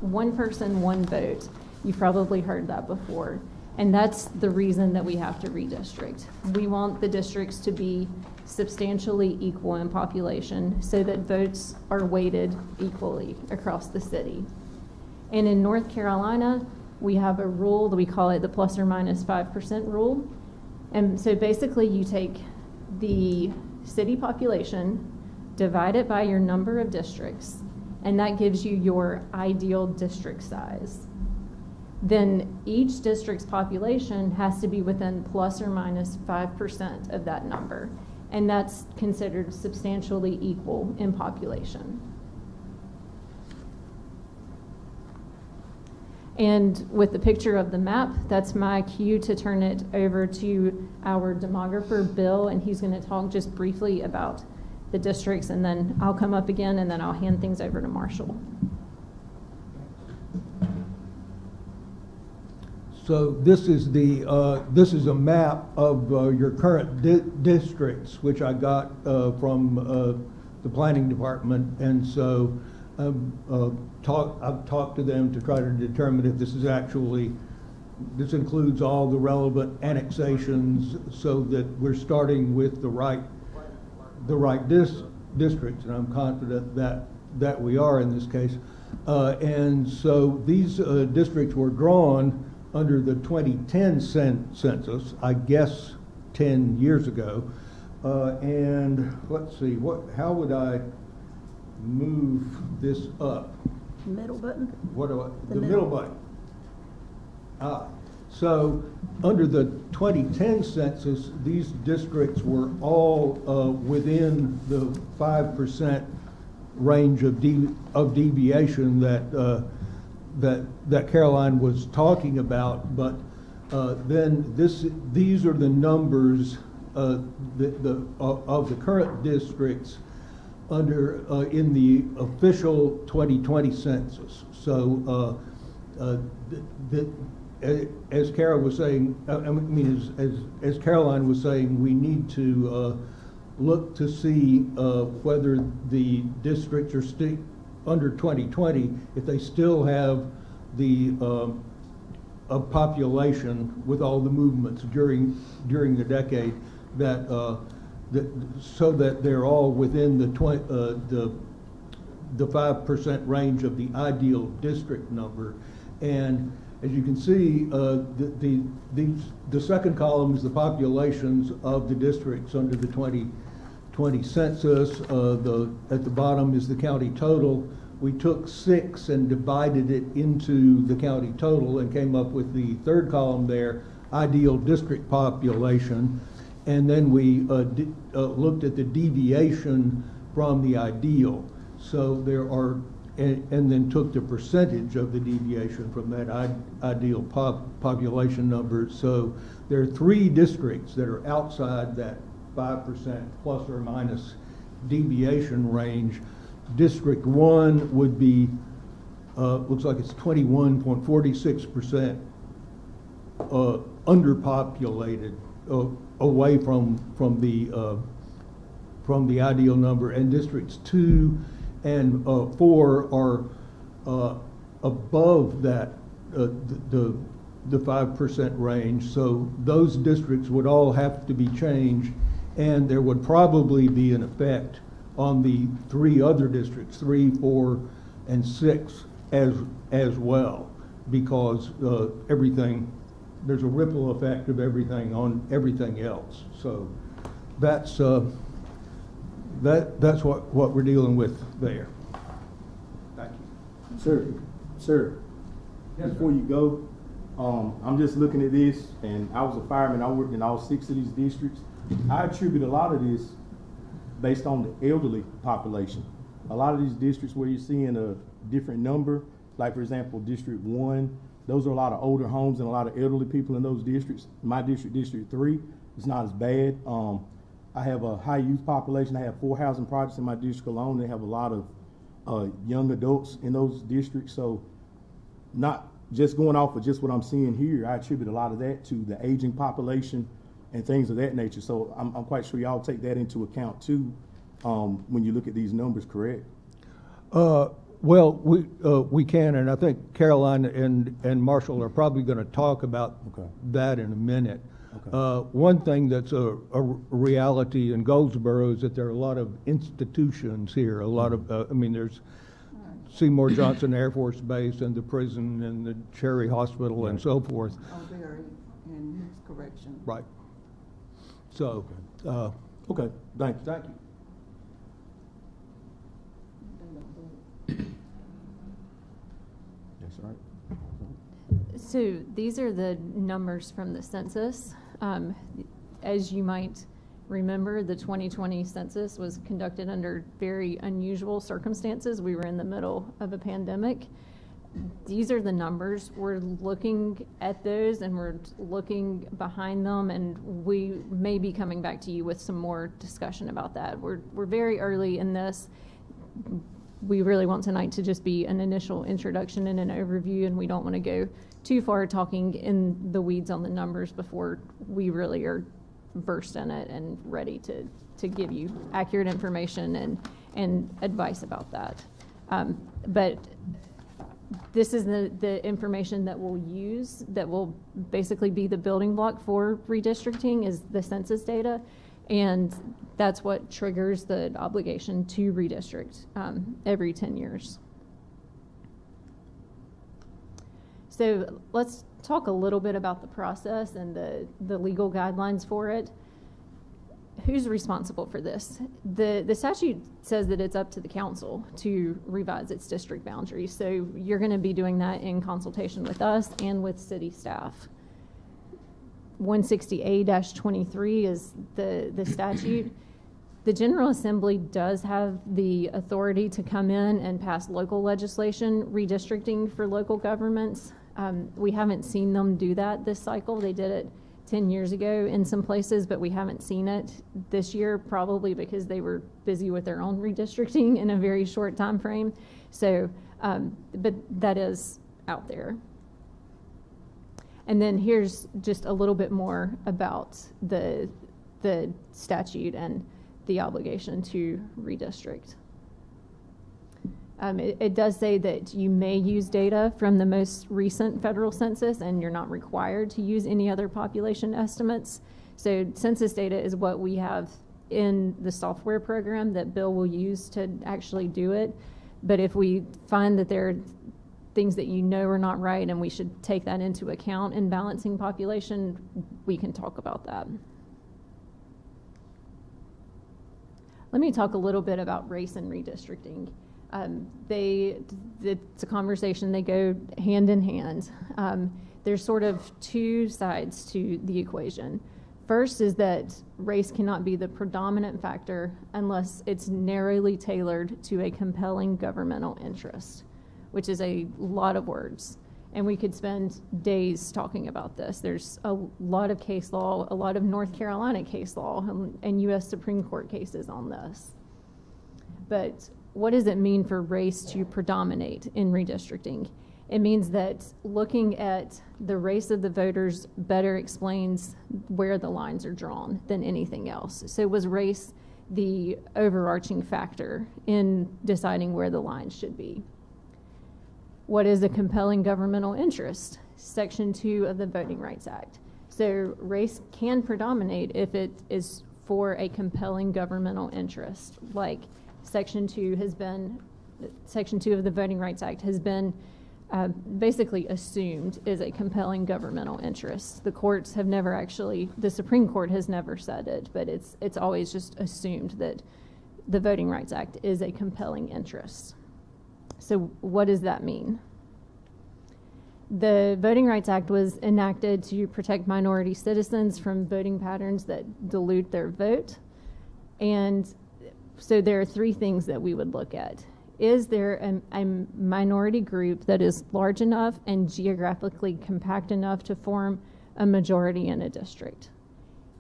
1 person, 1 vote. You've probably heard that before. And that's the reason that we have to redistrict. We want the districts to be substantially equal in population so that votes are weighted equally across the city. And in North Carolina, we have a rule that we call it the plus or minus 5% rule. And so basically you take the city population, divide it by your number of districts, and that gives you your ideal district size. Then each district's population has to be within plus or minus 5% of that number. And that's considered substantially equal in population. And with the picture of the map, that's my cue to turn it over to our demographer, Bill, and he's going to talk just briefly about the districts, and then I'll come up again, and then I'll hand things over to Marshall. So this is a map of your current districts, which I got from the planning department, and so I've talked to them to try to determine if this includes all the relevant annexations, so that we're starting with the right districts, and I'm confident that we are in this case. And so these districts were drawn under the 2010 census, I guess 10 years ago. And let's see, how would I move this up? Middle button? The middle button. So under the 2010 census, these districts were all within the 5% range of deviation that Caroline was talking about, but then these are the numbers of the current districts in the official 2020 census. So as Kara was saying, as Caroline was saying, we need to look to see whether the districts are under 2020, if they still have the a population with all the movements during the decade so that they're all within the 5% range of the ideal district number. And as you can see, the second column is the populations of the districts under the 2020 census. At the bottom is the county total. We took 6 and divided it into the county total and came up with the third column there, ideal district population. And then we looked at the deviation from the ideal. So there are, and then took the percentage of the deviation from that ideal population number. So there are 3 districts that are outside that 5% plus or minus deviation range. District 1 would be, looks like it's 21.46% underpopulated, away from the ideal number, and districts 2 and 4 are above that the 5% range. So those districts would all have to be changed, and there would probably be an effect on the 3 other districts, 3, 4, and 6 as well. because everything, there's a ripple effect of everything on everything else. So that's what we're dealing with there. Thank you. Sir, before you go, I'm just looking at this, and I was a fireman. I worked in all 6 of these districts. I attribute a lot of this based on the elderly population. A lot of these districts where you're seeing a different number, like for example, District 1, those are a lot of older homes and a lot of elderly people in those districts. My district, District 3, is not as bad. I have a high youth population. I have 4 housing projects in my district alone. They have a lot of young adults in those districts. So not just going off of just what I'm seeing here, I attribute a lot of that to the aging population and things of that nature. So I'm quite sure y'all take that into account too when you look at these numbers, correct? Well, we can, and I think Caroline and Marshall are probably going to talk about that in a minute. Okay. One thing that's a reality in Goldsboro is that there are a lot of institutions here. A lot of, there's Seymour Johnson Air Force Base and the prison and the Cherry Hospital and so forth. And youth correction. Right. So, okay, thank you. Thank you. That's right. So these are the numbers from the census. As you might remember, the 2020 census was conducted under very unusual circumstances. We were in the middle of a pandemic. These are the numbers. We're looking at those and we're looking behind them, and we may be coming back to you with some more discussion about that. We're very early in this. We really want tonight to just be an initial introduction and an overview, and we don't want to go too far talking in the weeds on the numbers before we really are versed in it and ready to give you accurate information and advice about that. But this is the information that we'll use that will basically be the building block for redistricting is the census data. And that's what triggers the obligation to redistrict every 10 years. So let's talk a little bit about the process and the legal guidelines for it. Who's responsible for this? The statute says that it's up to the council to revise its district boundaries. So you're going to be doing that in consultation with us and with city staff. 160A-23 is the statute. The General Assembly does have the authority to come in and pass local legislation redistricting for local governments. We haven't seen them do that this cycle. They did it 10 years ago in some places, but we haven't seen it this year, probably because they were busy with their own redistricting in a very short time frame. So, but that is out there. And then here's just a little bit more about the statute and the obligation to redistrict. It does say that you may use data from the most recent federal census, and you're not required to use any other population estimates. So census data is what we have in the software program that Bill will use to actually do it. But if we find that there are things that you know are not right and we should take that into account in balancing population, we can talk about that. Let me talk a little bit about race and redistricting. It's a conversation, they go hand in hand. There's sort of two sides to the equation. First is that race cannot be the predominant factor unless it's narrowly tailored to a compelling governmental interest, which is a lot of words. And we could spend days talking about this. There's a lot of case law, a lot of North Carolina case law, and U.S. Supreme Court cases on this. But what does it mean for race to predominate in redistricting? It means that looking at the race of the voters better explains where the lines are drawn than anything else. So was race the overarching factor in deciding where the lines should be? What is a compelling governmental interest? Section 2 of the Voting Rights Act. So race can predominate if it is for a compelling governmental interest, like Section 2 of the Voting Rights Act has been basically assumed is a compelling governmental interest. The courts have never actually, the Supreme Court has never said it, but it's always just assumed that the Voting Rights Act is a compelling interest. So what does that mean? The Voting Rights Act was enacted to protect minority citizens from voting patterns that dilute their vote. And so there are three things that we would look at. Is there a minority group that is large enough and geographically compact enough to form a majority in a district?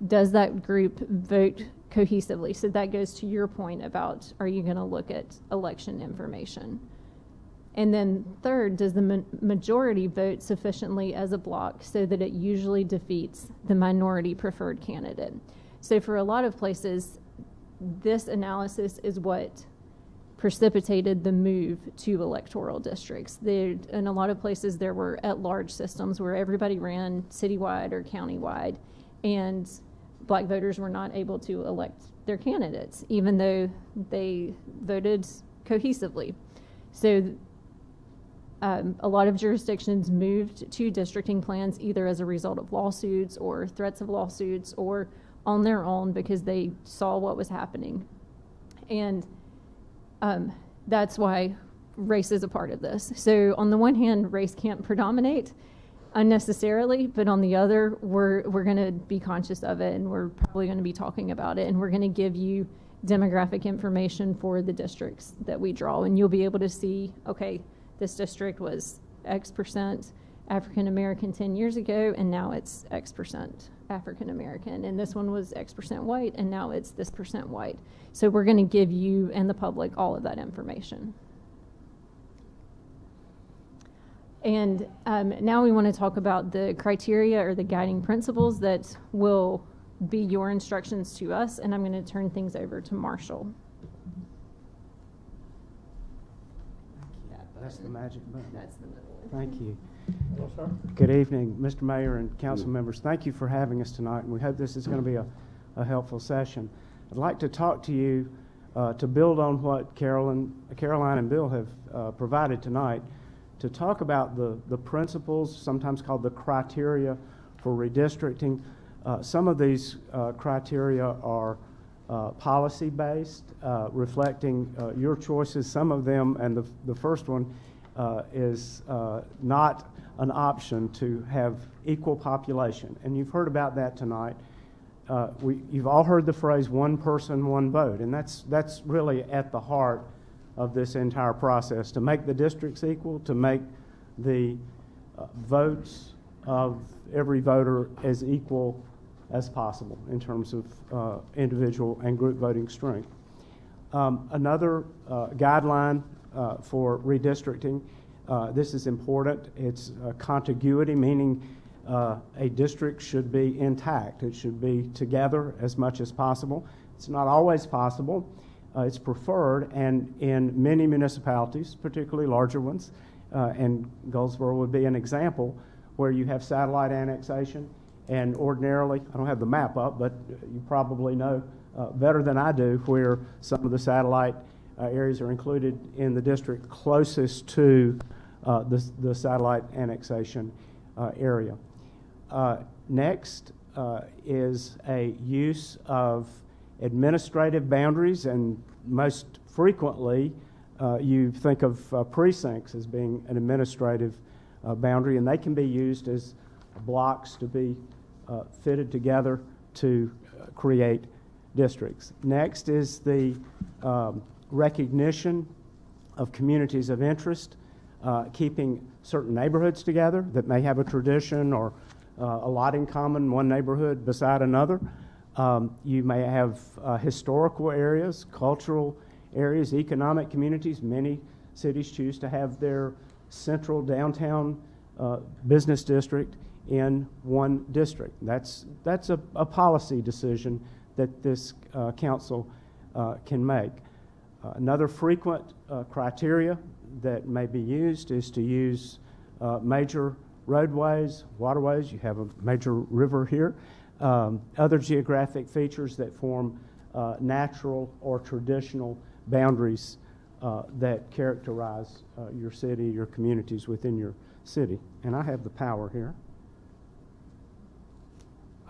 Does that group vote cohesively? So that goes to your point about, are you going to look at election information? And then third, does the majority vote sufficiently as a block so that it usually defeats the minority preferred candidate? So for a lot of places, this analysis is what precipitated the move to electoral districts. In a lot of places, there were at-large systems where everybody ran citywide or countywide, and black voters were not able to elect their candidates, even though they voted cohesively. So a lot of jurisdictions moved to districting plans either as a result of lawsuits or threats of lawsuits or on their own because they saw what was happening. And that's why race is a part of this. So on the one hand, race can't predominate unnecessarily, but on the other, we're going to be conscious of it, and we're probably going to be talking about it, and we're going to give you demographic information for the districts that we draw, and you'll be able to see, okay, this district was X percent African American 10 years ago, and now it's X percent African American, and this one was X percent white, and now it's this percent white. So we're going to give you and the public all of that information. And now we want to talk about the criteria or the guiding principles that will be your instructions to us, and I'm going to turn things over to Marshall. That's the magic button. That's the middle one. Thank you. Hello, sir. Good evening, Mr. Mayor and council members. Thank you for having us tonight, and we hope this is going to be a helpful session. I'd like to talk to you to build on what Caroline and Bill have provided tonight, to talk about the principles, sometimes called the criteria for redistricting. Some of these criteria are policy-based, reflecting your choices. Some of them, and the first one is not an option to have equal population. And you've heard about that tonight. You've all heard the phrase, one person, one vote, and that's really at the heart of this entire process, to make the districts equal, to make the votes of every voter as equal as possible in terms of individual and group voting strength. Another guideline for redistricting, this is important, it's contiguity, meaning a district should be intact. It should be together as much as possible. It's not always possible. It's preferred, and in many municipalities, particularly larger ones, and Goldsboro would be an example, where you have satellite annexation, and ordinarily, I don't have the map up, but you probably know better than I do where some of the satellite areas are included in the district closest to the satellite annexation area. Next is a use of administrative boundaries, and most frequently you think of precincts as being an administrative boundary, and they can be used as blocks to be fitted together to create districts. Next is the recognition of communities of interest, keeping certain neighborhoods together that may have a tradition or a lot in common, one neighborhood beside another. You may have historical areas, cultural areas, economic communities. Many cities choose to have their central downtown business district in one district. That's a policy decision that this council can make. Another frequent criteria that may be used is to use major roadways, waterways. You have a major river here. Other geographic features that form natural or traditional boundaries that characterize your city, your communities within your city. And I have the power here,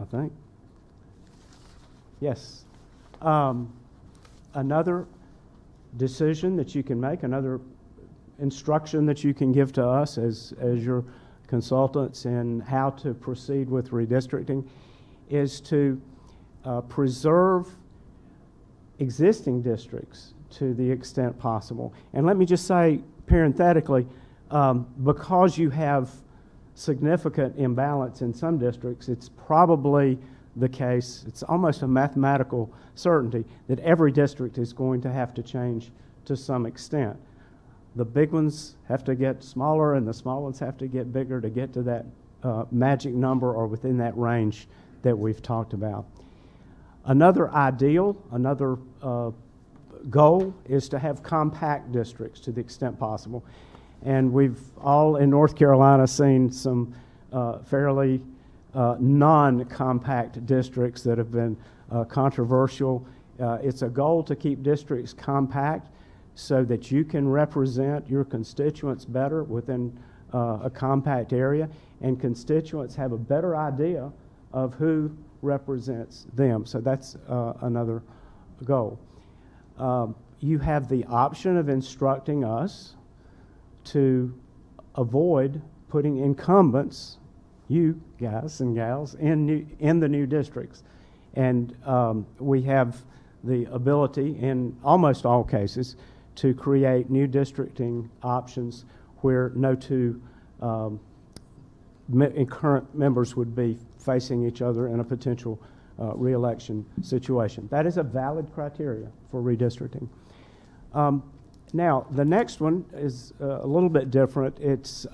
I think. Yes. Another decision that you can make, another instruction that you can give to us as your consultants in how to proceed with redistricting is to preserve existing districts to the extent possible. And let me just say parenthetically, because you have significant imbalance in some districts, it's probably the case, it's almost a mathematical certainty that every district is going to have to change to some extent. The big ones have to get smaller and the small ones have to get bigger to get to that magic number or within that range that we've talked about. Another ideal, another goal is to have compact districts to the extent possible. And we've all in North Carolina seen some fairly non-compact districts that have been controversial. It's a goal to keep districts compact so that you can represent your constituents better within a compact area, and constituents have a better idea of who represents them. So that's another goal. You have the option of instructing us to avoid putting incumbents, you guys and gals, in the new districts. And we have the ability in almost all cases to create new districting options where no two current members would be facing each other in a potential re-election situation. That is a valid criteria for redistricting. Now, the next one is a little bit different. It's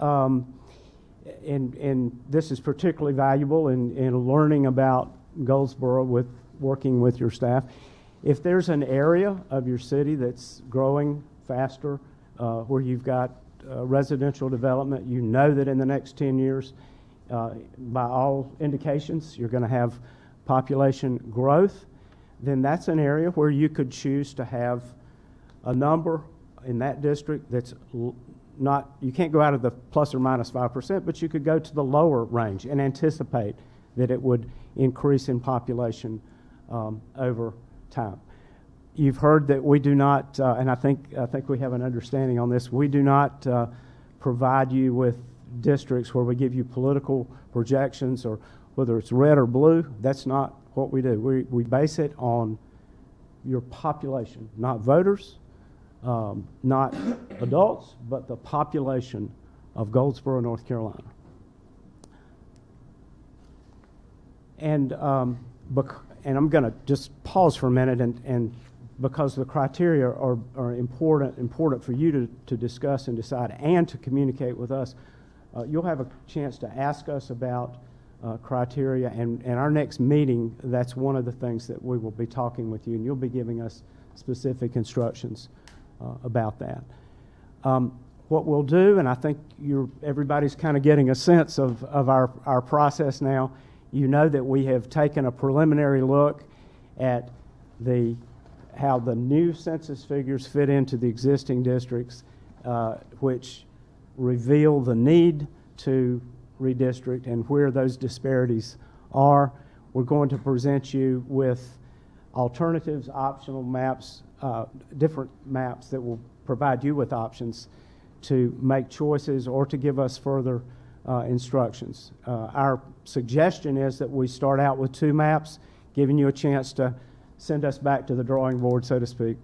and this is particularly valuable in learning about Goldsboro with working with your staff. If there's an area of your city that's growing faster, where you've got residential development, you know that in the next 10 years, by all indications, you're going to have population growth, then that's an area where you could choose to have a number in that district that's not, you can't go out of the plus or minus 5%, but you could go to the lower range and anticipate that it would increase in population over time. You've heard that we do not, and I think we have an understanding on this, we do not provide you with districts where we give you political projections or whether it's red or blue. That's not what we do. We base it on your population, not voters, not adults, but the population of Goldsboro, North Carolina. And I'm going to just pause for a minute, and because the criteria are important for you to discuss and decide and to communicate with us, you'll have a chance to ask us about criteria, and our next meeting, that's one of the things that we will be talking with you, and you'll be giving us specific instructions about that. What we'll do, and I think everybody's kind of getting a sense of our process now. You know that we have taken a preliminary look at how the new census figures fit into the existing districts, which reveal the need to redistrict and where those disparities are. We're going to present you with alternatives, optional maps, different maps that will provide you with options to make choices or to give us further instructions. Our suggestion is that we start out with 2 maps, giving you a chance to send us back to the drawing board, so to speak,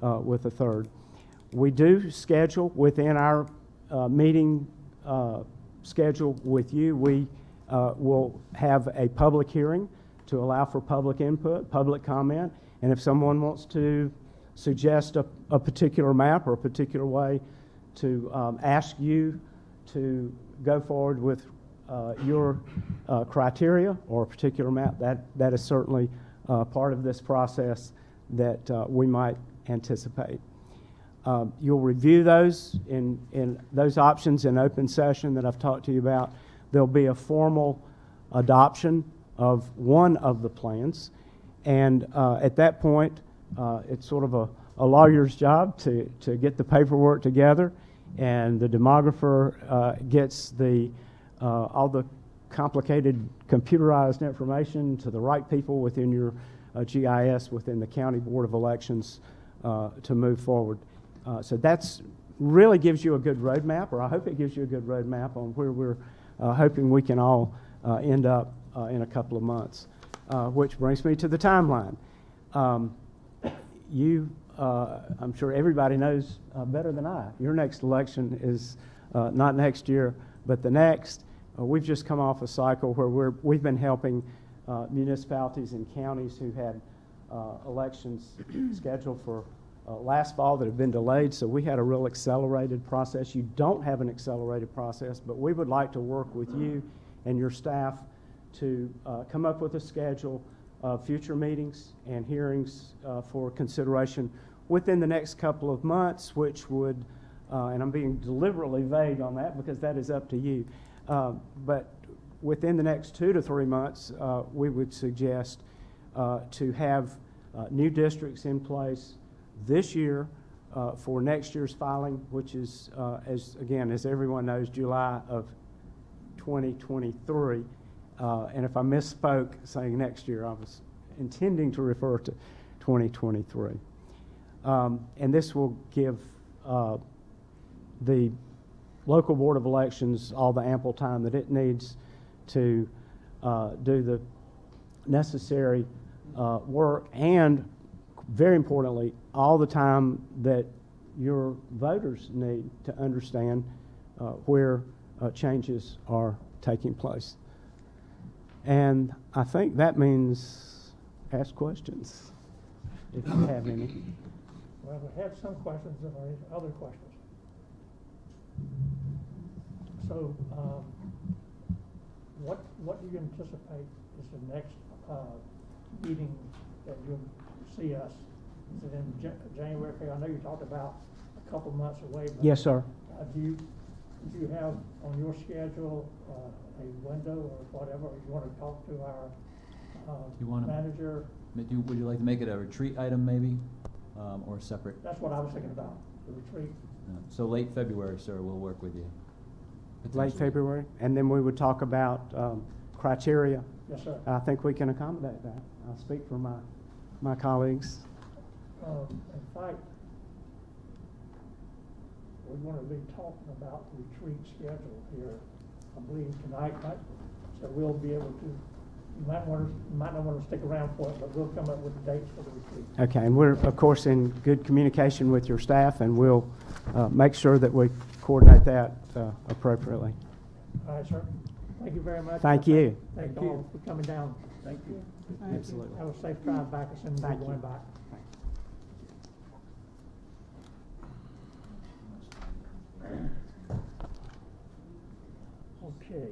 with a third. We do schedule within our meeting schedule with you. We will have a public hearing to allow for public input, public comment, and if someone wants to suggest a particular map or a particular way to ask you to go forward with your criteria or a particular map, that is certainly part of this process that we might anticipate. You'll review those in those options in open session that I've talked to you about. There'll be a formal adoption of one of the plans, and at that point, it's sort of a lawyer's job to get the paperwork together, and the demographer gets all the complicated computerized information to the right people within your GIS within the County Board of Elections to move forward. So that's really gives you a good roadmap, or I hope it gives you a good roadmap on where we're hoping we can all end up in a couple of months. Which brings me to the timeline. I'm sure everybody knows better than I. Your next election is not next year, but the next. We've just come off a cycle where we've been helping municipalities and counties who had elections scheduled for last fall that have been delayed. So we had a real accelerated process. You don't have an accelerated process, but we would like to work with you and your staff to come up with a schedule of future meetings and hearings for consideration within the next couple of months, which would, and I'm being deliberately vague on that because that is up to you, but within the next 2 to 3 months, we would suggest to have new districts in place this year for next year's filing, which is, as everyone knows, July of 2023. And if I misspoke saying next year, I was intending to refer to 2023. And this will give the local board of elections all the ample time that it needs to do the necessary work, and very importantly, all the time that your voters need to understand where changes are taking place. And I think that means ask questions, if you have any. Well, we have some questions and there is other questions. So, what do you anticipate is the next meeting that you'll see us? Is it in January? I know you talked about a couple months away. But Yes, sir. Do you have on your schedule a window or whatever? You want to talk to our manager? Would you like to make it a retreat item maybe, or separate? That's what I was thinking about, the retreat. So late February, sir, we'll work with you. Late February, and then we would talk about criteria. Yes, sir. I think we can accommodate that. I'll speak for my colleagues. In fact, we're going to be talking about the retreat schedule here, I believe, tonight, right? So we'll be able to, you might not want to stick around for it, but we'll come up with the dates for the retreat. Okay, and we're, of course, in good communication with your staff, and we'll make sure that we coordinate that appropriately. All right, sir. Thank you very much. Thank you. Thank you all for coming down. Thank you. Absolutely. Have a safe drive back as soon as you're going back. Okay.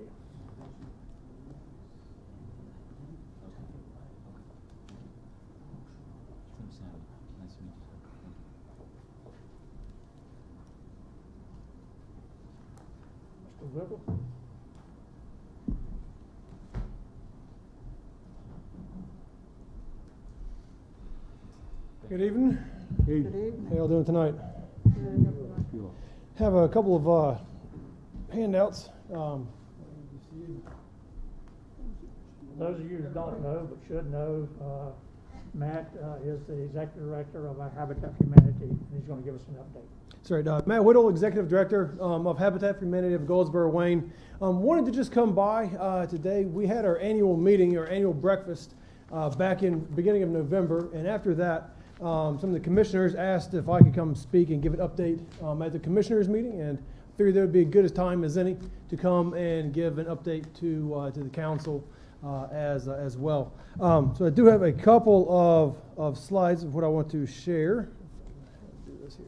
Mr. Whipple? Good evening. Good evening. How y'all doing tonight? Have a couple of handouts. Those of you who don't know but should know, Matt is the executive director of our Habitat for Humanity, and he's going to give us an update. That's right. Matt Whittle, executive director of Habitat for Humanity of Goldsboro, Wayne. Wanted to just come by today. We had our annual meeting, our annual breakfast back in beginning of November, and after that, some of the commissioners asked if I could come speak and give an update at the commissioners meeting, and figured there would be as good a time as any to come and give an update to the council as well. So I do have a couple of slides of what I want to share. Do this here.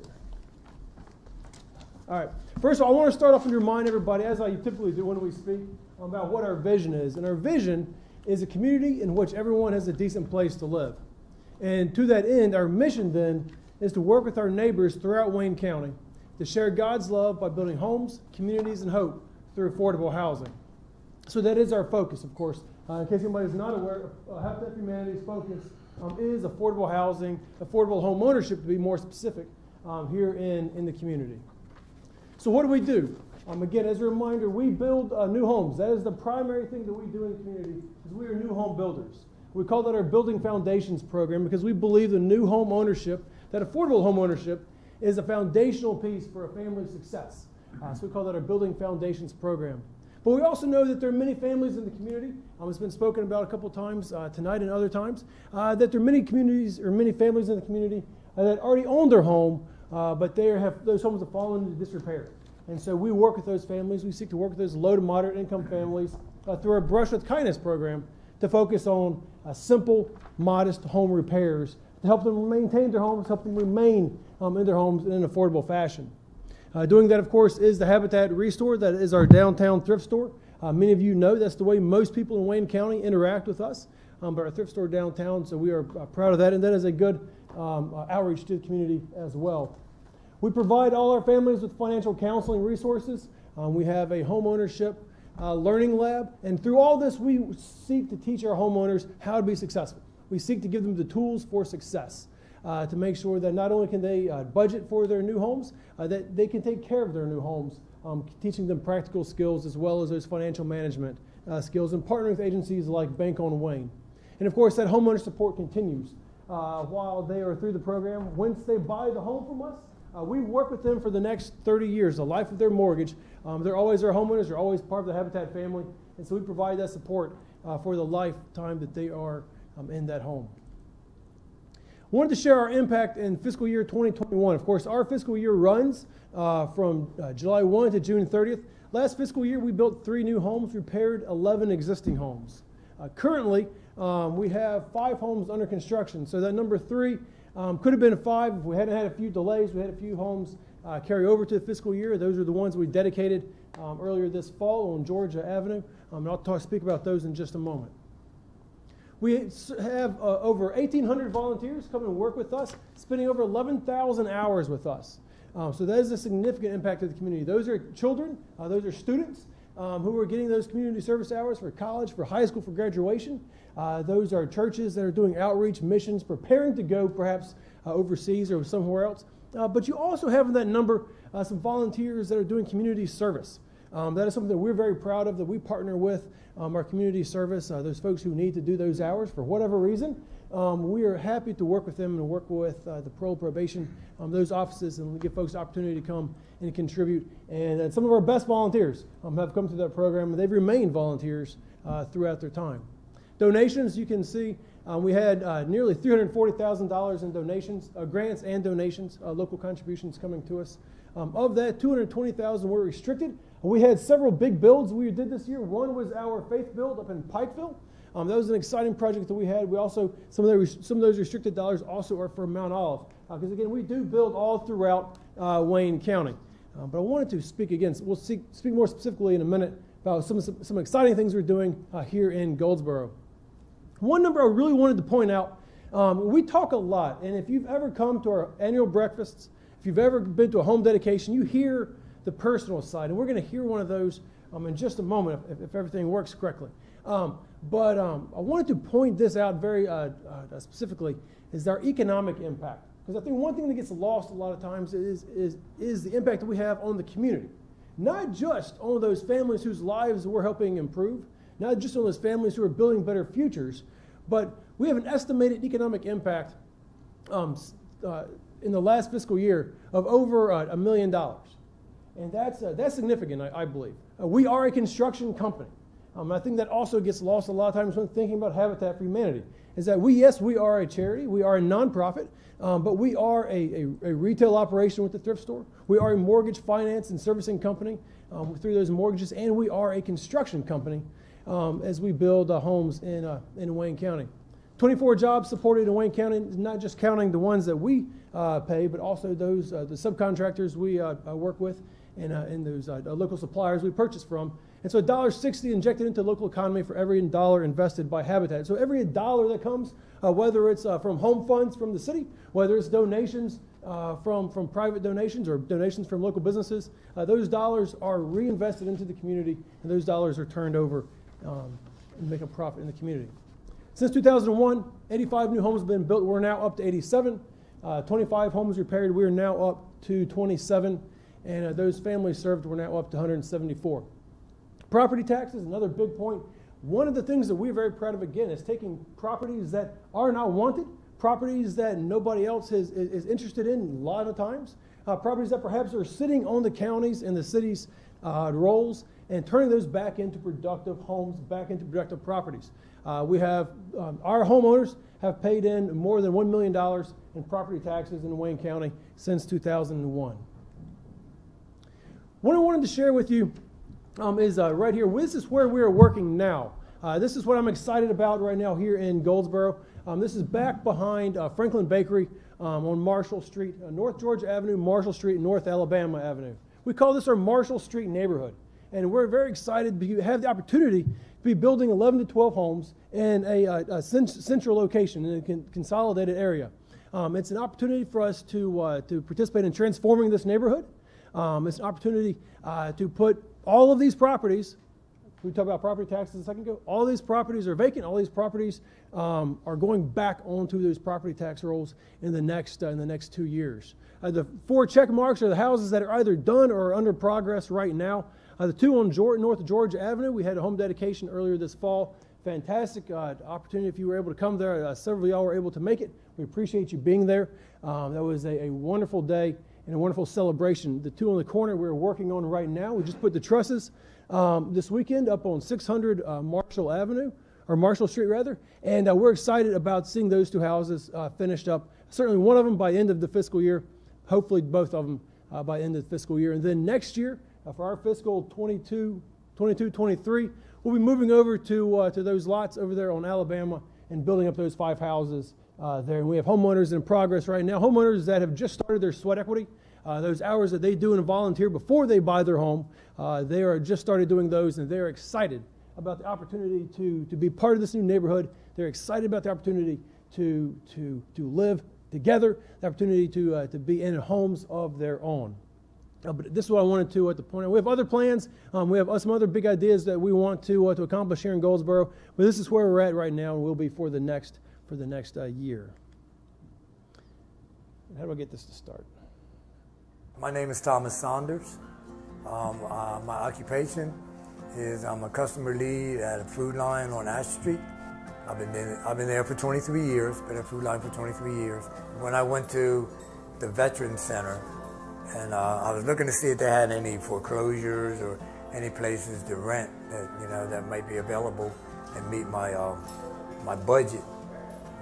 All right. First of all, I want to start off and remind everybody, as I typically do when we speak, about what our vision is. And our vision is a community in which everyone has a decent place to live. And to that end, our mission then is to work with our neighbors throughout Wayne County to share God's love by building homes, communities, and hope through affordable housing. So that is our focus, of course. In case anybody's not aware, Habitat for Humanity's focus is affordable housing, affordable home ownership to be more specific, here in the community. So what do? Again, as a reminder, we build new homes. That is the primary thing that we do in the community, is we are new home builders. We call that our Building Foundations program because we believe the new home ownership, that affordable home ownership, is a foundational piece for a family's success. So we call that our Building Foundations program. But we also know that there are many families in the community. It's been spoken about a couple of times tonight and other times, that there are many communities or many families in the community that already own their home, but those homes have fallen into disrepair. And so we work with those families. We seek to work with those low to moderate income families through our Brush with Kindness program to focus on simple, modest home repairs to help them maintain their homes, help them remain in their homes in an affordable fashion. Doing that, of course, is the Habitat Restore. That is our downtown thrift store. Many of you know that's the way most people in Wayne County interact with us, but our thrift store downtown, so we are proud of that, and that is a good outreach to the community as well. We provide all our families with financial counseling resources. We have a home ownership learning lab, and through all this, we seek to teach our homeowners how to be successful. We seek to give them the tools for success to make sure that not only can they budget for their new homes, that they can take care of their new homes, teaching them practical skills as well as those financial management skills, and partnering with agencies like Bank on Wayne. And of course, that homeowner support continues while they are through the program. Once they buy the home from us, we work with them for the next 30 years, the life of their mortgage. They're always our homeowners, they're always part of the Habitat family, and so we provide that support for the lifetime that they are in that home. Wanted to share our impact in fiscal year 2021. Of course, our fiscal year runs from July 1 to June 30th. Last fiscal year, we built 3 new homes, repaired 11 existing homes. Currently, we have 5 homes under construction, so that number 3 could have been 5 if we hadn't had a few delays. We had a few homes carry over to the fiscal year. Those are the ones we dedicated earlier this fall on Georgia Avenue, and I'll speak about those in just a moment. We have over 1,800 volunteers come and work with us, spending over 11,000 hours with us. So that is a significant impact to the community. Those are children, those are students who are getting those community service hours for college, for high school, for graduation. Those are churches that are doing outreach missions, preparing to go perhaps overseas or somewhere else. But you also have in that number some volunteers that are doing community service. That is something that we're very proud of, that we partner with our community service, those folks who need to do those hours for whatever reason. We are happy to work with them and work with the parole probation, those offices, and give folks the opportunity to come and contribute. And some of our best volunteers have come through that program, and they've remained volunteers throughout their time. Donations, you can see, we had nearly $340,000 in donations, grants and donations, local contributions coming to us. Of that, $220,000 were restricted. We had several big builds we did this year. One was our faith build up in Pikeville. That was an exciting project that we had. We also, some of those restricted dollars also are for Mount Olive, because again, we do build all throughout Wayne County. But I wanted to speak again, we'll speak more specifically in a minute about some exciting things we're doing here in Goldsboro. One number I really wanted to point out, we talk a lot, and if you've ever come to our annual breakfasts, if you've ever been to a home dedication, you hear the personal side, and we're going to hear one of those in just a moment if everything works correctly. But I wanted to point this out very specifically, is our economic impact. Because I think one thing that gets lost a lot of times is the impact that we have on the community. Not just on those families whose lives we're helping improve, not just on those families who are building better futures, but we have an estimated economic impact in the last fiscal year of over $1 million. And that's significant, I believe. We are a construction company. I think that also gets lost a lot of times when thinking about Habitat for Humanity, is that we are a charity, we are a nonprofit, but we are a retail operation with the thrift store. We are a mortgage finance and servicing company through those mortgages, and we are a construction company as we build homes in Wayne County. 24 jobs supported in Wayne County, not just counting the ones that we pay, but also those the subcontractors we work with and those local suppliers we purchase from. And so $1.60 injected into the local economy for every dollar invested by Habitat. So every dollar that comes, whether it's from home funds from the city, whether it's donations from private donations or donations from local businesses, those dollars are reinvested into the community, and those dollars are turned over and make a profit in the community. Since 2001, 85 new homes have been built. We're now up to 87. 25 homes repaired. We are now up to 27. And those families served, we're now up to 174. Property taxes, another big point. One of the things that we're very proud of, again, is taking properties that are not wanted, properties that nobody else is interested in a lot of times, properties that perhaps are sitting on the counties and the city's rolls, and turning those back into productive homes, back into productive properties. We have, our homeowners have paid in more than $1 million in property taxes in Wayne County since 2001. What I wanted to share with you is right here. This is where we are working now. This is what I'm excited about right now here in Goldsboro. This is back behind Franklin Bakery on Marshall Street, North Georgia Avenue, Marshall Street, North Alabama Avenue. We call this our Marshall Street neighborhood. And we're very excited to have the opportunity to be building 11 to 12 homes in a central location in a consolidated area. It's an opportunity for us to participate in transforming this neighborhood. It's an opportunity to put all of these properties, we talked about property taxes a second ago, all these properties are vacant, all these properties are going back onto those property tax rolls in the next 2 years. The 4 check marks are the houses that are either done or are under progress right now. The 2 on North Georgia Avenue, we had a home dedication earlier this fall. Fantastic opportunity if you were able to come there. Several of y'all were able to make it. We appreciate you being there. That was a wonderful day and a wonderful celebration. The 2 on the corner we're working on right now, we just put the trusses this weekend up on 600 Marshall Street rather, and we're excited about seeing those 2 houses finished up. Certainly one of them by end of the fiscal year, hopefully both of them by end of the fiscal year. And then next year, for our fiscal 22-23, we'll be moving over to those lots over there on Alabama and building up those 5 houses there. And we have homeowners in progress right now, homeowners that have just started their sweat equity, those hours that they do and volunteer before they buy their home. They are just started doing those, and they're excited about the opportunity to be part of this new neighborhood. They're excited about the opportunity to live together, the opportunity to be in homes of their own. But this is what I wanted to point out. We have other plans. We have some other big ideas that we want to accomplish here in Goldsboro. But this is where we're at right now, and we'll be for the next year. How do I get this to start? My name is Thomas Saunders. My occupation is I'm a customer lead at a food line on Ash Street. I've been there for 23 years. Been at Food Line for 23 years. When I went to the Veterans Center, and I was looking to see if they had any foreclosures or any places to rent that might be available and meet my budget.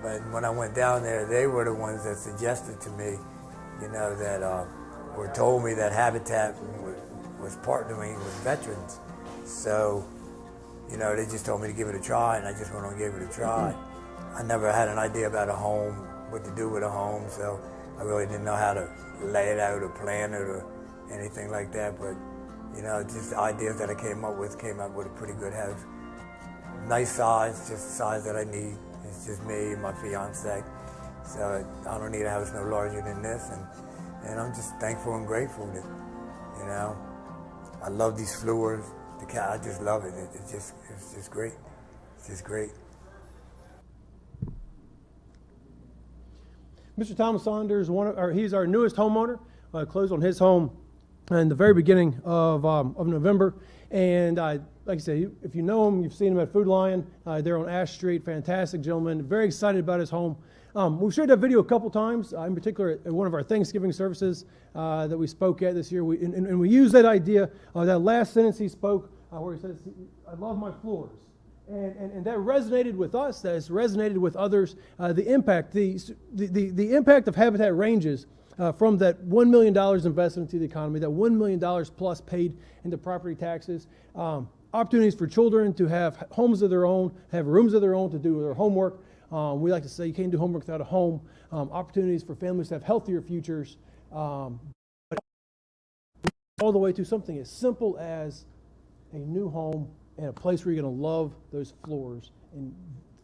But when I went down there, they were the ones that suggested to me, or told me that Habitat was partnering with veterans. So, they just told me to give it a try, and I just went on and gave it a try. I never had an idea about a home, what to do with a home, so I really didn't know how to lay it out or plan it or anything like that. But, just the ideas that I came up with a pretty good house. Nice size, just the size that I need. It's just me and my fiance. So I don't need a house no larger than this. And I'm just thankful and grateful that, I love these floors. I just love it. It's just great. It's just great. Mr. Thomas Saunders, he's our newest homeowner. Closed on his home in the very beginning of November. And like I said, if you know him, you've seen him at Food Lion. They're on Ash Street. Fantastic gentleman. Very excited about his home. We've shared that video a couple times, in particular at one of our Thanksgiving services that we spoke at this year. And we used that idea, that last sentence he spoke, where he says, I love my floors. And that resonated with us, that has resonated with others. The impact of Habitat ranges from that $1 million invested into the economy, that $1 million plus paid into property taxes, opportunities for children to have homes of their own, have rooms of their own to do their homework. We like to say you can't do homework without a home. Opportunities for families to have healthier futures, all the way to something as simple as a new home and a place where you're going to love those floors and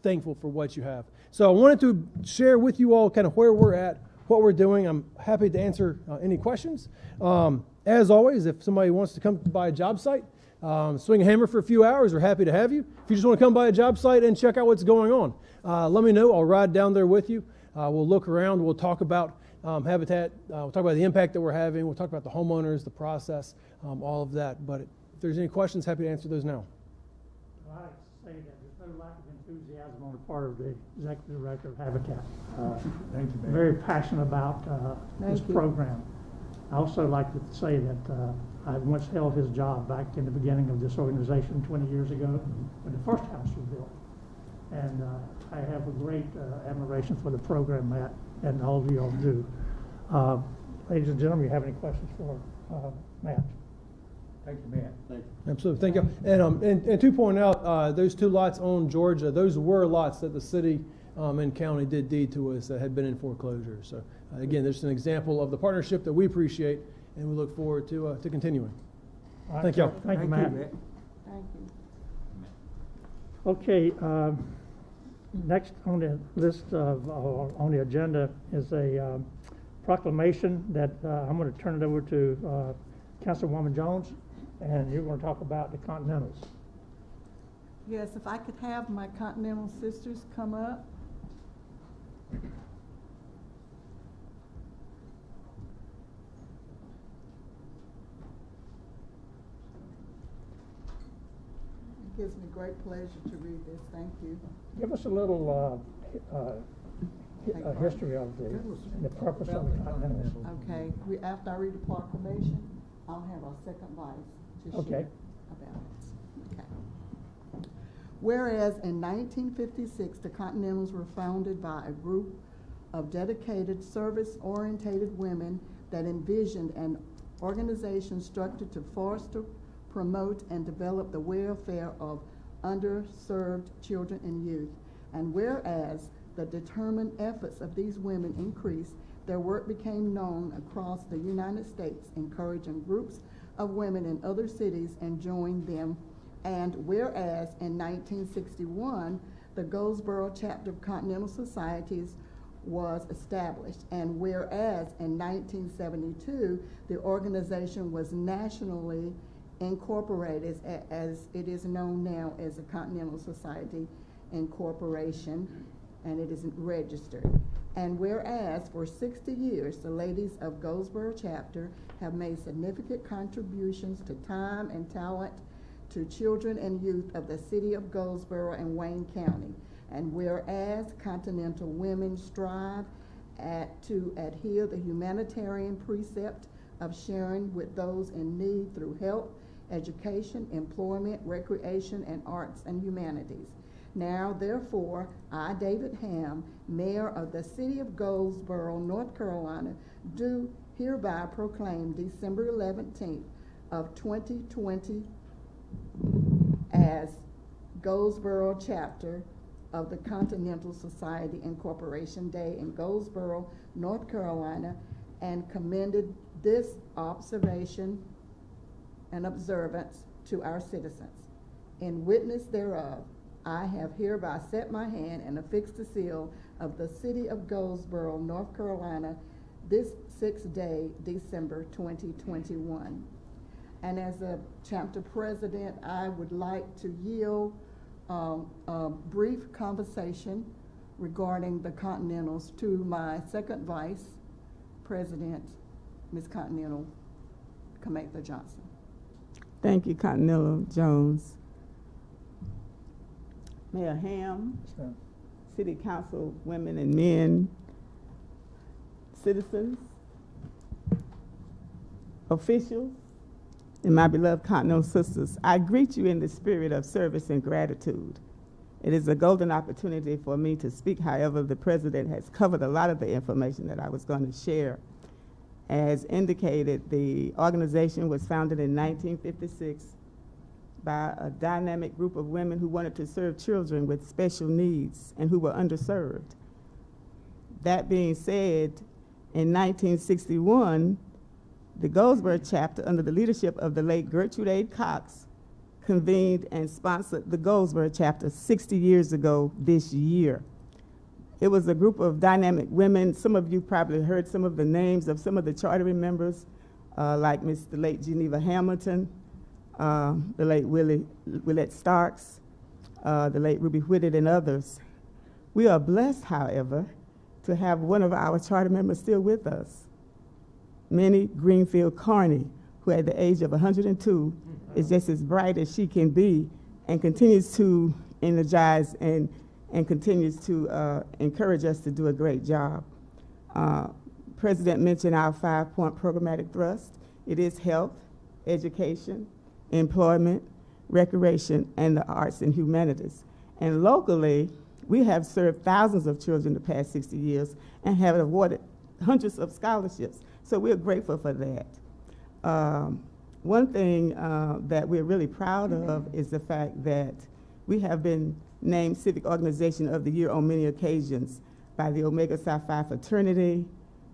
thankful for what you have. So I wanted to share with you all kind of where we're at, what we're doing. I'm happy to answer any questions. As always, if somebody wants to come by a job site, swing a hammer for a few hours, we're happy to have you. If you just want to come by a job site and check out what's going on, let me know. I'll ride down there with you. We'll look around. We'll talk about Habitat. We'll talk about the impact that we're having. We'll talk about the homeowners, the process, all of that. But if there's any questions, happy to answer those now. I'd like to say that there's no lack of enthusiasm on the part of the Executive Director of Habitat. Thank you, Mayor. Very passionate about this program. I also like to say that I once held his job back in the beginning of this organization 20 years ago when the first house was built. And I have a great admiration for the program, Matt, and all of you all do. Ladies and gentlemen, you have any questions for Matt? Thank you, Matt. Thank you. Absolutely, thank you. And to point out, those 2 lots on Georgia, those were lots that the city and county did deed to us that had been in foreclosure. So again, there's an example of the partnership that we appreciate, and we look forward to continuing. Right, thank you. Thank you, Matt. Thank you. Okay, next on the list of, on the agenda is a proclamation that I'm going to turn it over to Councilwoman Jones, and you're going to talk about the Continentals. Yes, if I could have my Continental sisters come up. It gives me great pleasure to read this. Thank you. Give us a little history of the purpose of the Continentals. Okay, after I read the proclamation, I'll have our second vice to share about it. Okay. Whereas in 1956, the Continentals were founded by a group of dedicated, service-oriented women that envisioned an organization structured to foster, promote, and develop the welfare of underserved children and youth. And whereas the determined efforts of these women increased, their work became known across the United States, encouraging groups of women in other cities and joined them. And whereas in 1961, the Goldsboro chapter of Continental Societies was established, and whereas in 1972, the organization was nationally incorporated as it is known now as the Continental Society Incorporation, and it is registered. And whereas for 60 years, the ladies of Goldsboro chapter have made significant contributions to time and talent to children and youth of the city of Goldsboro and Wayne County. And whereas Continental women strive to adhere the humanitarian precept of sharing with those in need through health, education, employment, recreation, and arts and humanities. Now, therefore, I, David Ham, Mayor of the City of Goldsboro, North Carolina, do hereby proclaim December 11th of 2020 as Goldsboro Chapter of the Continental Society Incorporation Day in Goldsboro, North Carolina, and commended this observation and observance to our citizens. In witness thereof, I have hereby set my hand and affixed the seal of the City of Goldsboro, North Carolina, this 6th day, December 2021. And as a chapter president, I would like to yield a brief conversation regarding the Continentals to my second vice president, Ms. Continental Kametha Johnson. Thank you, Continental Jones. Mayor Ham, City Council women and men, citizens, officials, and my beloved Continental sisters, I greet you in the spirit of service and gratitude. It is a golden opportunity for me to speak. However, the President has covered a lot of the information that I was going to share. As indicated, the organization was founded in 1956 by a dynamic group of women who wanted to serve children with special needs and who were underserved. That being said, in 1961, the Goldsboro chapter, under the leadership of the late Gertrude A. Cox, convened and sponsored the Goldsboro chapter 60 years ago this year. It was a group of dynamic women. Some of you probably heard some of the names of some of the chartering members. like the late Geneva Hamilton, the late Willette Starks, the late Ruby Whitted, and others. We are blessed, however, to have one of our charter members still with us, Minnie Greenfield Carney, who at the age of 102 is just as bright as she can be and continues to energize and continues to encourage us to do a great job. President mentioned our 5-point programmatic thrust. It is health, education, employment, recreation, and the arts and humanities. And locally, we have served thousands of children the past 60 years and have awarded hundreds of scholarships. So we're grateful for that. One thing that we're really proud of is the fact that we have been named Civic Organization of the Year on many occasions by the Omega Psi Phi Fraternity,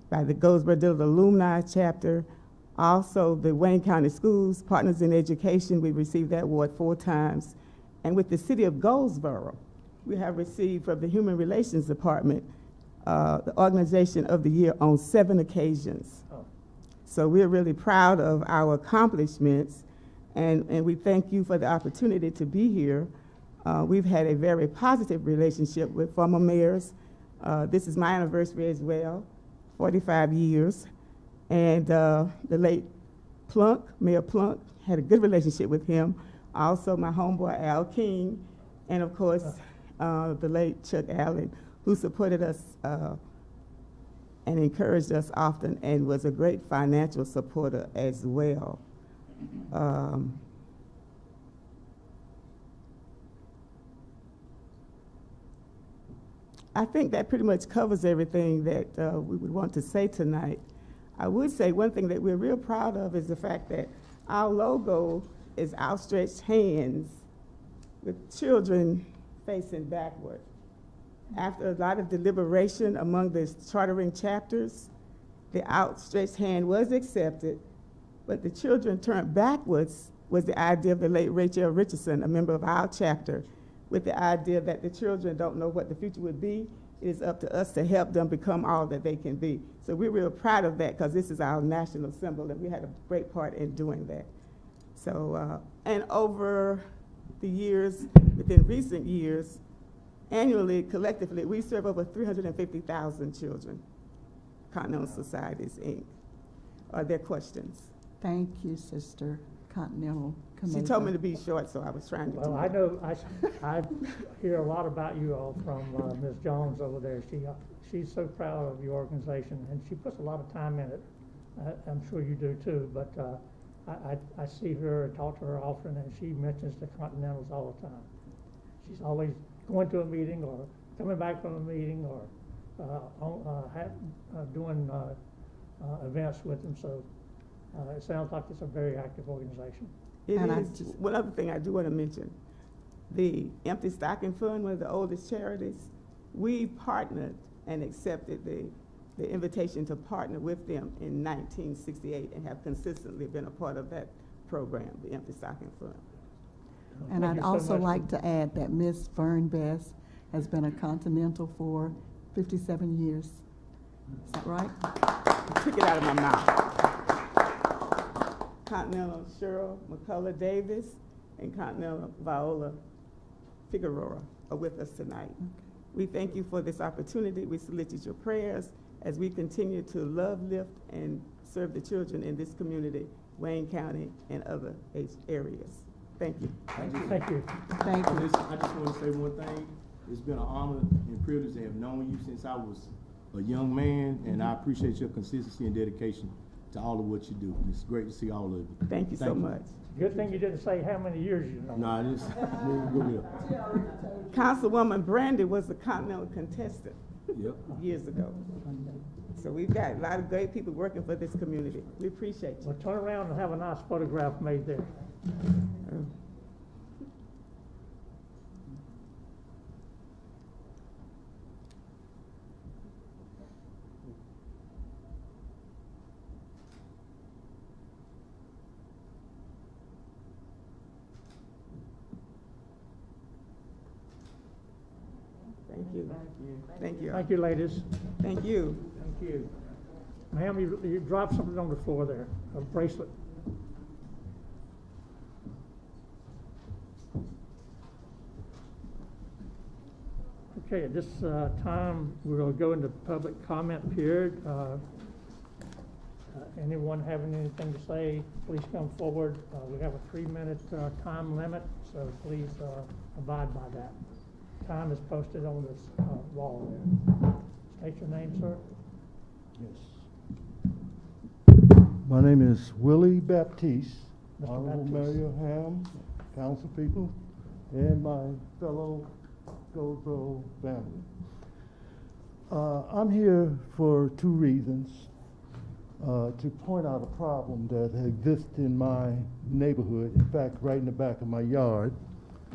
by the Goldsboro Digital Alumni Chapter, also the Wayne County Schools Partners in Education. We received that award 4 times. And with the City of Goldsboro, we have received from the Human Relations Department the Organization of the Year on 7 occasions. Oh. So we're really proud of our accomplishments, and we thank you for the opportunity to be here. We've had a very positive relationship with former mayors. This is my anniversary as well, 45 years. And the late Plunk, Mayor Plunk, had a good relationship with him. Also my homeboy Al King, and of course the late Chuck Allen, who supported us and encouraged us often and was a great financial supporter as well. I think that pretty much covers everything that we would want to say tonight. I would say one thing that we're real proud of is the fact that our logo is outstretched hands with children facing backward. After a lot of deliberation among the chartering chapters, the outstretched hand was accepted, but the children turned backwards was the idea of the late Rachel Richardson, a member of our chapter, with the idea that the children don't know what the future would be. It is up to us to help them become all that they can be. So we're real proud of that because this is our national symbol, and we had a great part in doing that. So, and over the years, within recent years, annually, collectively, we serve over 350,000 children. Continental Societies, Inc. Are there questions? Thank you, Sister Continental Committee. She told me to be short, so I was trying to do Well, that. I know, I hear a lot about you all from Ms. Jones over there. She's so proud of your organization, and she puts a lot of time in it. I'm sure you do too, but I see her and talk to her often, and she mentions the Continentals all the time. She's always going to a meeting or coming back from a meeting or doing events with them. So it sounds like it's a very active organization. It is. One other thing I do want to mention, the Empty Stocking Fund, one of the oldest charities, we partnered and accepted the invitation to partner with them in 1968 and have consistently been a part of that program, the Empty Stocking Fund. And I'd also like to add that Miss Fern Best has been a Continental for 57 years. Is that right? Took it out of my mouth. Continental Cheryl McCullough Davis and Continental Viola Figueroa are with us tonight. Okay. We thank you for this opportunity. We solicit your prayers as we continue to love, lift, and serve the children in this community, Wayne County, and other areas. Thank you. Thank you. I just want to say one thing. It's been an honor and privilege to have known you since I was a young man, and I appreciate your consistency and dedication to all of what you do. It's great to see all of you. Thank you so much. Good thing you didn't say how many years you know. No, I just go Councilwoman Brandy was a Continental contestant years ago. So we've got a lot of great people working for this community. We appreciate you. Well, turn around and have a nice photograph made there. Thank you. Thank you. Thank you, ladies. Thank you. Thank you. Ma'am, you dropped something on the floor there, a bracelet. Okay, at this time, we'll go into public comment period. Anyone having anything to say, please come forward. We have a 3-minute time limit, so please abide by that. Time is posted on this wall there. State your name, sir. Yes. My name is Willie Baptiste, Mr. Honorable Baptiste. Mayor Ham, council people, and my fellow Goldsboro family. I'm here for 2 reasons. To point out a problem that exists in my neighborhood, in fact, right in the back of my yard.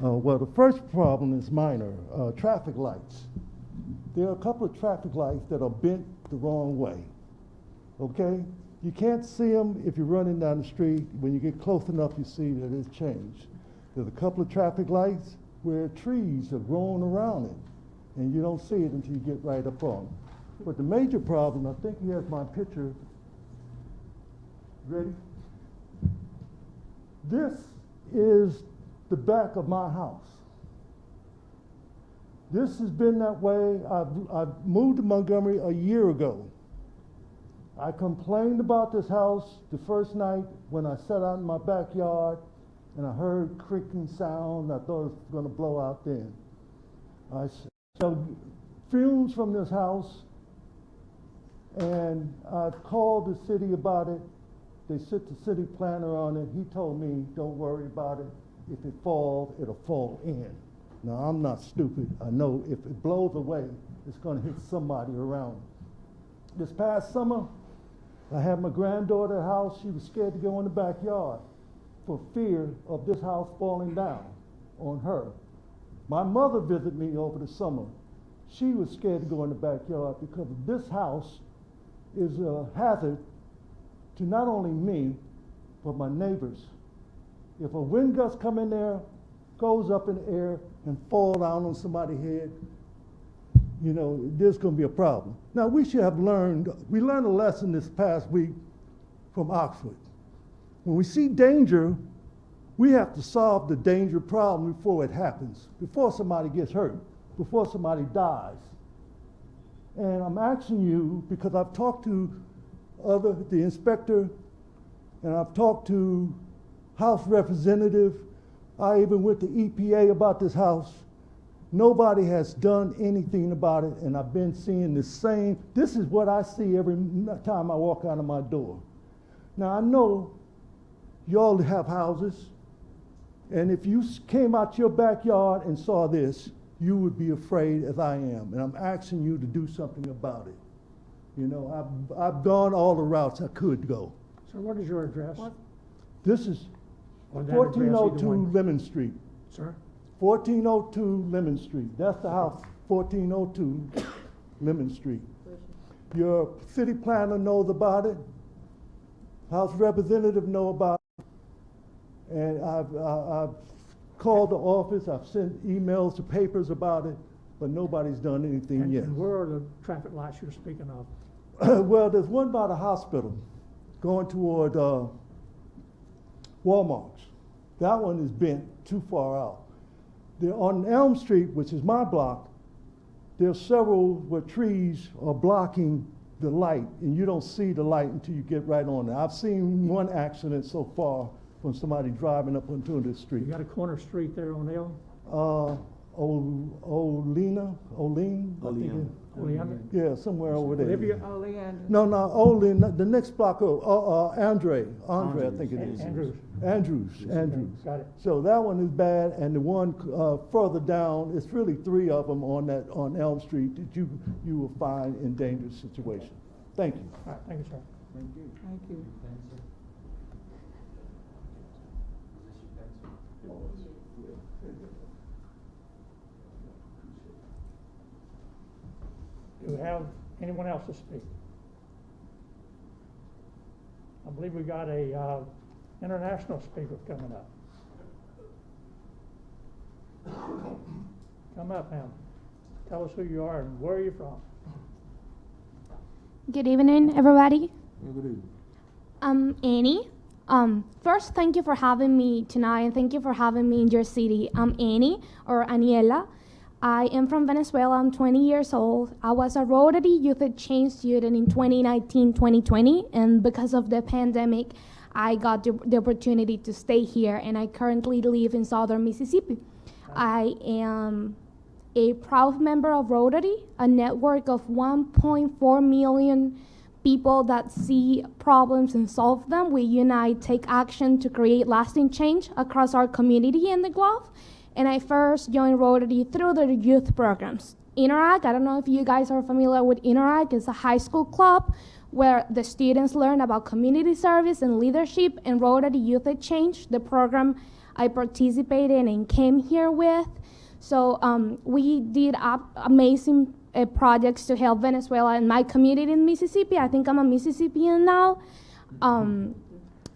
Well, the first problem is minor, traffic lights. There are a couple of traffic lights that are bent the wrong way, okay? You can't see them if you're running down the street. When you get close enough, you see that it's changed. There's a couple of traffic lights where trees have grown around it, and you don't see it until you get right up on it. But the major problem, I think he has my picture. Ready? This is the back of my house. This has been that way. I've moved to Montgomery a year ago. I complained about this house the first night when I sat out in my backyard and I heard creaking sound. I thought it was going to blow out then. I smelled fumes from this house, and I called the city about it. They sent the city planner on it. He told me, don't worry about it. If it falls, it'll fall in. Now, I'm not stupid. I know if it blows away, it's going to hit somebody around. This past summer, I had my granddaughter at the house. She was scared to go in the backyard for fear of this house falling down on her. My mother visited me over the summer. She was scared to go in the backyard because this house is a hazard to not only me, but my neighbors. If a wind gust come in there, goes up in the air and fall down on somebody's head, you know, there's going to be a problem. Now, we learned a lesson this past week from Oxford. When we see danger, we have to solve the danger problem before it happens, before somebody gets hurt, before somebody dies. And I'm asking you, because I've talked to the inspector, and I've talked to House representative. I even went to EPA about this house. Nobody has done anything about it, and I've been seeing the same. This is what I see every time I walk out of my door. Now, I know y'all have houses, and if you came out your backyard and saw this, you would be afraid as I am, and I'm asking you to do something about it. You know, I've gone all the routes I could go. So what is your address? What? This is Or that address, either 1402 one. Lemon Street. Sir? 1402 Lemon Street. That's the house, 1402 Lemon Street. Your city planner knows about it. House representative know about it. And I've called the office. I've sent emails to papers about it, but nobody's done anything yet. And where are the traffic lights you're speaking of? Well, there's one by the hospital going toward Walmart's. That one is bent too far out. On Elm Street, which is my block, there's several where trees are blocking the light, and you don't see the light until you get right on it. I've seen one accident so far from somebody driving up onto the street. You got a corner street there on Elm? Olean? Oleander? Yeah, somewhere over there. Olivia? No, Olean, the next block over, Andre, I think it is. Andrews. Got it. So that one is bad, and the one further down, it's really 3 of them on Elm Street that you will find in dangerous situation. Thank you. All right, thank you, sir. Thank you. Thank you. Do we have anyone else to speak? I believe we got a international speaker coming up. Come up, ma'am. Tell us who you are and where are you from. Good evening, everybody. Good evening. I'm Annie. First, thank you for having me tonight, and thank you for having me in your city. I'm Annie, or Aniela. I am from Venezuela. I'm 20 years old. I was a Rotary Youth Exchange student in 2019-2020, and because of the pandemic, I got the opportunity to stay here, and I currently live in southern Mississippi. I am a proud member of Rotary, a network of 1.4 million people that see problems and solve them. We unite, take action to create lasting change across our community and the globe. And I first joined Rotary through the youth programs. Interact, I don't know if you guys are familiar with Interact. It's a high school club where the students learn about community service and leadership, and Rotary Youth Exchange, the program I participated in and came here with. So we did amazing projects to help Venezuela and my community in Mississippi. I think I'm a Mississippian now. And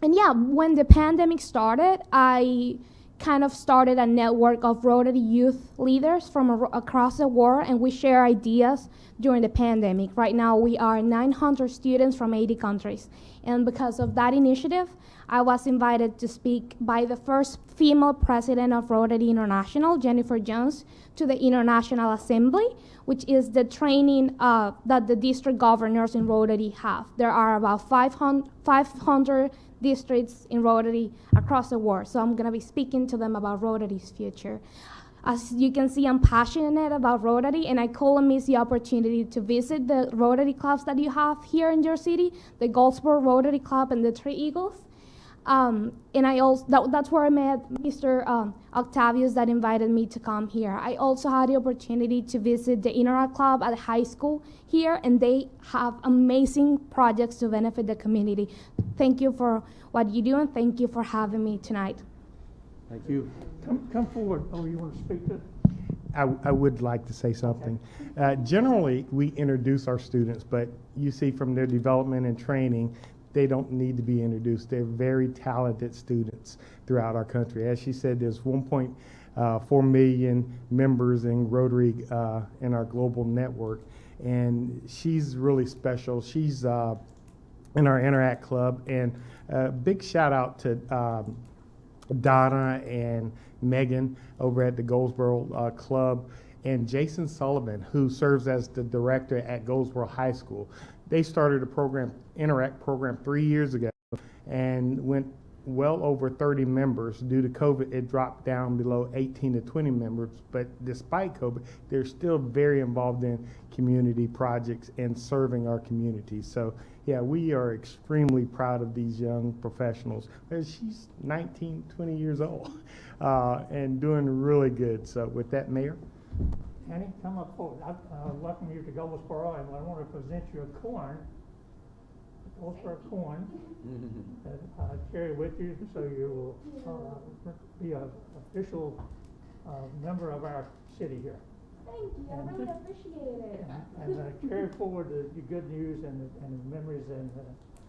yeah, when the pandemic started, I kind of started a network of Rotary youth leaders from across the world, and we share ideas during the pandemic. Right now, we are 900 students from 80 countries. And because of that initiative, I was invited to speak by the first female president of Rotary International, Jennifer Jones, to the International Assembly, which is the training that the district governors in Rotary have. There are about 500 districts in Rotary across the world, so I'm going to be speaking to them about Rotary's future. As you can see, I'm passionate about Rotary, and I couldn't miss the opportunity to visit the Rotary clubs that you have here in your city, the Goldsboro Rotary Club and the Three Eagles. And I also that's where I met Mr. Octavius that invited me to come here. I also had the opportunity to visit the Interact Club at the high school here, and they have amazing projects to benefit the community. Thank you for what you do, and thank you for having me tonight. Thank you. Come forward. Oh, you want to speak to it? I would like to say something. Generally, we introduce our students, but you see from their development and training, they don't need to be introduced. They're very talented students throughout our country. As she said, there's 1.4 million members in Rotary in our global network, and she's really special. She's in our Interact Club, and big shout out to Donna and Megan over at the Goldsboro Club, and Jason Sullivan, who serves as the director at Goldsboro High School. They started a program, Interact program, 3 years ago, and went well over 30 members. Due to COVID, it dropped down below 18 to 20 members, but despite COVID, they're still very involved in community projects and serving our community. So yeah, we are extremely proud of these young professionals. She's 19, 20 years old, and doing really good. So with that, Mayor. Annie, come up forward. I welcome you to Goldsboro, and I want to present you a coin, Goldsboro coin, that I carry with you, so you will be an official member of our city here. Thank you. I really appreciate it. And carry forward the good news and the memories and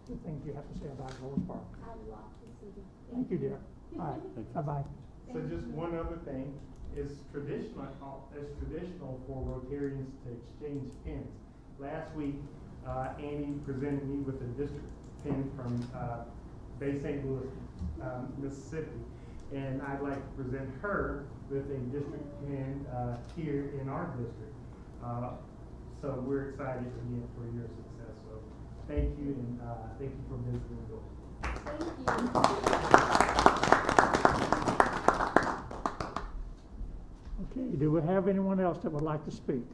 the things you have to say about Goldsboro. I love the city. Thank you, dear. All right. Bye-bye. So just one other thing. It's traditional for Rotarians to exchange pins. Last week, Annie presented me with a district pin from Bay St. Louis, Mississippi, and I'd like to present her with a district pin here in our district. So we're excited again for your success. So thank you, and thank you for visiting the door. Thank you. Okay, do we have anyone else that would like to speak?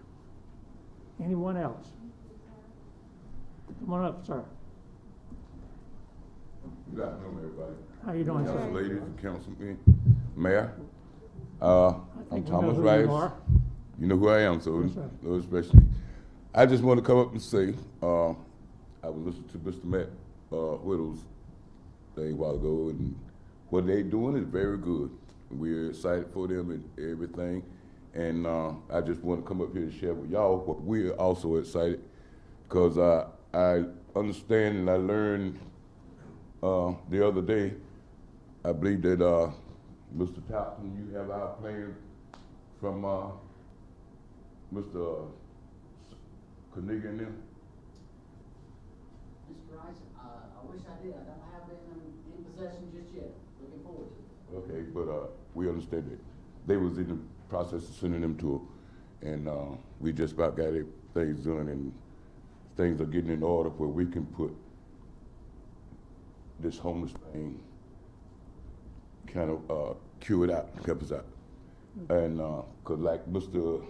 Anyone else? Come on up, sir. Good afternoon, everybody. How you doing, Council sir? ladies and councilmen, Mayor. I'm Thomas Rice. You know who I am, so no especially. I just want to come up and say, I was listening to Mr. Matt Whittle's thing a while ago, and what they're doing is very good. We're excited for them and everything, and I just want to come up here to share with y'all what we're also excited, because I understand and I learned the other day, I believe that Mr. Tapton, you have our plan from Mr. Carnegie and them. Mr. Rice, I wish I did. I don't have them in possession just yet. Looking forward to it. Okay, but we understand that they was in the process of sending them to her, and we just about got things done, and things are getting in order where we can put this homeless thing kind of cure it out, help us out. And cause like Mr.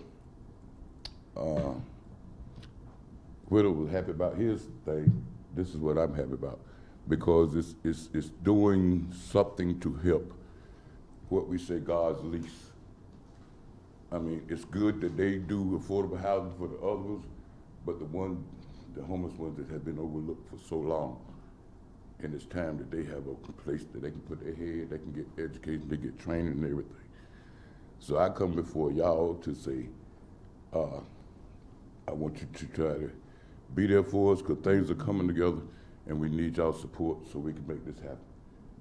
Whittle was happy about his thing, this is what I'm happy about, because it's doing something to help what we say God's lease. I mean, it's good that they do affordable housing for the others, but the homeless ones that have been overlooked for so long, and it's time that they have a place that they can put their head, they can get education, they get training and everything. So I come before y'all to say, I want you to try to be there for us, because things are coming together, and we need y'all's support so we can make this happen.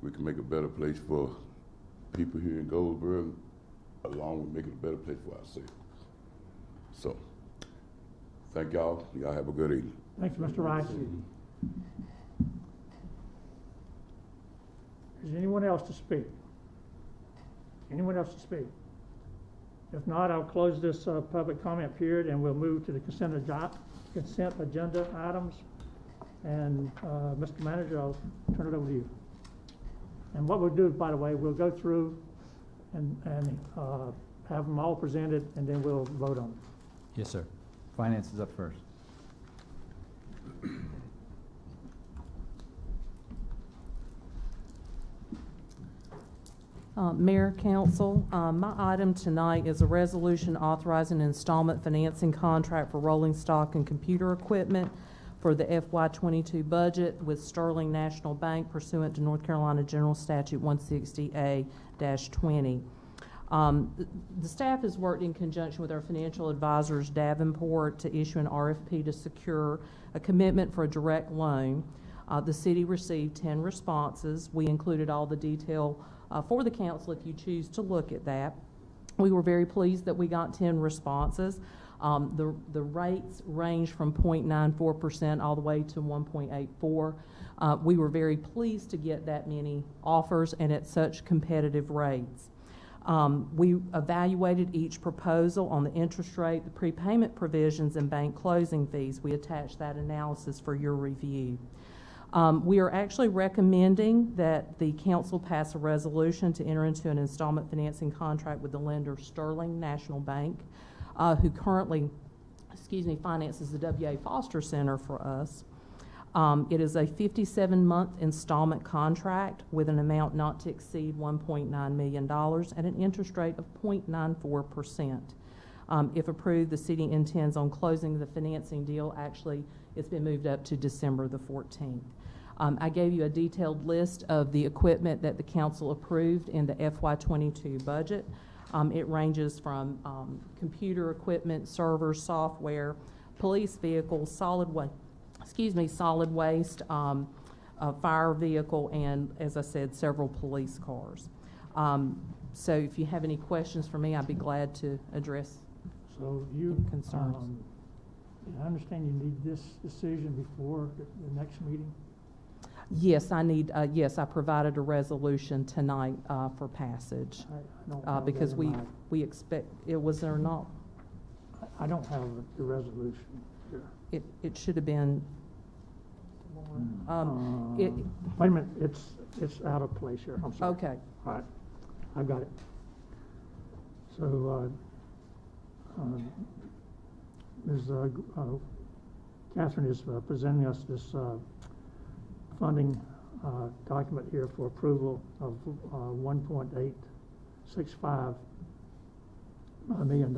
We can make a better place for people here in Goldsboro, along with making a better place for ourselves. So, thank y'all. Y'all have a good evening. Thanks, Mr. Rice. Is anyone else to speak? Anyone else to speak? If not, I'll close this public comment period, and we'll move to the consent agenda items. And Mr. Manager, I'll turn it over to you. And what we'll do, by the way, we'll go through and have them all presented, and then we'll vote on them. Yes, sir. Finance is up first. Mayor, Council, my item tonight is a resolution authorizing an installment financing contract for rolling stock and computer equipment for the FY22 budget with Sterling National Bank pursuant to North Carolina General Statute 160A-20. The staff has worked in conjunction with our financial advisors, Davenport, to issue an RFP to secure a commitment for a direct loan. The city received 10 responses. We included all the detail for the council if you choose to look at that. We were very pleased that we got 10 responses. The rates range from 0.94% all the way to 1.84%. We were very pleased to get that many offers and at such competitive rates. We evaluated each proposal on the interest rate, the prepayment provisions, and bank closing fees. We attached that analysis for your review. We are actually recommending that the council pass a resolution to enter into an installment financing contract with the lender Sterling National Bank, who currently, finances the W.A. Foster Center for us. It is a 57-month installment contract with an amount not to exceed $1.9 million at an interest rate of 0.94%. If approved, the city intends on closing the financing deal. Actually, it's been moved up to December the 14th. I gave you a detailed list of the equipment that the council approved in the FY22 budget. It ranges from computer equipment, servers, software, police vehicles, solid waste, a fire vehicle, and, as I said, several police cars. So if you have any questions for me, I'd be glad to address any concerns. I understand you need this decision before the next meeting? Yes, I need. Yes, I provided a resolution tonight for passage because we expect it. Was there not? I don't have the resolution here. It should have been. Wait a minute. It's out of place here. I'm sorry. Okay. All right. I've got it. So, Ms. Catherine is presenting us this funding document here for approval of $1.865 million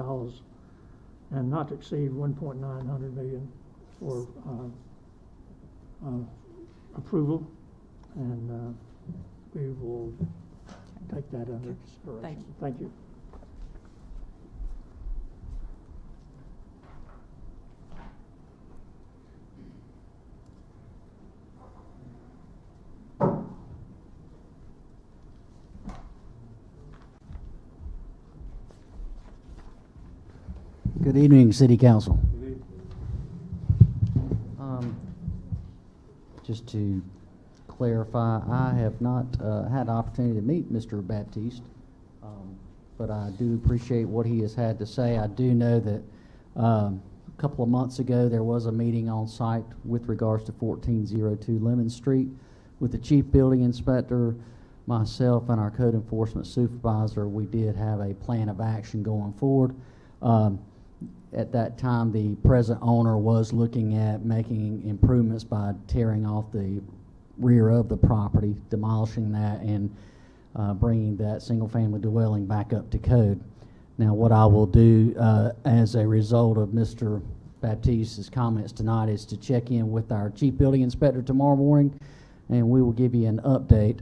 and not to exceed $1.900 million for approval, and we will take that under consideration. Thank you. Good evening, City Council. just to clarify, I have not had the opportunity to meet Mr. Baptiste, but I do appreciate what he has had to say. I do know that a couple of months ago there was a meeting on site with regards to 1402 Lemon Street with the Chief Building Inspector, myself, and our Code Enforcement Supervisor. We did have a plan of action going forward. At that time, the present owner was looking at making improvements by tearing off the rear of the property, demolishing that, and bringing that single-family dwelling back up to code. Now, what I will do as a result of Mr. Baptiste's comments tonight is to check in with our Chief Building Inspector tomorrow morning, and we will give you an update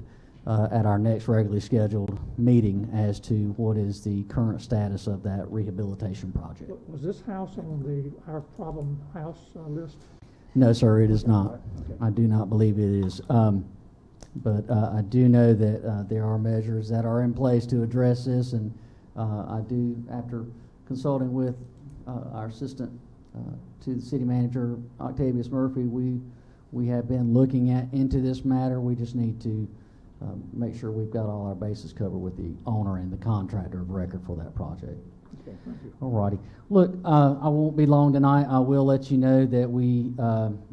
at our next regularly scheduled meeting as to what is the current status of that rehabilitation project. Was this house on our problem house list? No, sir, it is not. Okay. I do not believe it is. But I do know that there are measures that are in place to address this, and I do, after consulting with our assistant to the city manager, Octavius Murphy, we have been looking into this matter. We just need to make sure we've got all our bases covered with the owner and the contractor of record for that project. Okay, thank you. All righty. Look, I won't be long tonight. I will let you know that we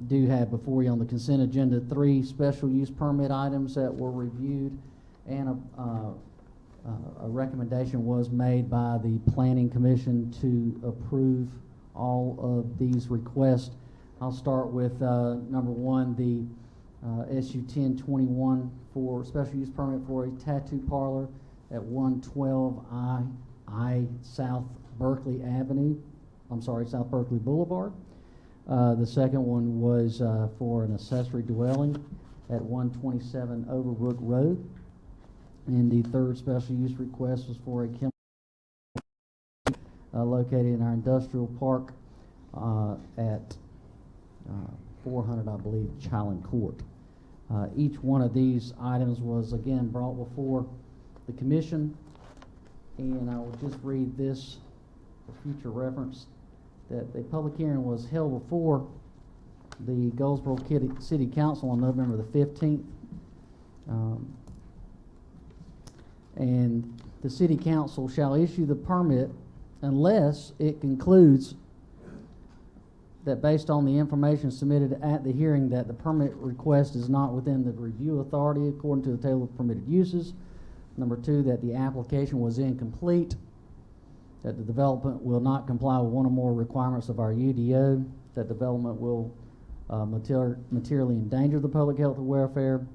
do have before you on the consent agenda 3 special use permit items that were reviewed, and a recommendation was made by the Planning Commission to approve all of these requests. I'll start with number 1, the SU 1021 for special use permit for a tattoo parlor at 112 I South Berkeley Avenue. I'm sorry, South Berkeley Boulevard. The second one was for an accessory dwelling at 127 Overbrook Road. And the third special use request was for a chemical located in our industrial park at 400, I believe, Chilen Court. Each one of these items was again brought before the commission, and I will just read this for future reference, that the public hearing was held before the Goldsboro City Council on November the 15th. And the City Council shall issue the permit unless it concludes that based on the information submitted at the hearing that the permit request is not within the review authority according to the table of permitted uses. Number 2, that the application was incomplete, that the development will not comply with one or more requirements of our UDO, that development will materially endanger the public health or welfare,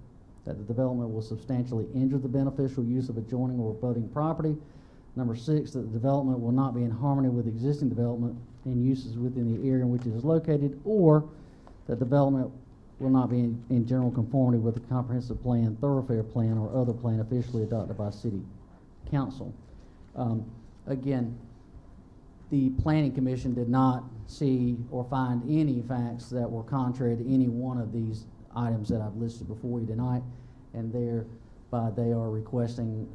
that the development will substantially injure the beneficial use of adjoining or abutting property. Number 6, that the development will not be in harmony with existing development and uses within the area in which it is located, or that development will not be in general conformity with the comprehensive plan, thoroughfare plan, or other plan officially adopted by City Council. Again, the Planning Commission did not see or find any facts that were contrary to any one of these items that I've listed before you tonight, and thereby they are requesting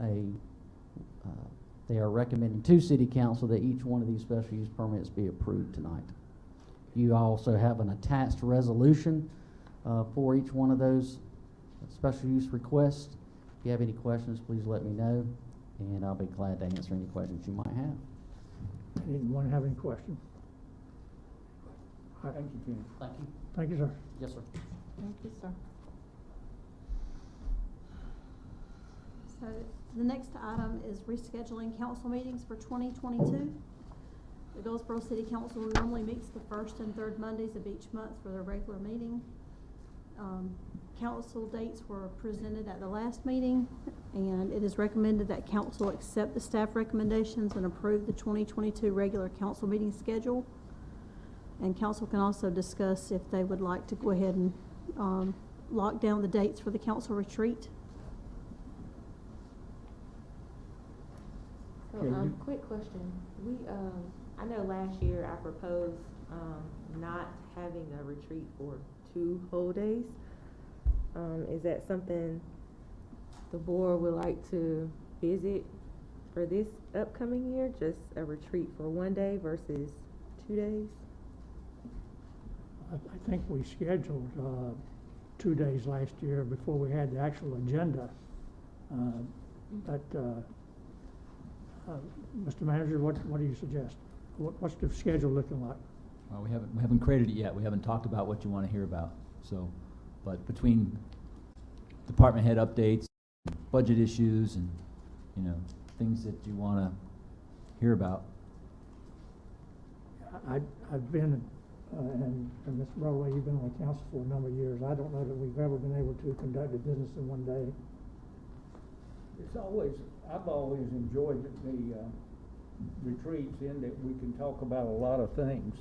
they are recommending to City Council that each one of these special use permits be approved tonight. You also have an attached resolution for each one of those special use requests. If you have any questions, please let me know, and I'll be glad to answer any questions you might have. Anyone have any questions? Thank you, Jim. Thank you. Thank you, sir. Yes, sir. Thank you, sir. So the next item is rescheduling council meetings for 2022. The Goldsboro City Council normally meets the first and third Mondays of each month for their regular meeting. Council dates were presented at the last meeting, and it is recommended that council accept the staff recommendations and approve the 2022 regular council meeting schedule. And council can also discuss if they would like to go ahead and lock down the dates for the council retreat. So, quick question. I know last year I proposed not having a retreat for 2 whole days. Is that something the board would like to visit for this upcoming year? Just a retreat for 1 day versus 2 days? I think we scheduled 2 days last year before we had the actual agenda. Mr. Manager, what do you suggest? What's the schedule looking like? Well, we haven't created it yet. We haven't talked about what you want to hear about. So, but between department head updates, budget issues, and things that you want to hear about. I've been, and Mr. Broadway, you've been on the council for a number of years. I don't know that we've ever been able to conduct a business in one day. I've always enjoyed the retreats in that we can talk about a lot of things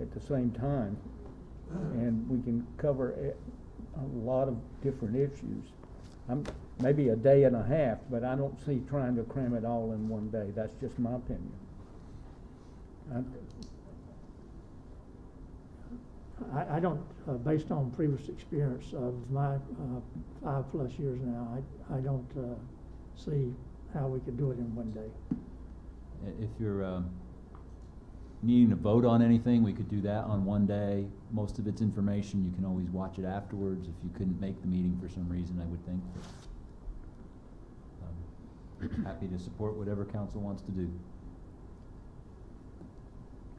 at the same time, and we can cover a lot of different issues. Maybe a day and a half, but I don't see trying to cram it all in one day. That's just my opinion. I don't, based on previous experience of my 5+ years now, I don't see how we could do it in one day. If you're needing to vote on anything, we could do that on one day. Most of it's information. You can always watch it afterwards if you couldn't make the meeting for some reason, I would think. Happy to support whatever council wants to do.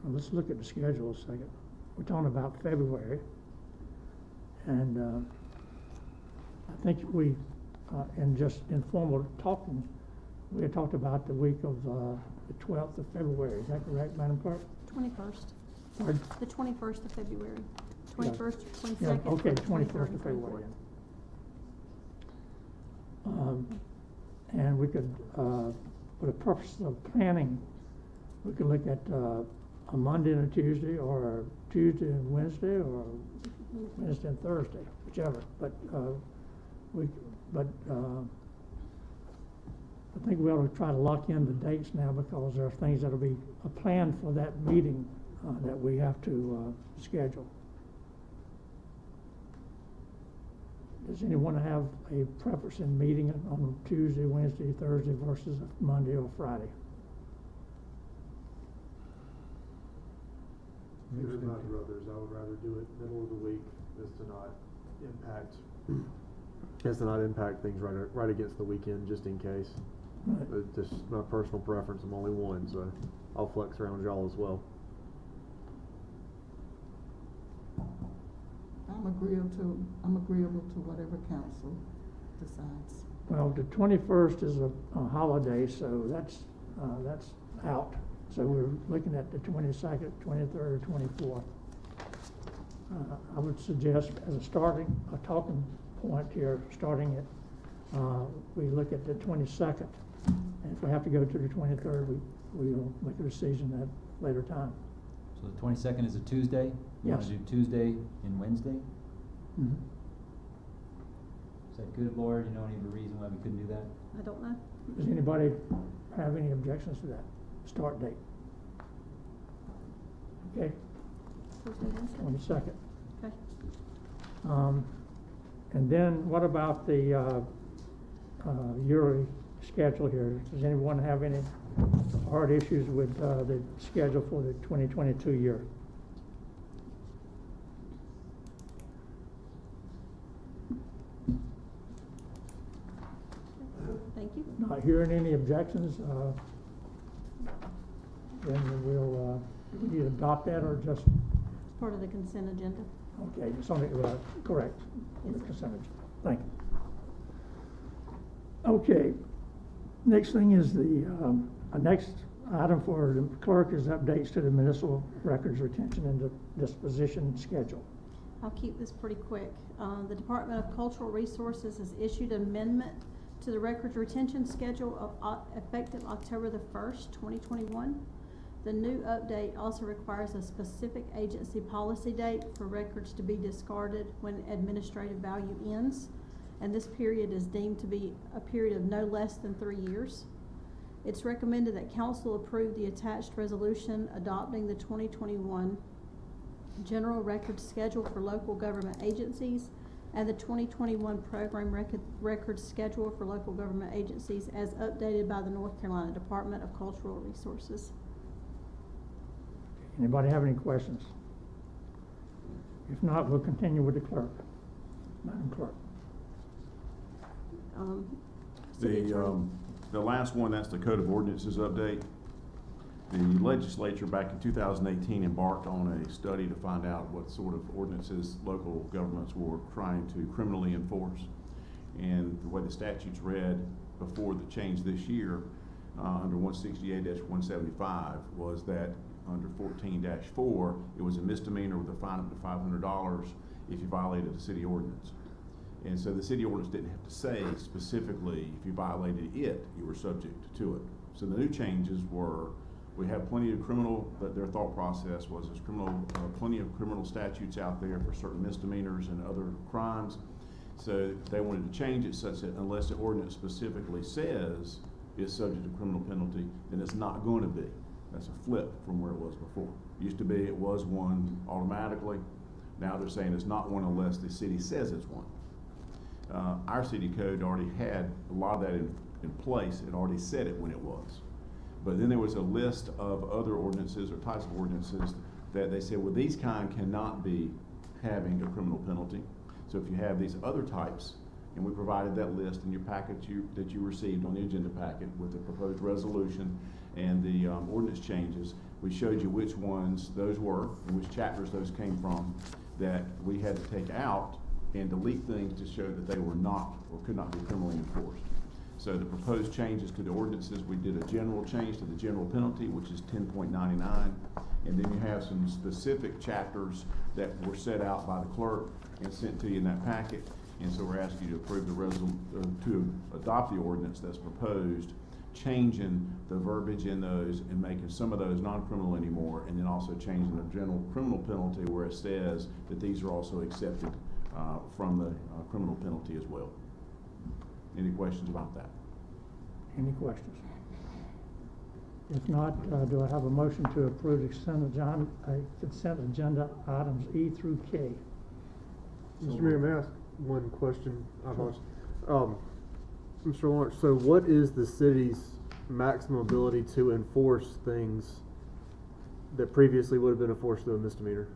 Well, let's look at the schedule a second. We're talking about February, and I think we, in just informal talking, we had talked about the week of the 12th of February. Is that correct, Madam Clerk? 21st. Pardon? The 21st of February. 21st, 22nd. Yeah, okay, 21st of February. And we could, for the purpose of planning, we could look at a Monday and a Tuesday, or a Tuesday and Wednesday, or Wednesday and Thursday, whichever. But I think we ought to try to lock in the dates now, because there are things that'll be planned for that meeting that we have to schedule. Does anyone have a preference in meeting on Tuesday, Wednesday, Thursday versus Monday or Friday? There's not others. I would rather do it middle of the week as to not impact things right against the weekend, just in case. Right. Just my personal preference. I'm only one, so I'll flex around y'all as well. I'm agreeable to whatever council decides. Well, the 21st is a holiday, so that's out. So we're looking at the 22nd, 23rd, 24th. I would suggest as a talking point here, starting at, we look at the 22nd. And if we have to go to the 23rd, we'll make a decision at a later time. So the 22nd is a Tuesday? You Yes. want to do Tuesday and Wednesday? Mm-hmm. Is that good, Laura? Do you know any reason why we couldn't do that? I don't know. Does anybody have any objections to that start date? Okay. Thursday, Wednesday. 22nd. Okay. And then what about the yearly schedule here? Does anyone have any hard issues with the schedule for the 2022 year? Thank you. Not hearing any objections, then we'll either adopt that or just. It's part of the consent agenda. Okay, it's on the, correct, the consent agenda. Thank you. Okay, next thing is the next item for the clerk is updates to the municipal records retention and disposition schedule. I'll keep this pretty quick. The Department of Cultural Resources has issued an amendment to the records retention schedule effective October the 1st, 2021. The new update also requires a specific agency policy date for records to be discarded when administrative value ends, and this period is deemed to be a period of no less than 3 years. It's recommended that council approve the attached resolution adopting the 2021 general records schedule for local government agencies and the 2021 program records schedule for local government agencies as updated by the North Carolina Department of Cultural Resources. Anybody have any questions? If not, we'll continue with the clerk. Madam Clerk. City Attorney. The last one, that's the Code of Ordinances update. The legislature back in 2018 embarked on a study to find out what sort of ordinances local governments were trying to criminally enforce. And the way the statutes read before the change this year, under 168-175, was that under 14-4, it was a misdemeanor with a fine up to $500 if you violated a city ordinance. And so the city ordinance didn't have to say specifically if you violated it, you were subject to it. So the new changes were, we have plenty of criminal, but their thought process was there's plenty of criminal statutes out there for certain misdemeanors and other crimes. So they wanted to change it such that unless the ordinance specifically says it's subject to criminal penalty, then it's not going to be. That's a flip from where it was before. It used to be it was one automatically. Now they're saying it's not one unless the city says it's one. Our city code already had a lot of that in place. It already said it when it was. But then there was a list of other ordinances or types of ordinances that they said, well, these kind cannot be having a criminal penalty. So if you have these other types, and we provided that list in your packet that you received on the agenda packet with the proposed resolution and the ordinance changes, we showed you which ones those were and which chapters those came from that we had to take out and delete things to show that they were not or could not be criminally enforced. So the proposed changes to the ordinances, we did a general change to the general penalty, which is 10.99, and then you have some specific chapters that were set out by the clerk and sent to you in that packet. And so we're asking you to approve to adopt the ordinance that's proposed, changing the verbiage in those and making some of those non-criminal anymore, and then also changing the general criminal penalty where it says that these are also accepted from the criminal penalty as well. Any questions about that? Any questions? If not, do I have a motion to approve the consent agenda items E through K? Mr. Mayor, may I ask one question? Mr. Lawrence, so what is the city's maximum ability to enforce things that previously would have been enforced through a misdemeanor?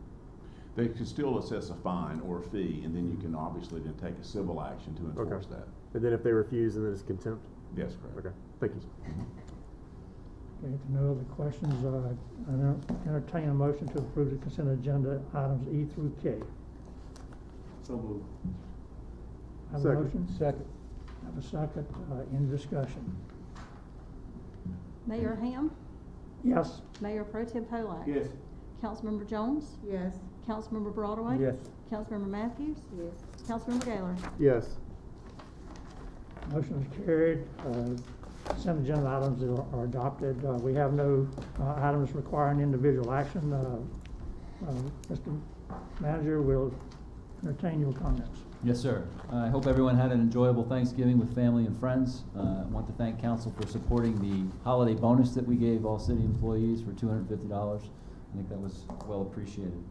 They can still assess a fine or a fee, and then you can obviously then take a civil action to enforce that. And then if they refuse, then it's contempt? Yes, correct. Okay, thank you. Okay, if no other questions, I entertain a motion to approve the consent agenda items E through K. So moved. Have a motion? Second. Have a second. In discussion. Mayor Ham? Yes. Mayor Pro Tem Polak? Yes. Councilmember Jones? Yes. Councilmember Broadway? Yes. Councilmember Matthews? Yes. Councilmember Gaylor? Yes. Motion is carried. Consent agenda items are adopted. We have no items requiring individual action. Mr. Manager will entertain your comments. Yes, sir. I hope everyone had an enjoyable Thanksgiving with family and friends. I want to thank council for supporting the holiday bonus that we gave all city employees for $250. I think that was well appreciated.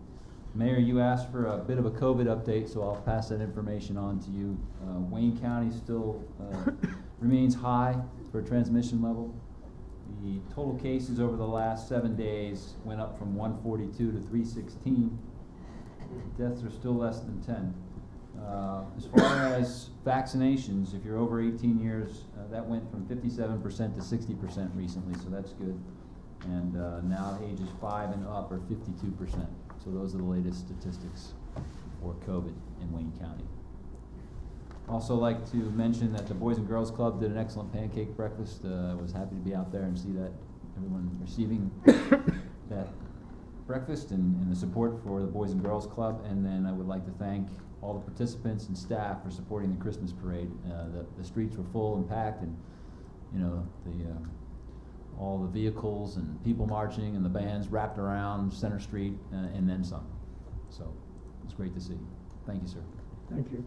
Mayor, you asked for a bit of a COVID update, so I'll pass that information on to you. Wayne County still remains high for transmission level. The total cases over the last 7 days went up from 142 to 316. Deaths are still less than 10. As far as vaccinations, if you're over 18 years, that went from 57% to 60% recently, so that's good. And now ages 5 and up are 52%. So those are the latest statistics for COVID in Wayne County. Also like to mention that the Boys and Girls Club did an excellent pancake breakfast. I was happy to be out there and see that everyone receiving that breakfast and the support for the Boys and Girls Club. And then I would like to thank all the participants and staff for supporting the Christmas parade. The streets were full and packed, and you know all the vehicles and people marching and the bands wrapped around Center Street and then some. So it's great to see. Thank you, sir. Thank you.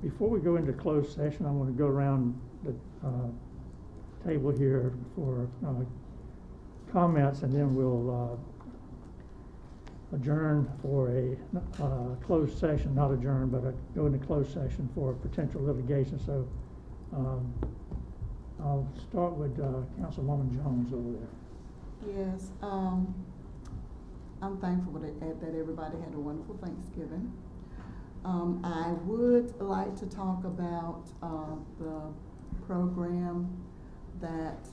Before we go into closed session, I want to go around the table here for comments, and then we'll adjourn for a closed session, not adjourn, but go into closed session for potential litigation. So I'll start with Councilwoman Jones over there. Yes, I'm thankful that everybody had a wonderful Thanksgiving. I would like to talk about the program that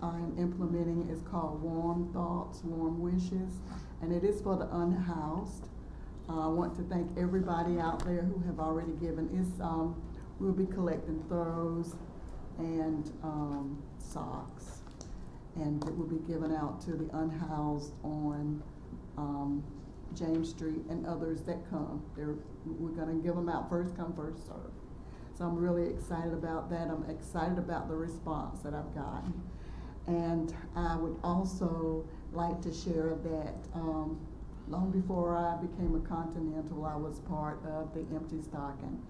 I'm implementing. Is called Warm Thoughts, Warm Wishes, and it is for the unhoused. I want to thank everybody out there who have already given. We'll be collecting throws and socks, and it will be given out to the unhoused on James Street and others that come. We're going to give them out first come, first serve. So I'm really excited about that. I'm excited about the response that I've gotten. And I would also like to share that long before I became a Continental, I was part of the Empty Stocking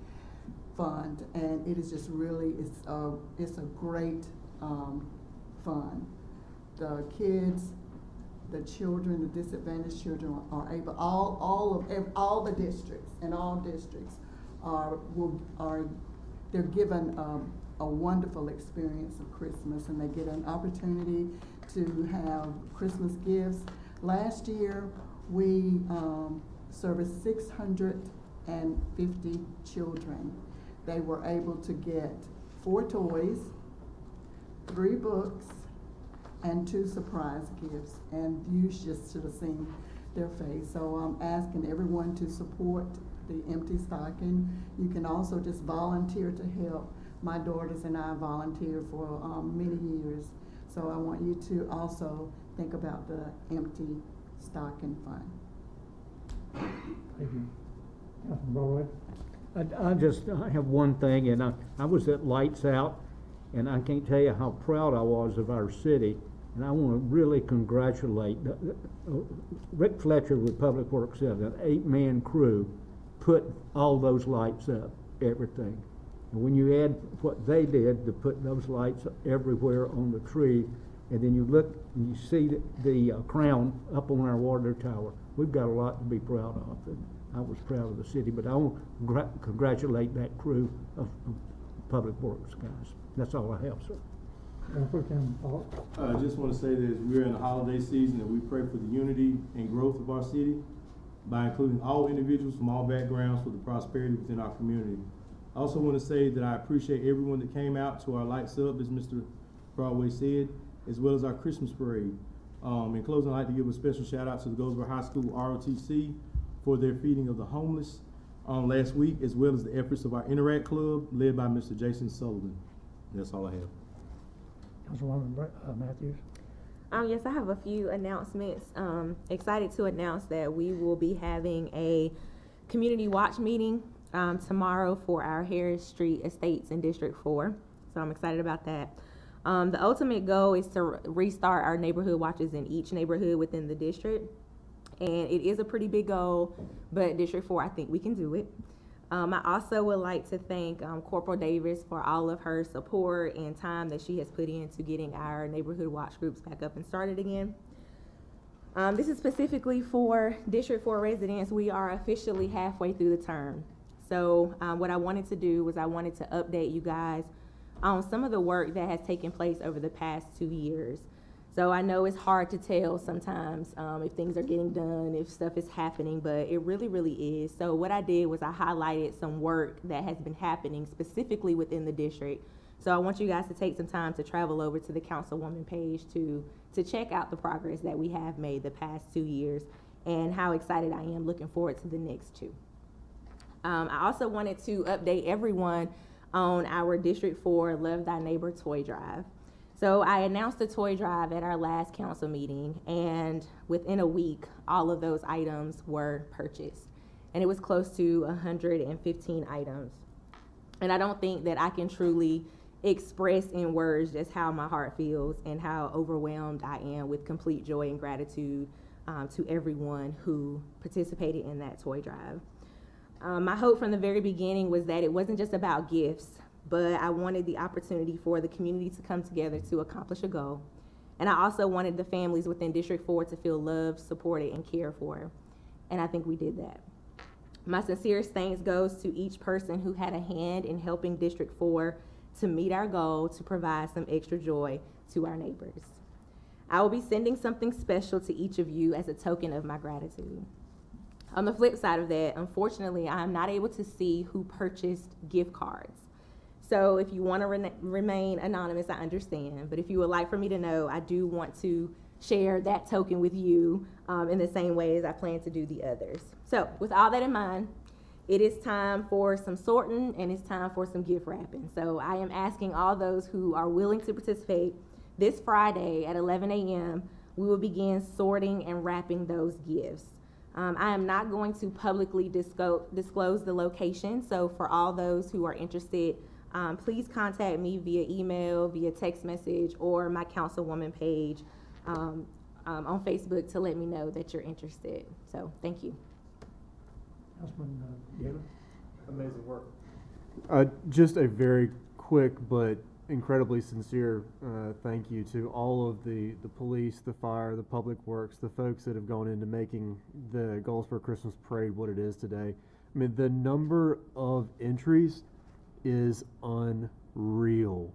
Fund, and it is just really, it's a great fund. The kids, the children, the disadvantaged children are able, all the districts, and all districts they're given a wonderful experience of Christmas, and they get an opportunity to have Christmas gifts. Last year, we serviced 650 children. They were able to get 4 toys, 3 books, and 2 surprise gifts, and you just should have seen their face. So I'm asking everyone to support the Empty Stocking. You can also just volunteer to help. My daughters and I volunteered for many years. So I want you to also think about the Empty Stocking Fund. Thank you. Councilman Broadway. I have one thing, and I was at Lights Out, and I can't tell you how proud I was of our city. And I want to really congratulate Rick Fletcher with Public Works, an 8-man crew, put all those lights up, everything. And when you add what they did to put those lights everywhere on the tree, and then you look and you see the crown up on our water tower, we've got a lot to be proud of. And I was proud of the city, but I want to congratulate that crew of Public Works guys. That's all I have, sir. I just want to say that we're in the holiday season, and we pray for the unity and growth of our city by including all individuals from all backgrounds for the prosperity within our community. I also want to say that I appreciate everyone that came out to our Lights Up, as Mr. Broadway said, as well as our Christmas parade. In closing, I'd like to give a special shout out to the Goldsboro High School ROTC for their feeding of the homeless last week, as well as the efforts of our Interact Club led by Mr. Jason Sullivan. That's all I have. Councilwoman Matthews. Yes, I have a few announcements. Excited to announce that we will be having a community watch meeting tomorrow for our Harris Street Estates in District 4. So I'm excited about that. The ultimate goal is to restart our neighborhood watches in each neighborhood within the district. And it is a pretty big goal, but District 4, I think we can do it. I also would like to thank Corporal Davis for all of her support and time that she has put into getting our neighborhood watch groups back up and started again. This is specifically for District 4 residents. We are officially halfway through the term. So what I wanted to do was I wanted to update you guys on some of the work that has taken place over the past 2 years. So I know it's hard to tell sometimes if things are getting done, if stuff is happening, but it really, really is. So what I did was I highlighted some work that has been happening specifically within the district. So I want you guys to take some time to travel over to the Councilwoman page to check out the progress that we have made the past 2 years and how excited I am looking forward to the next 2. I also wanted to update everyone on our District 4 Love Thy Neighbor toy drive. So I announced the toy drive at our last council meeting, and within a week, all of those items were purchased. And it was close to 115 items. And I don't think that I can truly express in words just how my heart feels and how overwhelmed I am with complete joy and gratitude to everyone who participated in that toy drive. My hope from the very beginning was that it wasn't just about gifts, but I wanted the opportunity for the community to come together to accomplish a goal. And I also wanted the families within District 4 to feel loved, supported, and cared for. And I think we did that. My sincerest thanks goes to each person who had a hand in helping District 4 to meet our goal to provide some extra joy to our neighbors. I will be sending something special to each of you as a token of my gratitude. On the flip side of that, unfortunately, I'm not able to see who purchased gift cards. So if you want to remain anonymous, I understand. But if you would like for me to know, I do want to share that token with you in the same way as I plan to do the others. So with all that in mind, it is time for some sorting and it's time for some gift wrapping. So I am asking all those who are willing to participate this Friday at 11 a.m. We will begin sorting and wrapping those gifts. I am not going to publicly disclose the location. So for all those who are interested, please contact me via email, via text message, or my councilwoman page on Facebook to let me know that you're interested. So thank you. Councilman Gaylor? Amazing work. Just a very quick but incredibly sincere thank you to all of the police, the fire, the public works, the folks that have gone into making the Goldsboro Christmas Parade what it is today. I mean, the number of entries is unreal.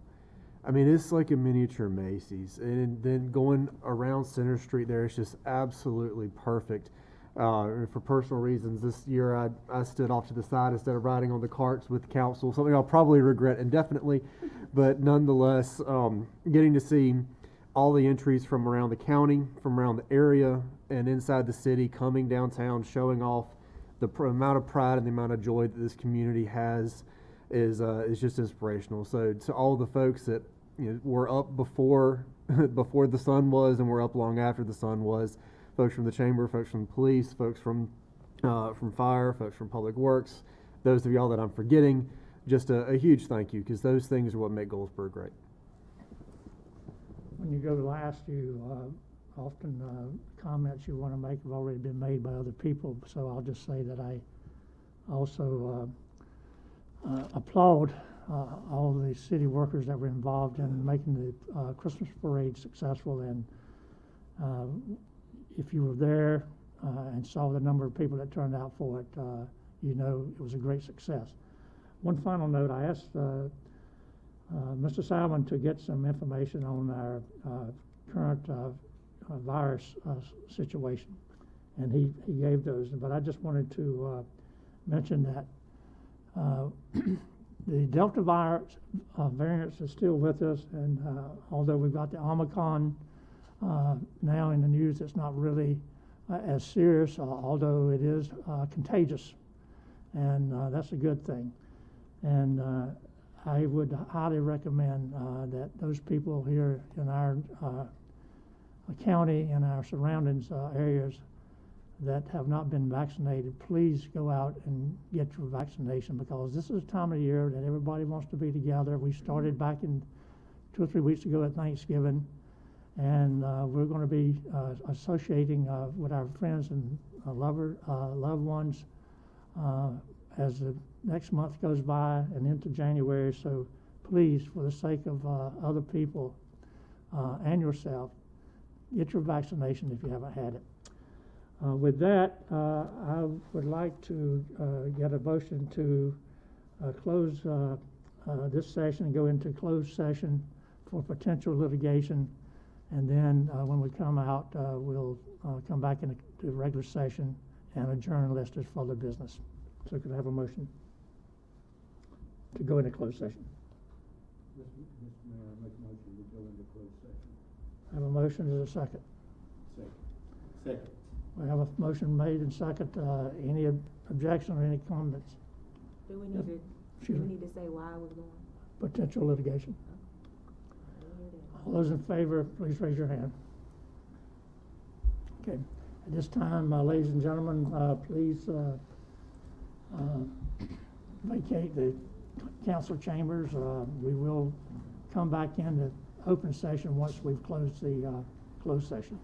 I mean, it's like a miniature Macy's. And then going around Center Street there, it's just absolutely perfect. For personal reasons, this year I stood off to the side instead of riding on the carts with council, something I'll probably regret indefinitely, but nonetheless, getting to see all the entries from around the county, from around the area, and inside the city, coming downtown, showing off the amount of pride and the amount of joy that this community has is just inspirational. So to all the folks that were up before the sun was and were up long after the sun was, folks from the chamber, folks from the police, folks from fire, folks from public works, those of y'all that I'm forgetting, just a huge thank you, because those things are what make Goldsboro great. When you go last, you often comments you want to make have already been made by other people, so I'll just say that I also applaud all the city workers that were involved in making the Christmas parade successful. And if you were there and saw the number of people that turned out for it, you know it was a great success. One final note, I asked Mr. Salmon to get some information on our current virus situation, and he gave those, but I just wanted to mention that the Delta virus variant is still with us, and although we've got the Omicron now in the news, it's not really as serious, although it is contagious, and that's a good thing. And I would highly recommend that those people here in our county and our surroundings areas that have not been vaccinated, please go out and get your vaccination, because this is a time of year that everybody wants to be together. We started back in 2 or 3 weeks ago at Thanksgiving, and we're going to be associating with our friends and loved ones as the next month goes by and into January. So please, for the sake of other people and yourself, get your vaccination if you haven't had it. With that, I would like to get a motion to close this session and go into closed session for potential litigation. And then when we come out, we'll come back into the regular session and adjourn unless there's further business. So could I have a motion to go into closed session? Mr. Mayor, I make a motion to go into closed session. I have a motion. Is there a second? Second. We have a motion made and second. Any objection or any comments? Do we need to say why we're going? Potential litigation. All those in favor, please raise your hand. Okay. At this time, ladies and gentlemen, please vacate the council chambers. We will come back into open session once we've closed the closed session.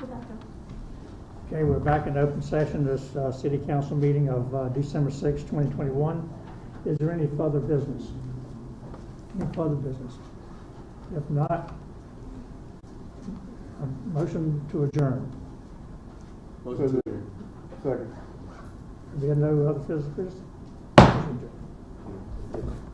Okay, we're back in open session, this city council meeting of December 6, 2021. Is there any further business? Any further business? If not, a motion to adjourn. Motion to adjourn. Second. There no other business? Motion adjourned.